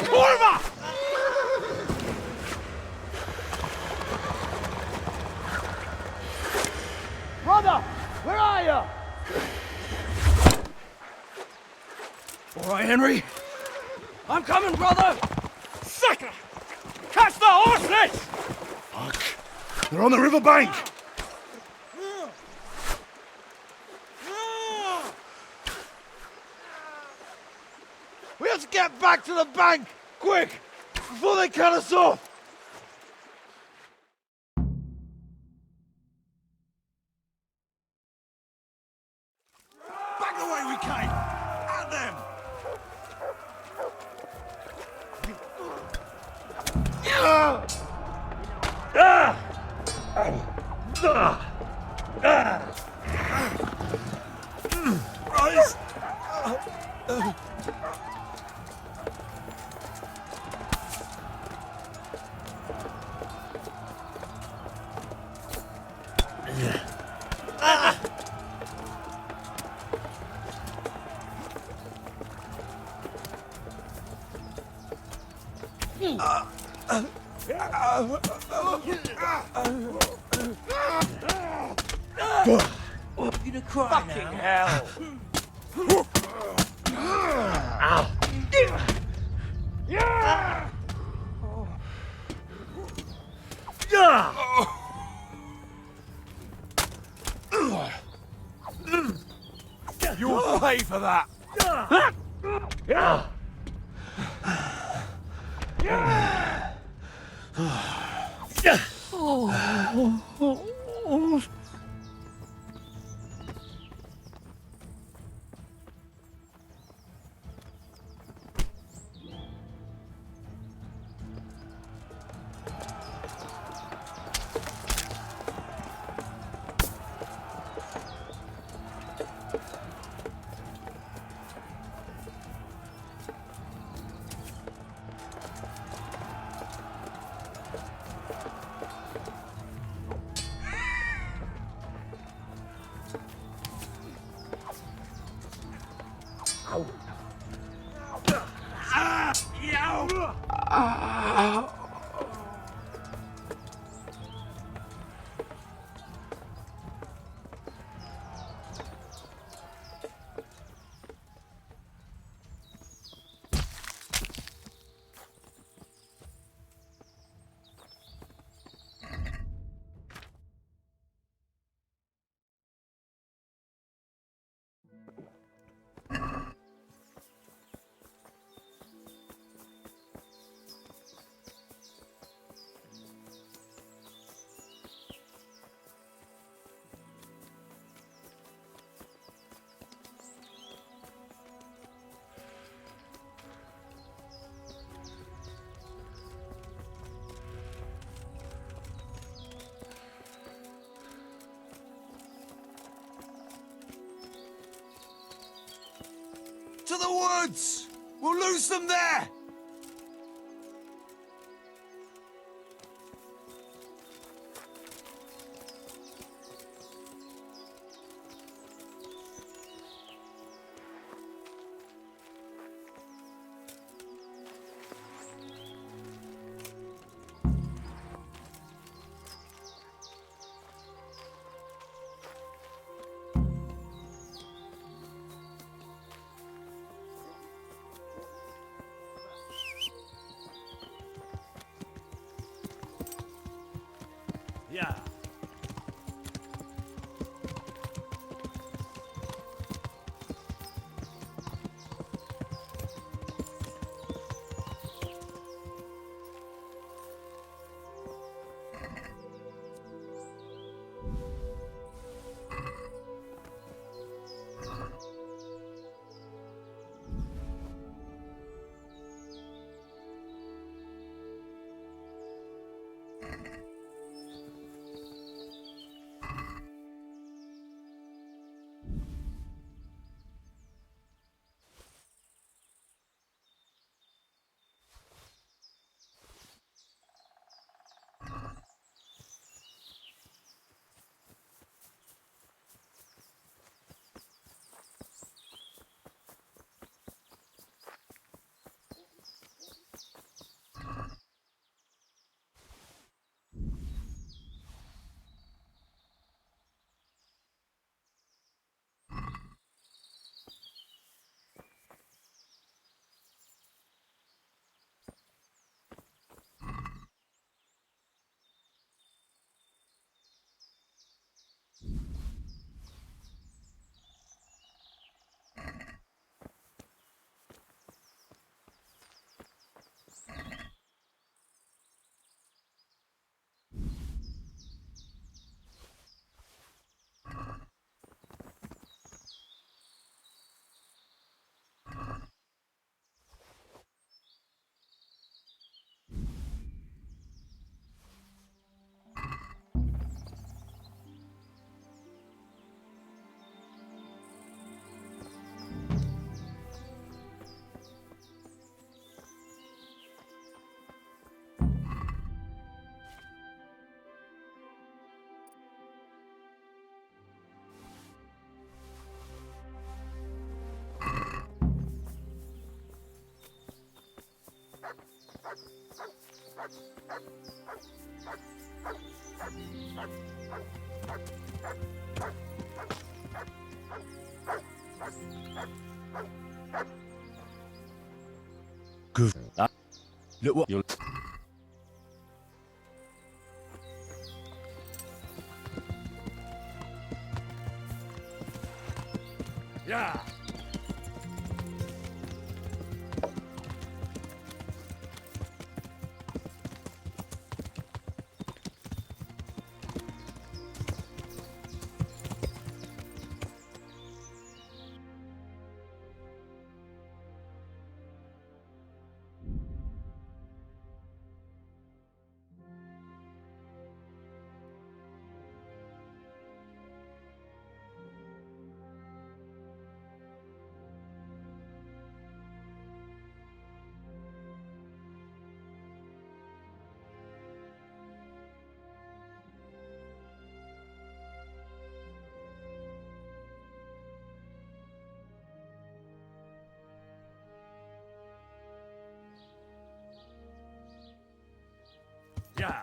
Kurva! Brother, where are you? All right, Henry. I'm coming, brother. Sucker! Catch the horses! Fuck. They're on the river bank. We have to get back to the bank! Quick! Before they cut us off! Back the way we came. At them. Rise. You to cry fucking hell! You'll pay for that. the woods! We'll lose them there! Yeah. Good. Look what you're. Yeah. Yeah.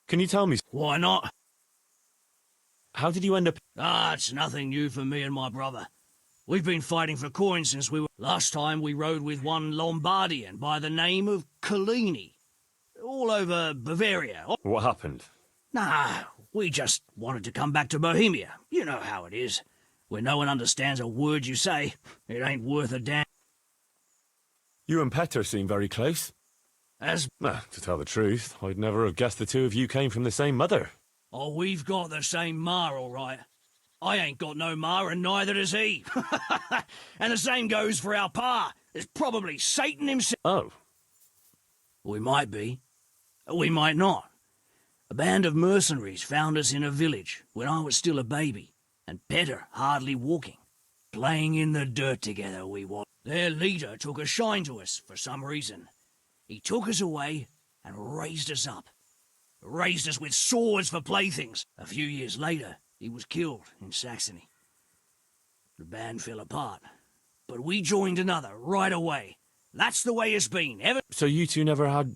Can you tell me? Why not? How did you end up? Ah, it's nothing new for me and my brother. We've been fighting for coin since we were... Last time we rode with one Lombardian by the name of Collini. All over Bavaria. What happened? Nah, we just wanted to come back to Bohemia. You know how it is. Where no one understands a word you say. It ain't worth a damn. You and Petter seem very close. To tell the truth, I'd never have guessed the two of you came from the same mother. Oh, we've got the same ma, all right. I ain't got no ma, and neither does he. And the same goes for our pa. It's probably Satan himself. Oh. We might be. We might not. A band of mercenaries found us in a village when I was still a baby, and Petter hardly walking. Playing in the dirt together we was. Their leader took a shine to us for some reason. He took us away and raised us up. Raised us with swords for playthings. A few years later, he was killed in Saxony. The band fell apart, but we joined another right away. That's the way it's been ever. So you two never had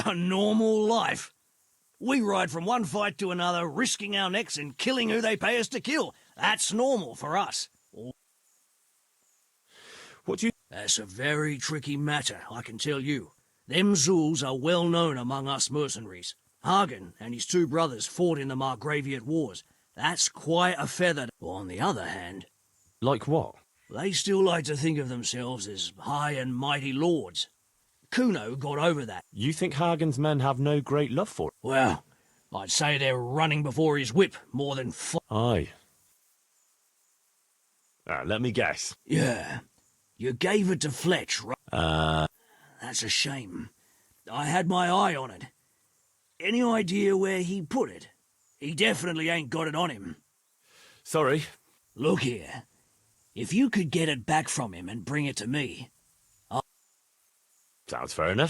a normal life. We ride from one fight to another, risking our necks and killing who they pay us to kill. That's normal for us. What do you... That's a very tricky matter, I can tell you. Them Zulls are well known among us mercenaries. Hagen and his two brothers fought in the Margraviate Wars. That's quite a feather. On the other hand... Like what? They still like to think of themselves as high and mighty lords. Kuno got over that. You think Hagen's men have no great love for it? Well, I'd say they're running before his whip more than... Aye. Let me guess. Yeah. You gave it to Fletch, right? That's a shame. I had my eye on it. Any idea where he put it? He definitely ain't got it on him. Sorry. Look here. If you could get it back from him and bring it to me... Sounds fair enough.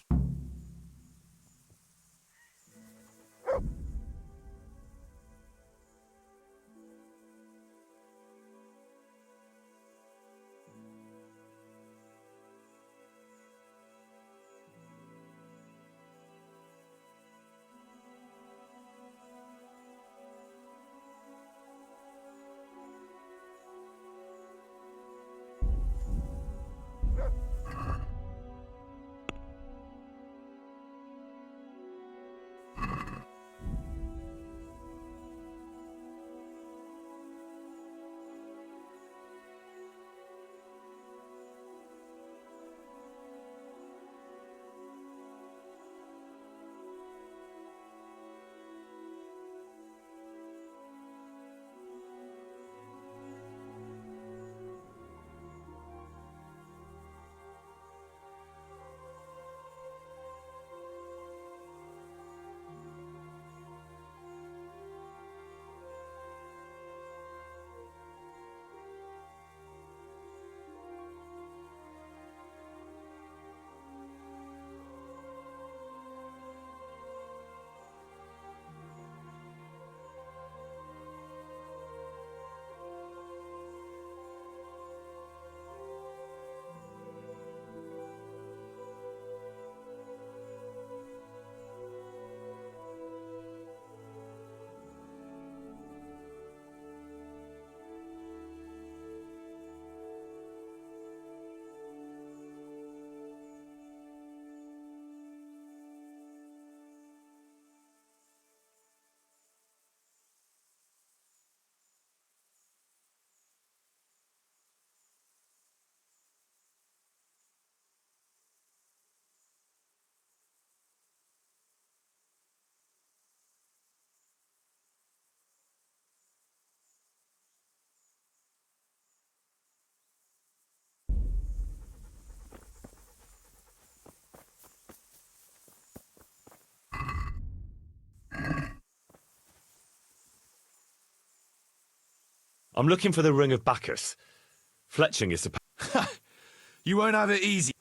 I'm looking for the Ring of Bacchus. Fletching is supposed... You won't have it easy.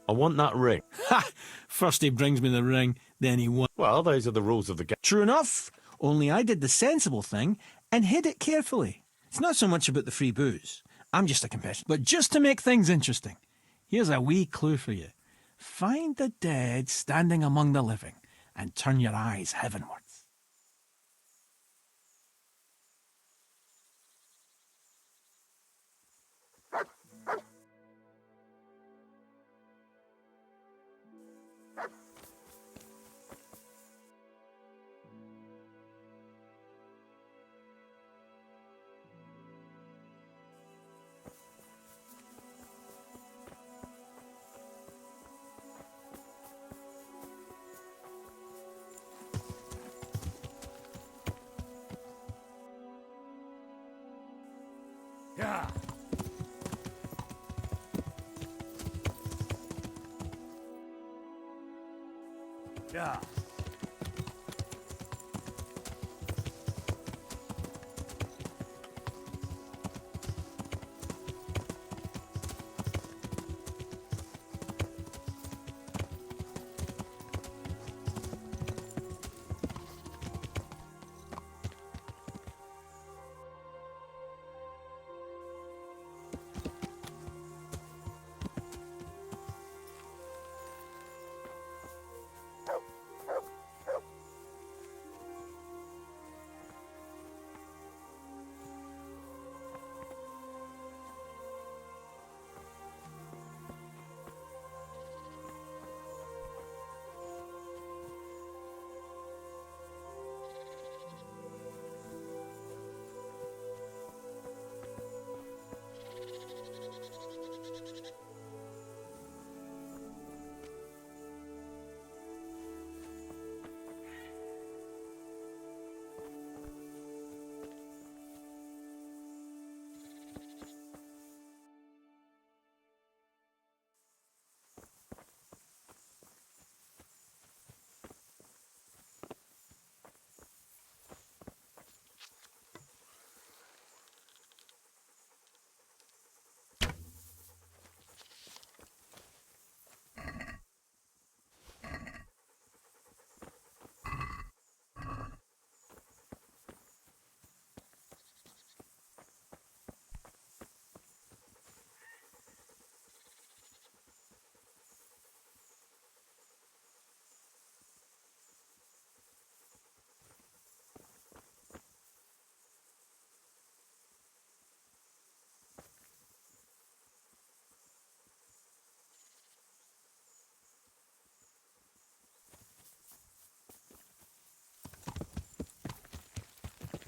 I want that ring. Ha! First he brings me the ring, then he won. Well, those are the rules of the game. True enough, only I did the sensible thing and hid it carefully. It's not so much about the free booze. I'm just a competitor. But just to make things interesting, here's a wee clue for you. Find the dead standing among the living and turn your eyes heavenwards. Yeah. Yeah.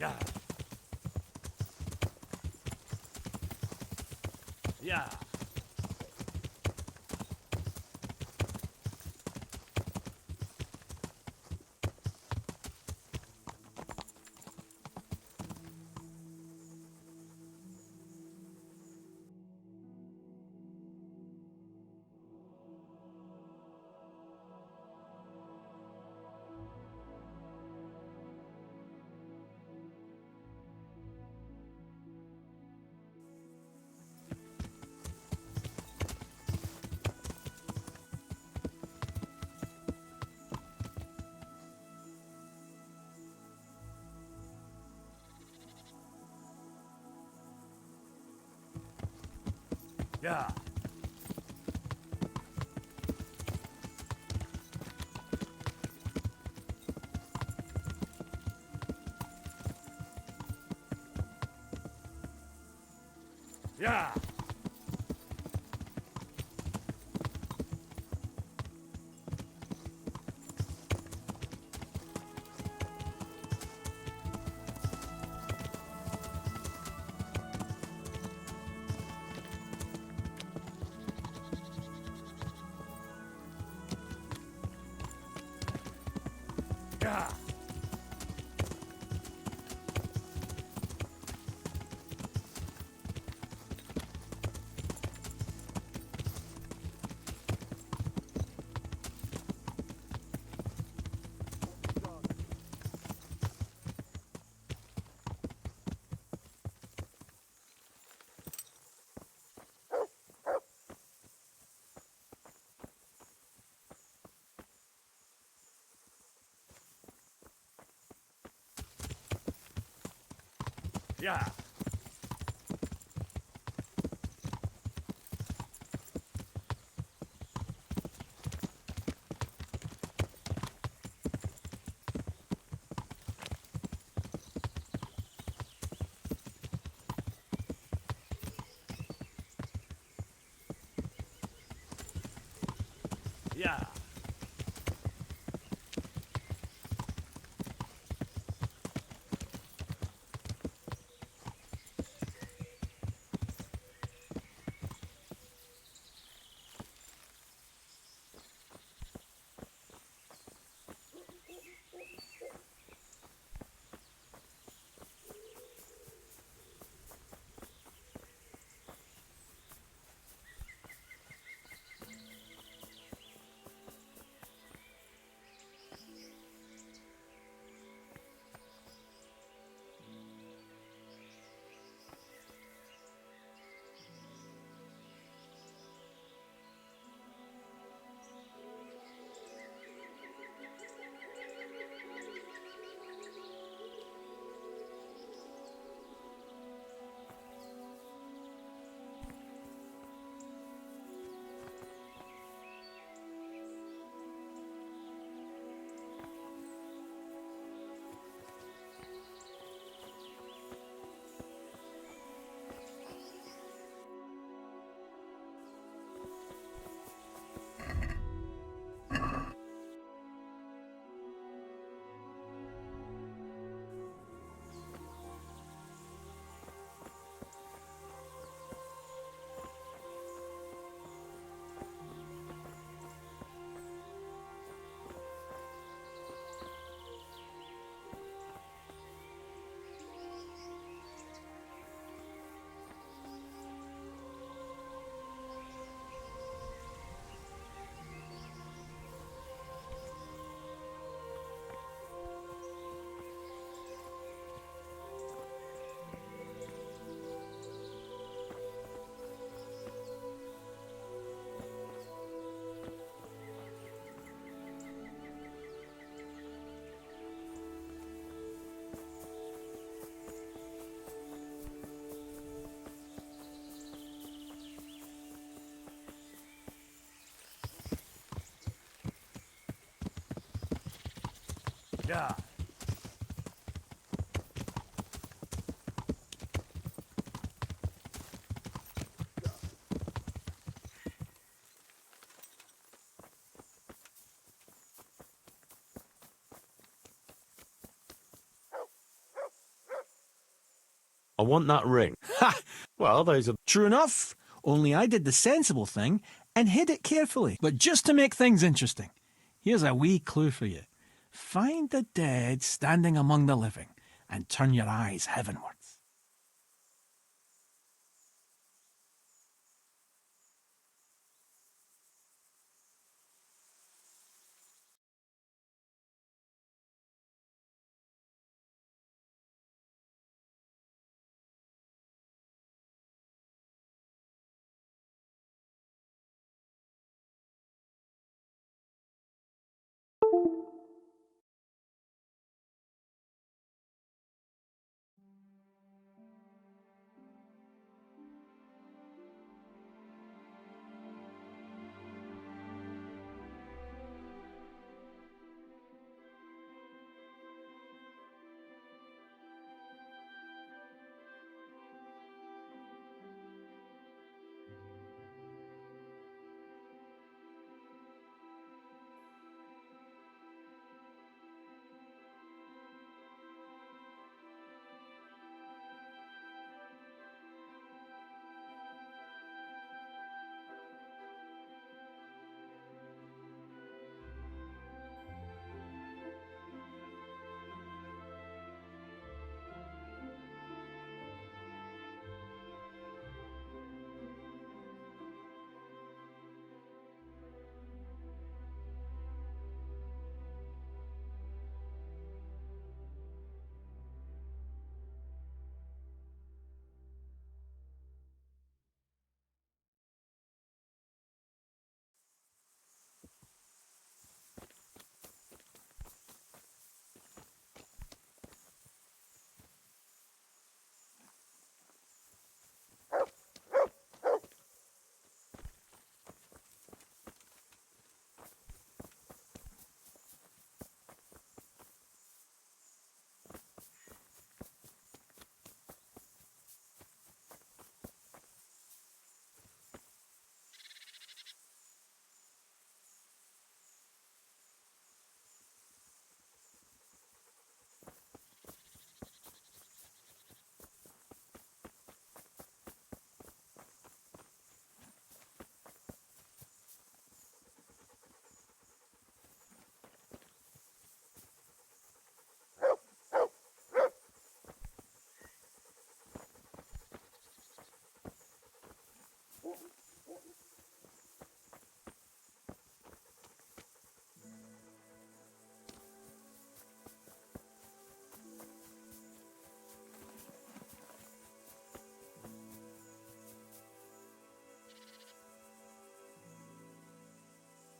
Yeah. Yeah. Yeah. Yeah. Yeah. Yeah. Yeah. Yeah. I want that ring. Ha! Well, those are... True enough, only I did the sensible thing and hid it carefully. But just to make things interesting, here's a wee clue for you. Find the dead standing among the living and turn your eyes heavenwards.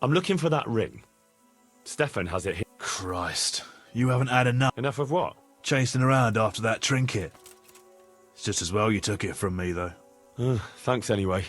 I'm looking for that ring. Stefan has it here. Christ, you haven't had enough. Enough of what? Chasing around after that trinket. It's just as well you took it from me, though. Thanks anyway.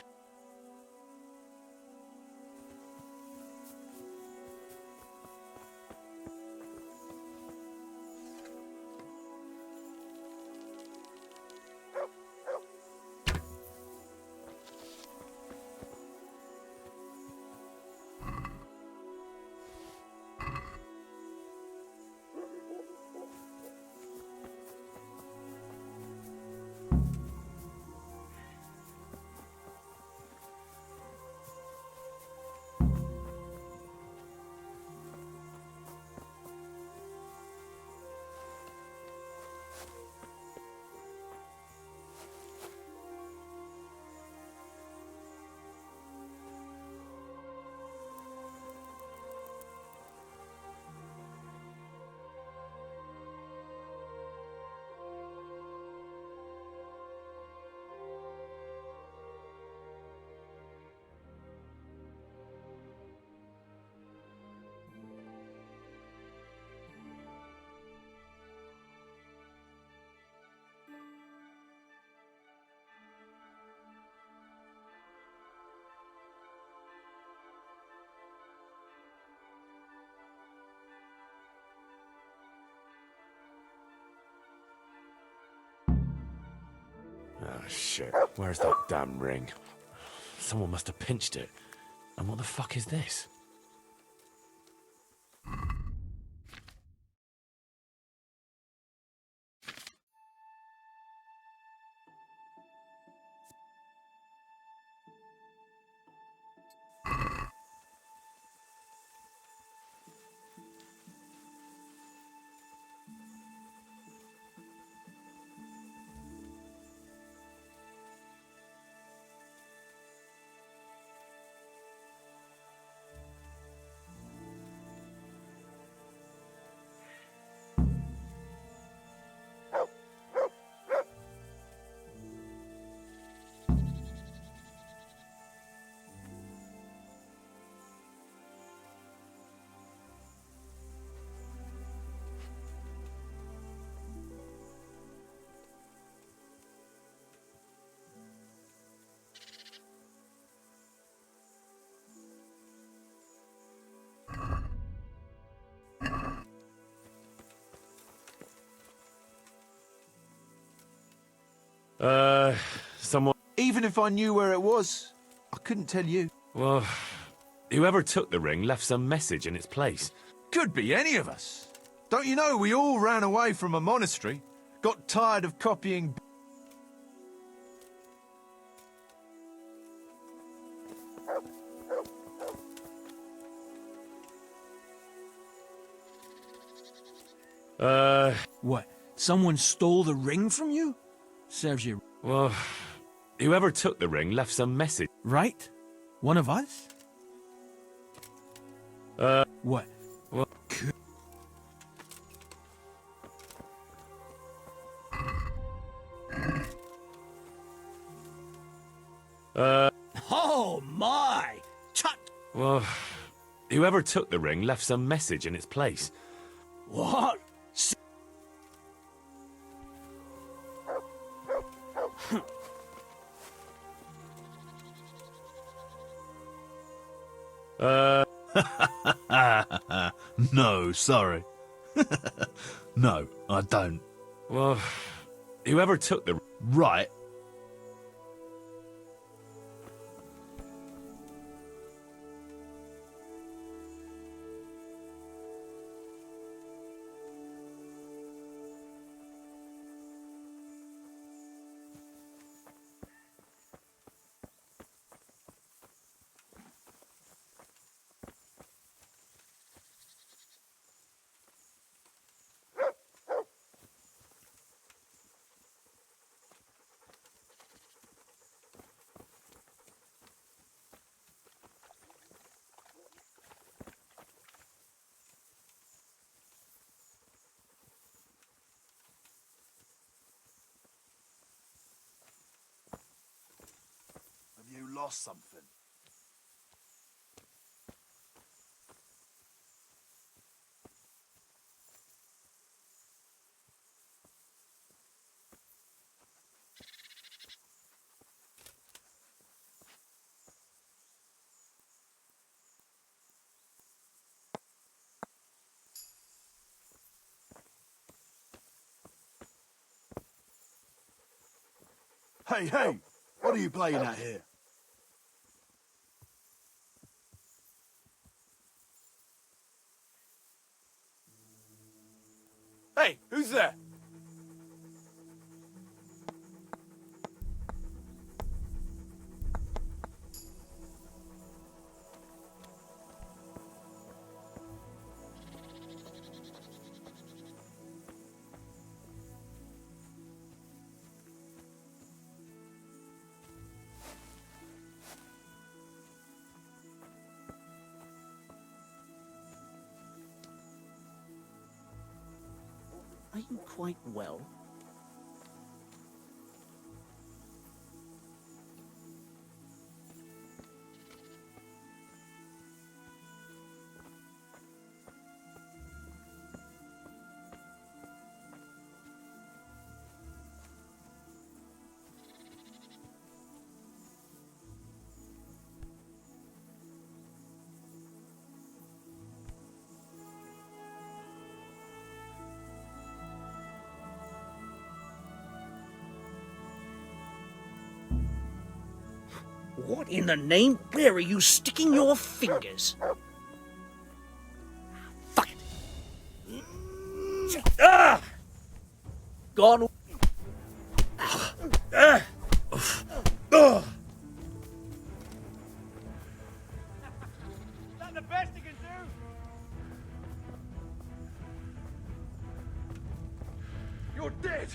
Oh, shit. Where's that damn ring? Someone must have pinched it. And what the fuck is this? Someone... Even if I knew where it was, I couldn't tell you. Well, whoever took the ring left some message in its place. Could be any of us. Don't you know we all ran away from a monastery? Got tired of copying... What? Someone stole the ring from you? Serves you... Well, whoever took the ring left some message. Right? One of us? What? Well... Oh, my! Tut! Well, whoever took the ring left some message in its place. What? No, sorry. No, I don't. Well, whoever took the... Right. lost something. Hey, hey! What are you playing at here? Hey, who's there? Are you quite well? What in the name? Where are you sticking your fingers? Fuck it. Ah! Gone. Ah! Ah! Ah! Is that the best you can do? You're dead!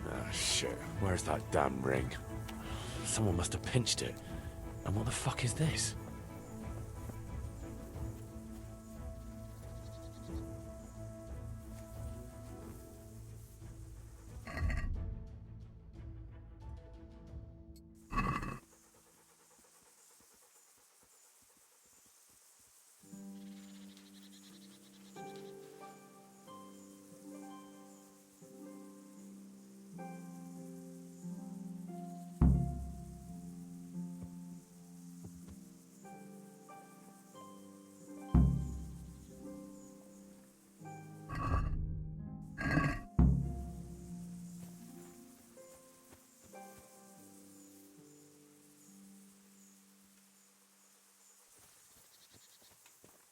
Oh, shit. Where's that damn ring? Someone must have pinched it. And what the fuck is this?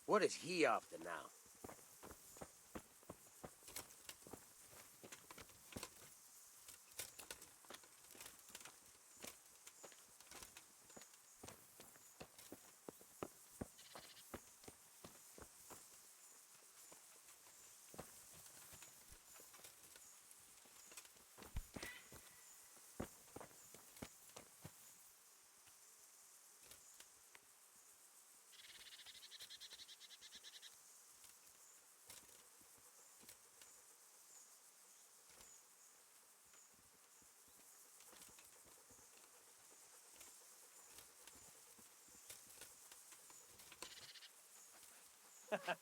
What is he after now?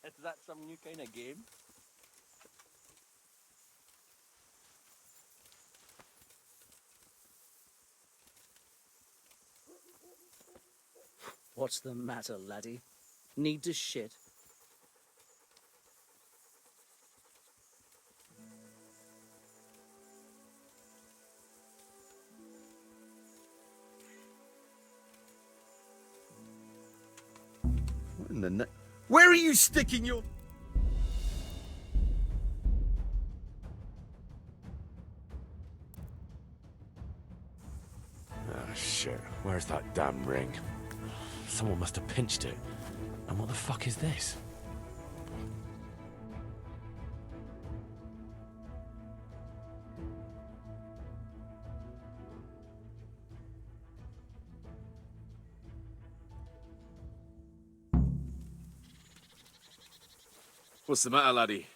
Is that some new kind of game? What's the matter, laddie? Need to shit? What in the Where are you sticking your... Oh, shit. Where's that damn ring? Someone must have pinched it. And what the fuck is this? What's the matter, laddie?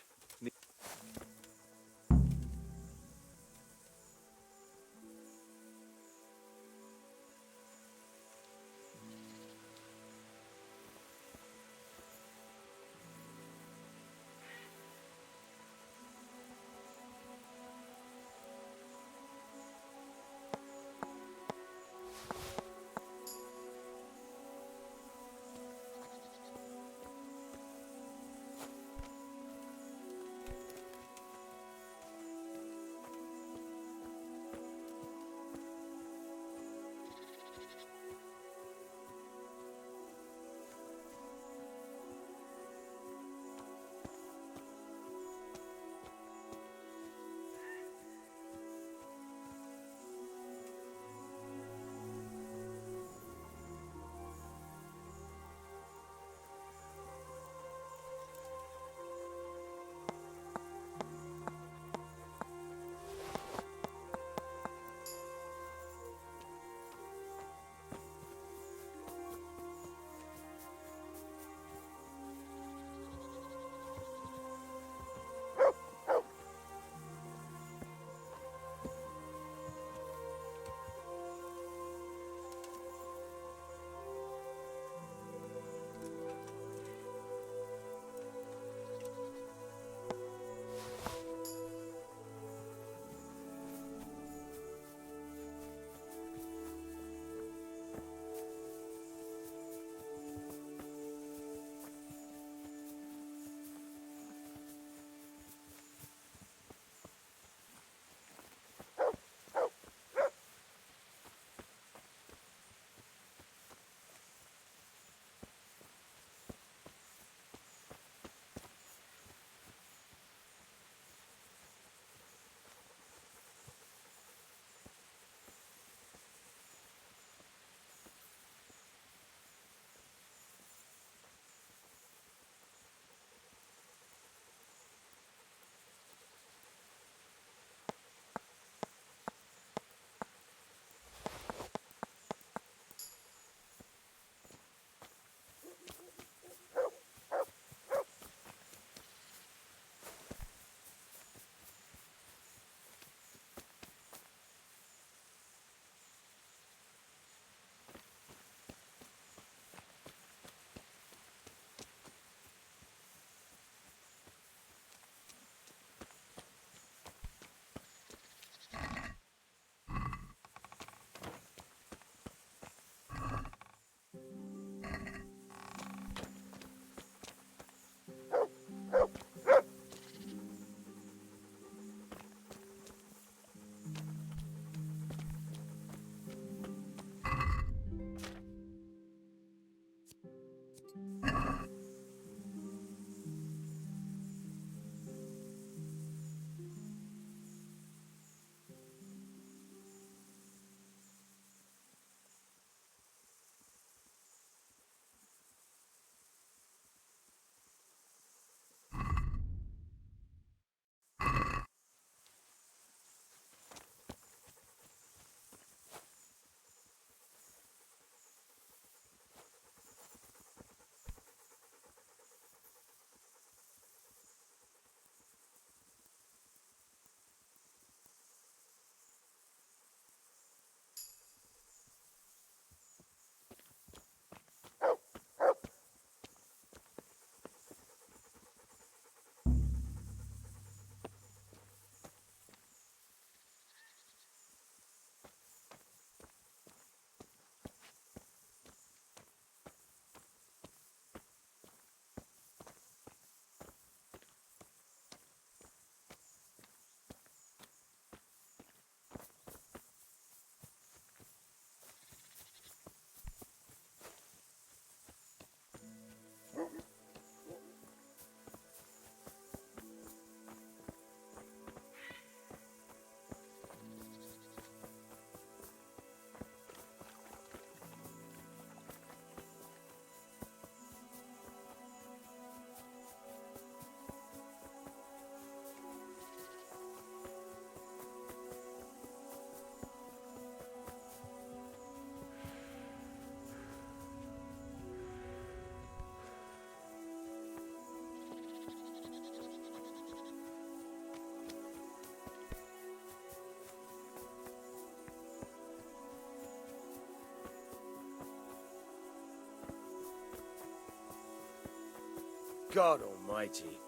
God almighty.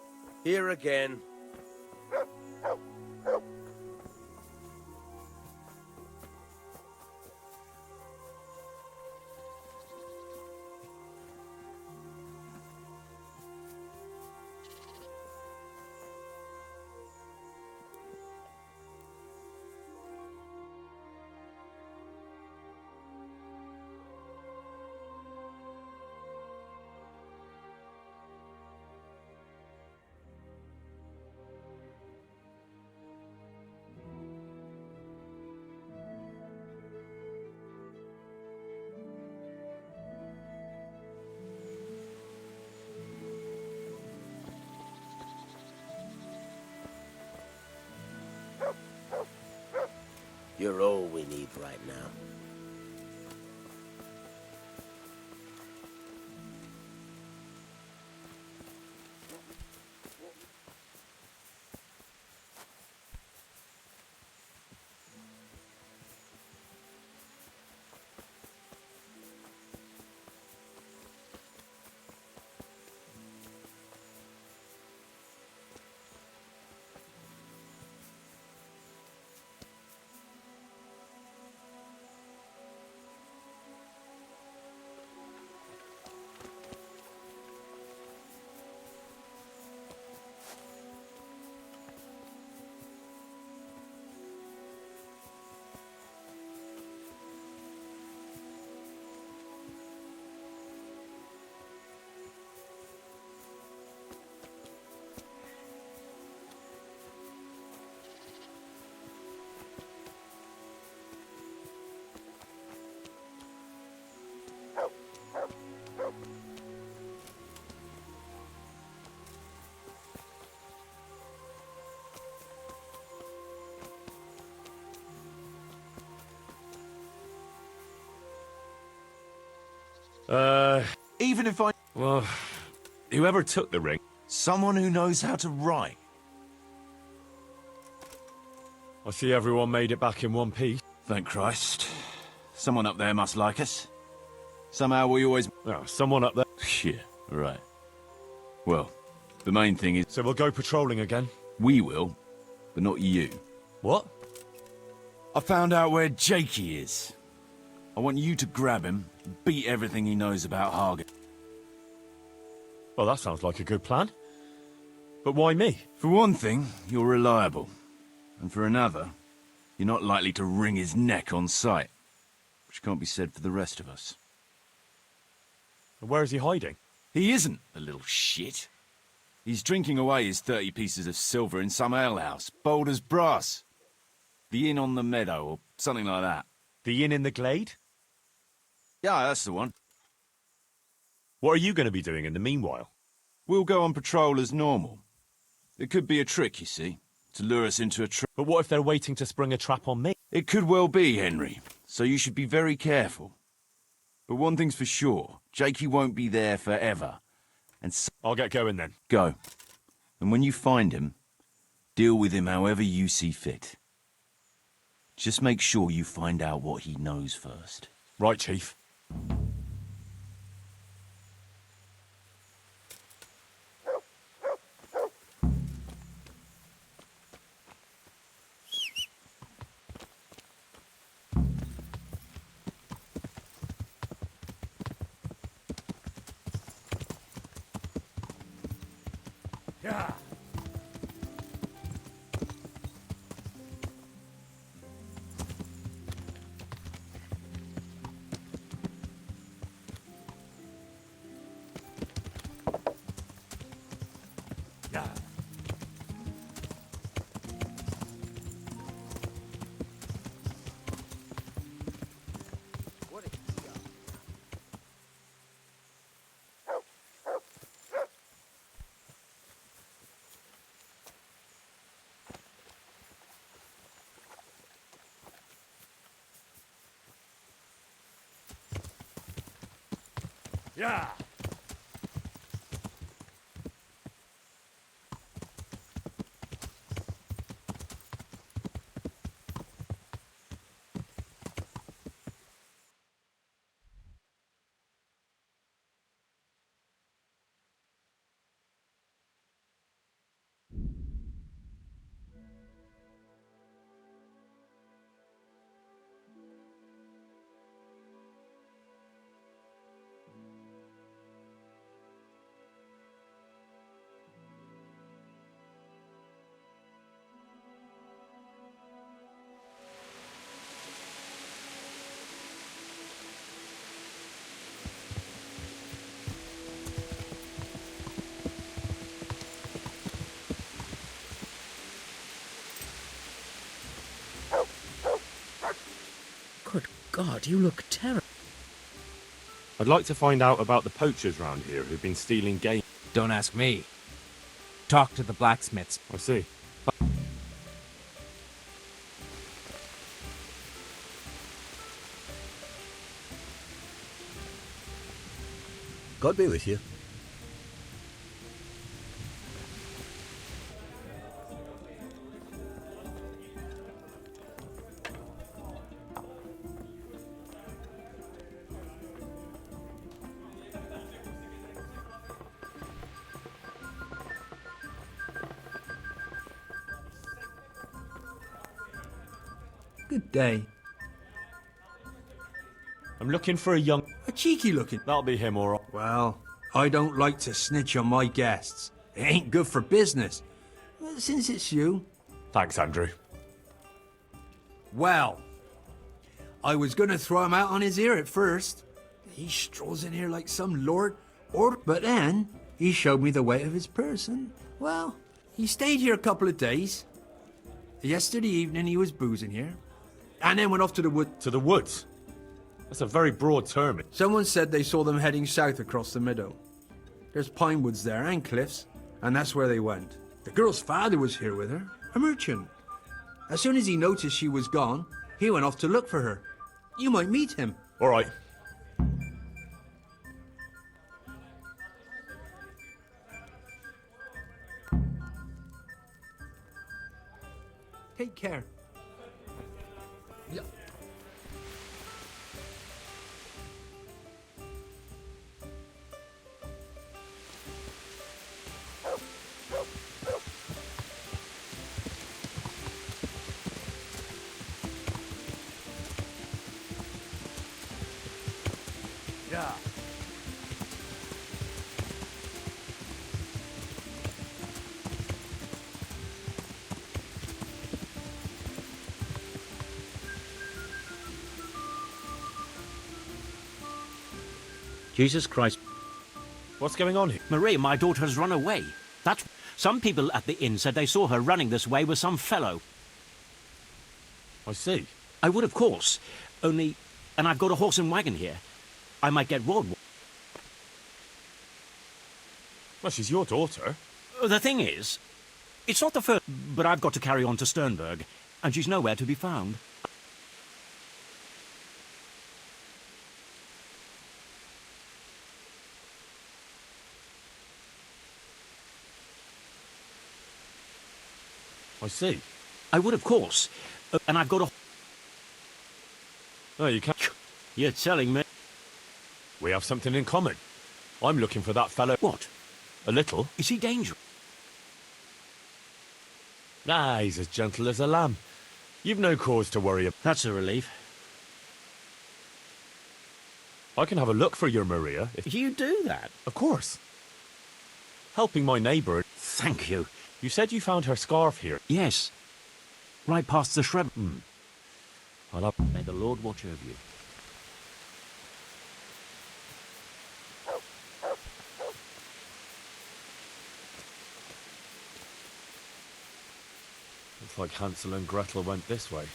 Here again. You're all we need right now. Even if I... Well, whoever took the ring... Someone who knows how to write. I see everyone made it back in one piece. Thank Christ. Someone up there must like us. Somehow we always... Oh, someone up there. Yeah, right. Well, the main thing is... So we'll go patrolling again? We will, but not you. What? I found out where Jakey is. I want you to grab him and beat everything he knows about Hagen. Well, that sounds like a good plan. But why me? For one thing, you're reliable. And for another, you're not likely to wring his neck on sight. Which can't be said for the rest of us. And where is he hiding? He isn't, the little shit. He's drinking away his 30 pieces of silver in some alehouse, bold as brass. The inn on the meadow, or something like that. The inn in the glade? Yeah, that's the one. What are you going to be doing in the meanwhile? We'll go on patrol as normal. It could be a trick, you see, to lure us into a trap. But what if they're waiting to spring a trap on me? It could well be, Henry, so you should be very careful. But one thing's for sure, Jakey won't be there forever. And I'll get going then. Go. And when you find him, deal with him however you see fit. Just make sure you find out what he knows first. Right, Chief. Yeah. Yeah. Yeah. God, you look terrible. I'd like to find out about the poachers round here who've been stealing game. Don't ask me. Talk to the blacksmiths. I see. God be with you. Good day. I'm looking for a young... A cheeky looking. That'll be him, all right. Well, I don't like to snitch on my guests. It ain't good for business. Well, since it's you. Thanks, Andrew. Well, I was gonna throw him out on his ear at first. He strolls in here like some lord, but then he showed me the weight of his person. Well, he stayed here a couple of days. Yesterday evening he was boozing here, and then went off to the wood. To the woods? That's a very broad term. Someone said they saw them heading south across the meadow. There's pine woods there and cliffs, and that's where they went. The girl's father was here with her, a merchant. As soon as he noticed she was gone, he went off to look for her. You might meet him. All right. Take care. Yeah. Yeah. Jesus Christ. What's going on here? Marie, my daughter has run away. That's... Some people at the inn said they saw her running this way with some fellow. I see. I would, of course. Only... And I've got a horse and wagon here. I might get robbed. Well, she's your daughter. The thing is, it's not the first... But I've got to carry on to Sternberg, and she's nowhere to be found. I see. I would, of course. And I've got a... No, you can't. You're telling me... We have something in common. I'm looking for that fellow. What? A little. Is he dangerous? Ah, he's as gentle as a lamb. You've no cause to worry about. That's a relief. I can have a look for your Maria. If You do that? Of course. Helping my neighbour. Thank you. You said you found her scarf here. Yes. Right past the shrub. I'll up. May the Lord watch over you. Looks like Hansel and Gretel went this way.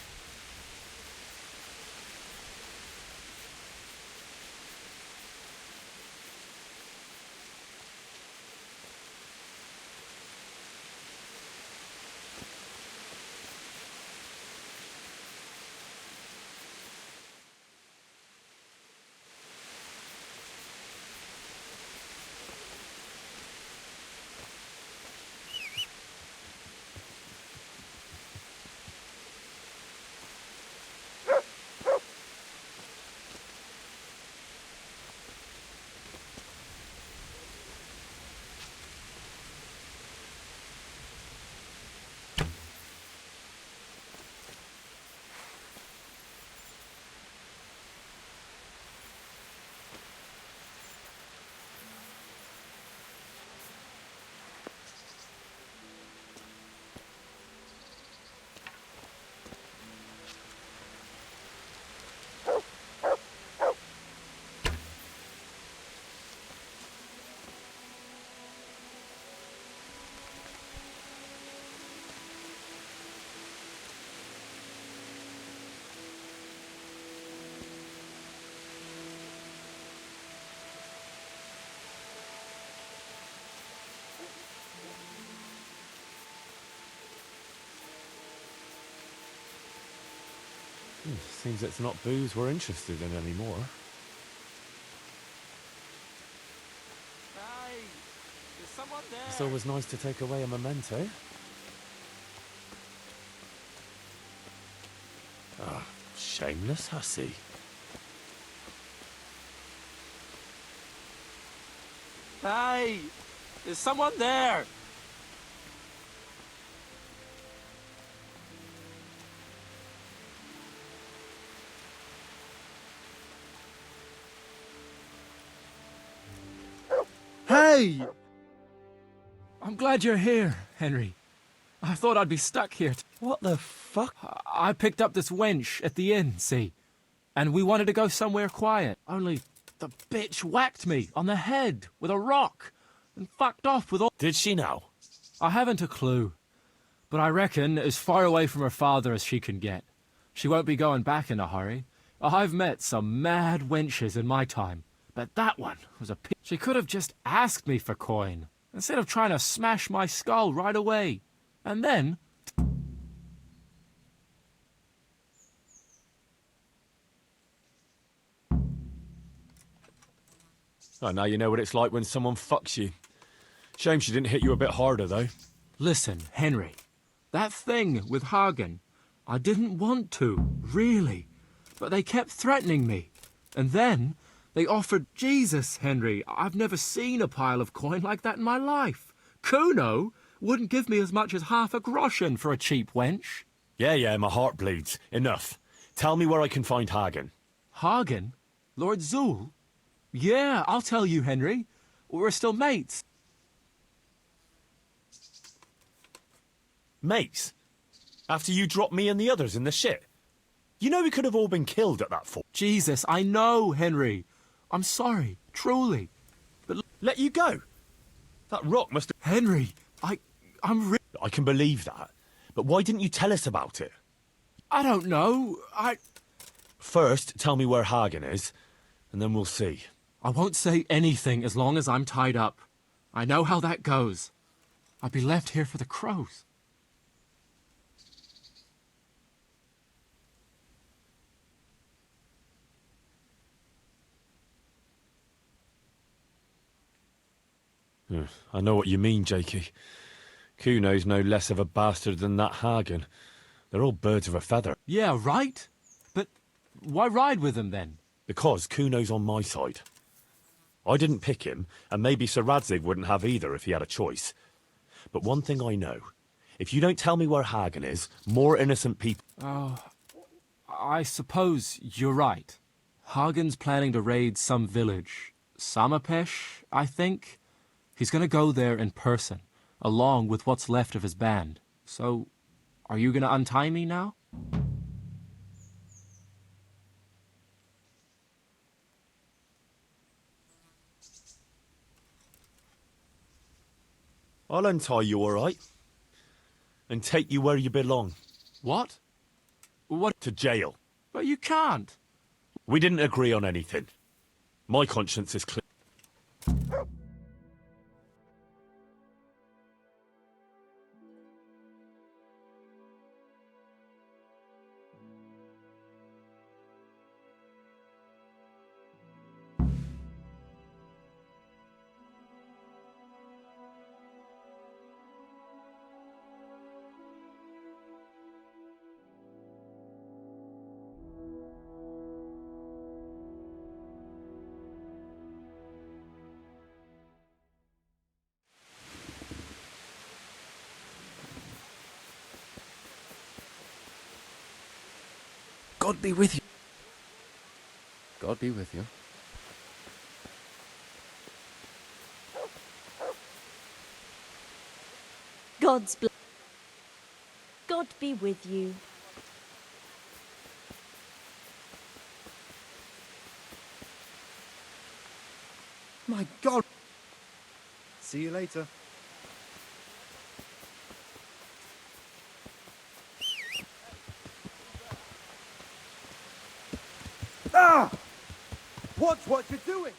Seems it's not booze we're interested in anymore. Hey, there's someone there. It's always nice to take away a memento. Ah, shameless hussy. Hey, there's someone there. Hey! I'm glad you're here, Henry. I thought I'd be stuck here. What the fuck? I picked up this wench at the inn, see? And we wanted to go somewhere quiet. Only the bitch whacked me on the head with a rock and fucked off with all... Did she now? I haven't a clue. But I reckon as far away from her father as she can get. She won't be going back in a hurry. I've met some mad wenches in my time. But that one was a... She could have just asked me for coin, instead of trying to smash my skull right away. And then... Oh, now you know what it's like when someone fucks you. Shame she didn't hit you a bit harder, though. Listen, Henry. That thing with Hagen, I didn't want to, really. But they kept threatening me. And then they offered... Jesus, Henry, I've never seen a pile of coin like that in my life. Kuno wouldn't give me as much as half a groschen for a cheap wench. Yeah, my heart bleeds. Enough. Tell me where I can find Hagen. Hagen? Lord Zool? Yeah, I'll tell you, Henry. We're still mates. Mates? After you dropped me and the others in the shit? You know we could have all been killed at that fort. Jesus, I know, Henry. I'm sorry, truly. But let you go? That rock must have... Henry, I'm I can believe that. But why didn't you tell us about it? I don't know. First, tell me where Hagen is, and then we'll see. I won't say anything as long as I'm tied up. I know how that goes. I'll be left here for the crows. I know what you mean, Jakey. Kuno's no less of a bastard than that Hagen. They're all birds of a feather. Yeah, right? But why ride with them then? Because Kuno's on my side. I didn't pick him, and maybe Sir Radzig wouldn't have either if he had a choice. But one thing I know. If you don't tell me where Hagen is, more innocent people... Oh, I suppose you're right. Hagen's planning to raid some village. Samapesh, I think. He's going to go there in person, along with what's left of his band. So, are you going to untie me now? I'll untie you, all right? And take you where you belong. What? What? To jail. But you can't. We didn't agree on anything. My conscience is clear. God be with you. God be with you. God be with you. My God. See you later. Ah! Watch what you're doing!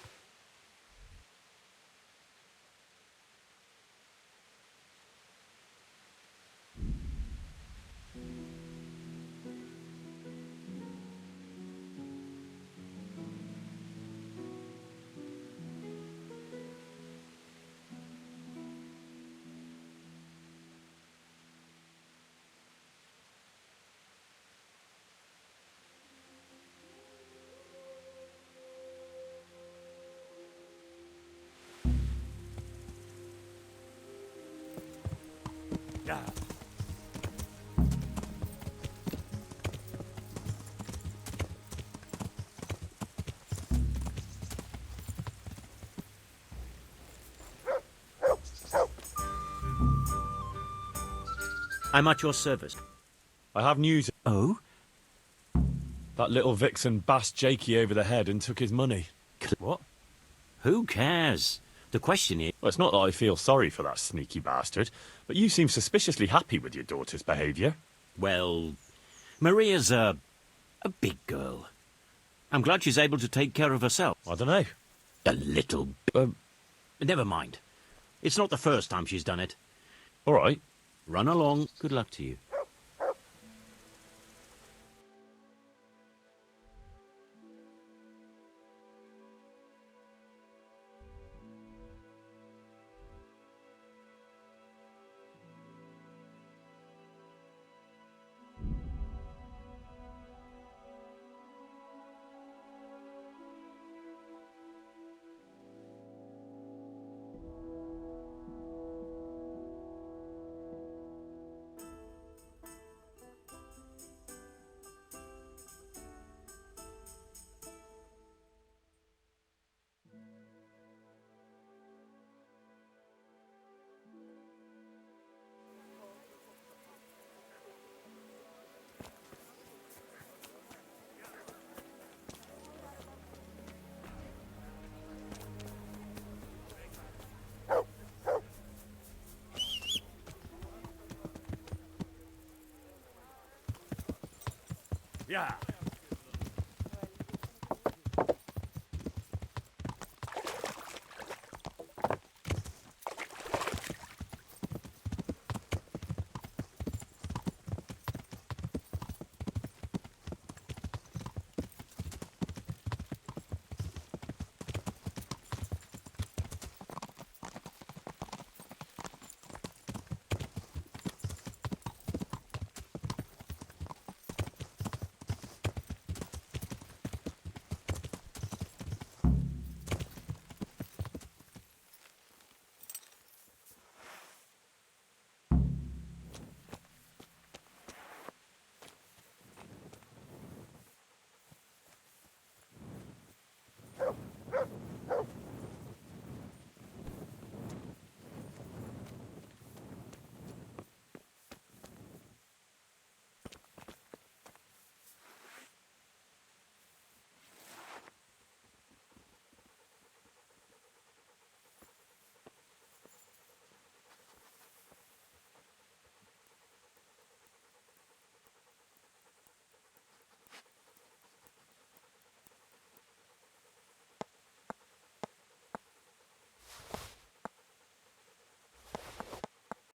I'm at your service. I have news. Oh? That little vixen bashed Jakey over the head and took his money. What? Who cares? The question is... Well, it's not that I feel sorry for that sneaky bastard, but you seem suspiciously happy with your daughter's behaviour. Well, Maria's a big girl. I'm glad she's able to take care of herself. I don't know. A little... Never mind. It's not the first time she's done it. All right. Run along. Good luck to you. Yeah.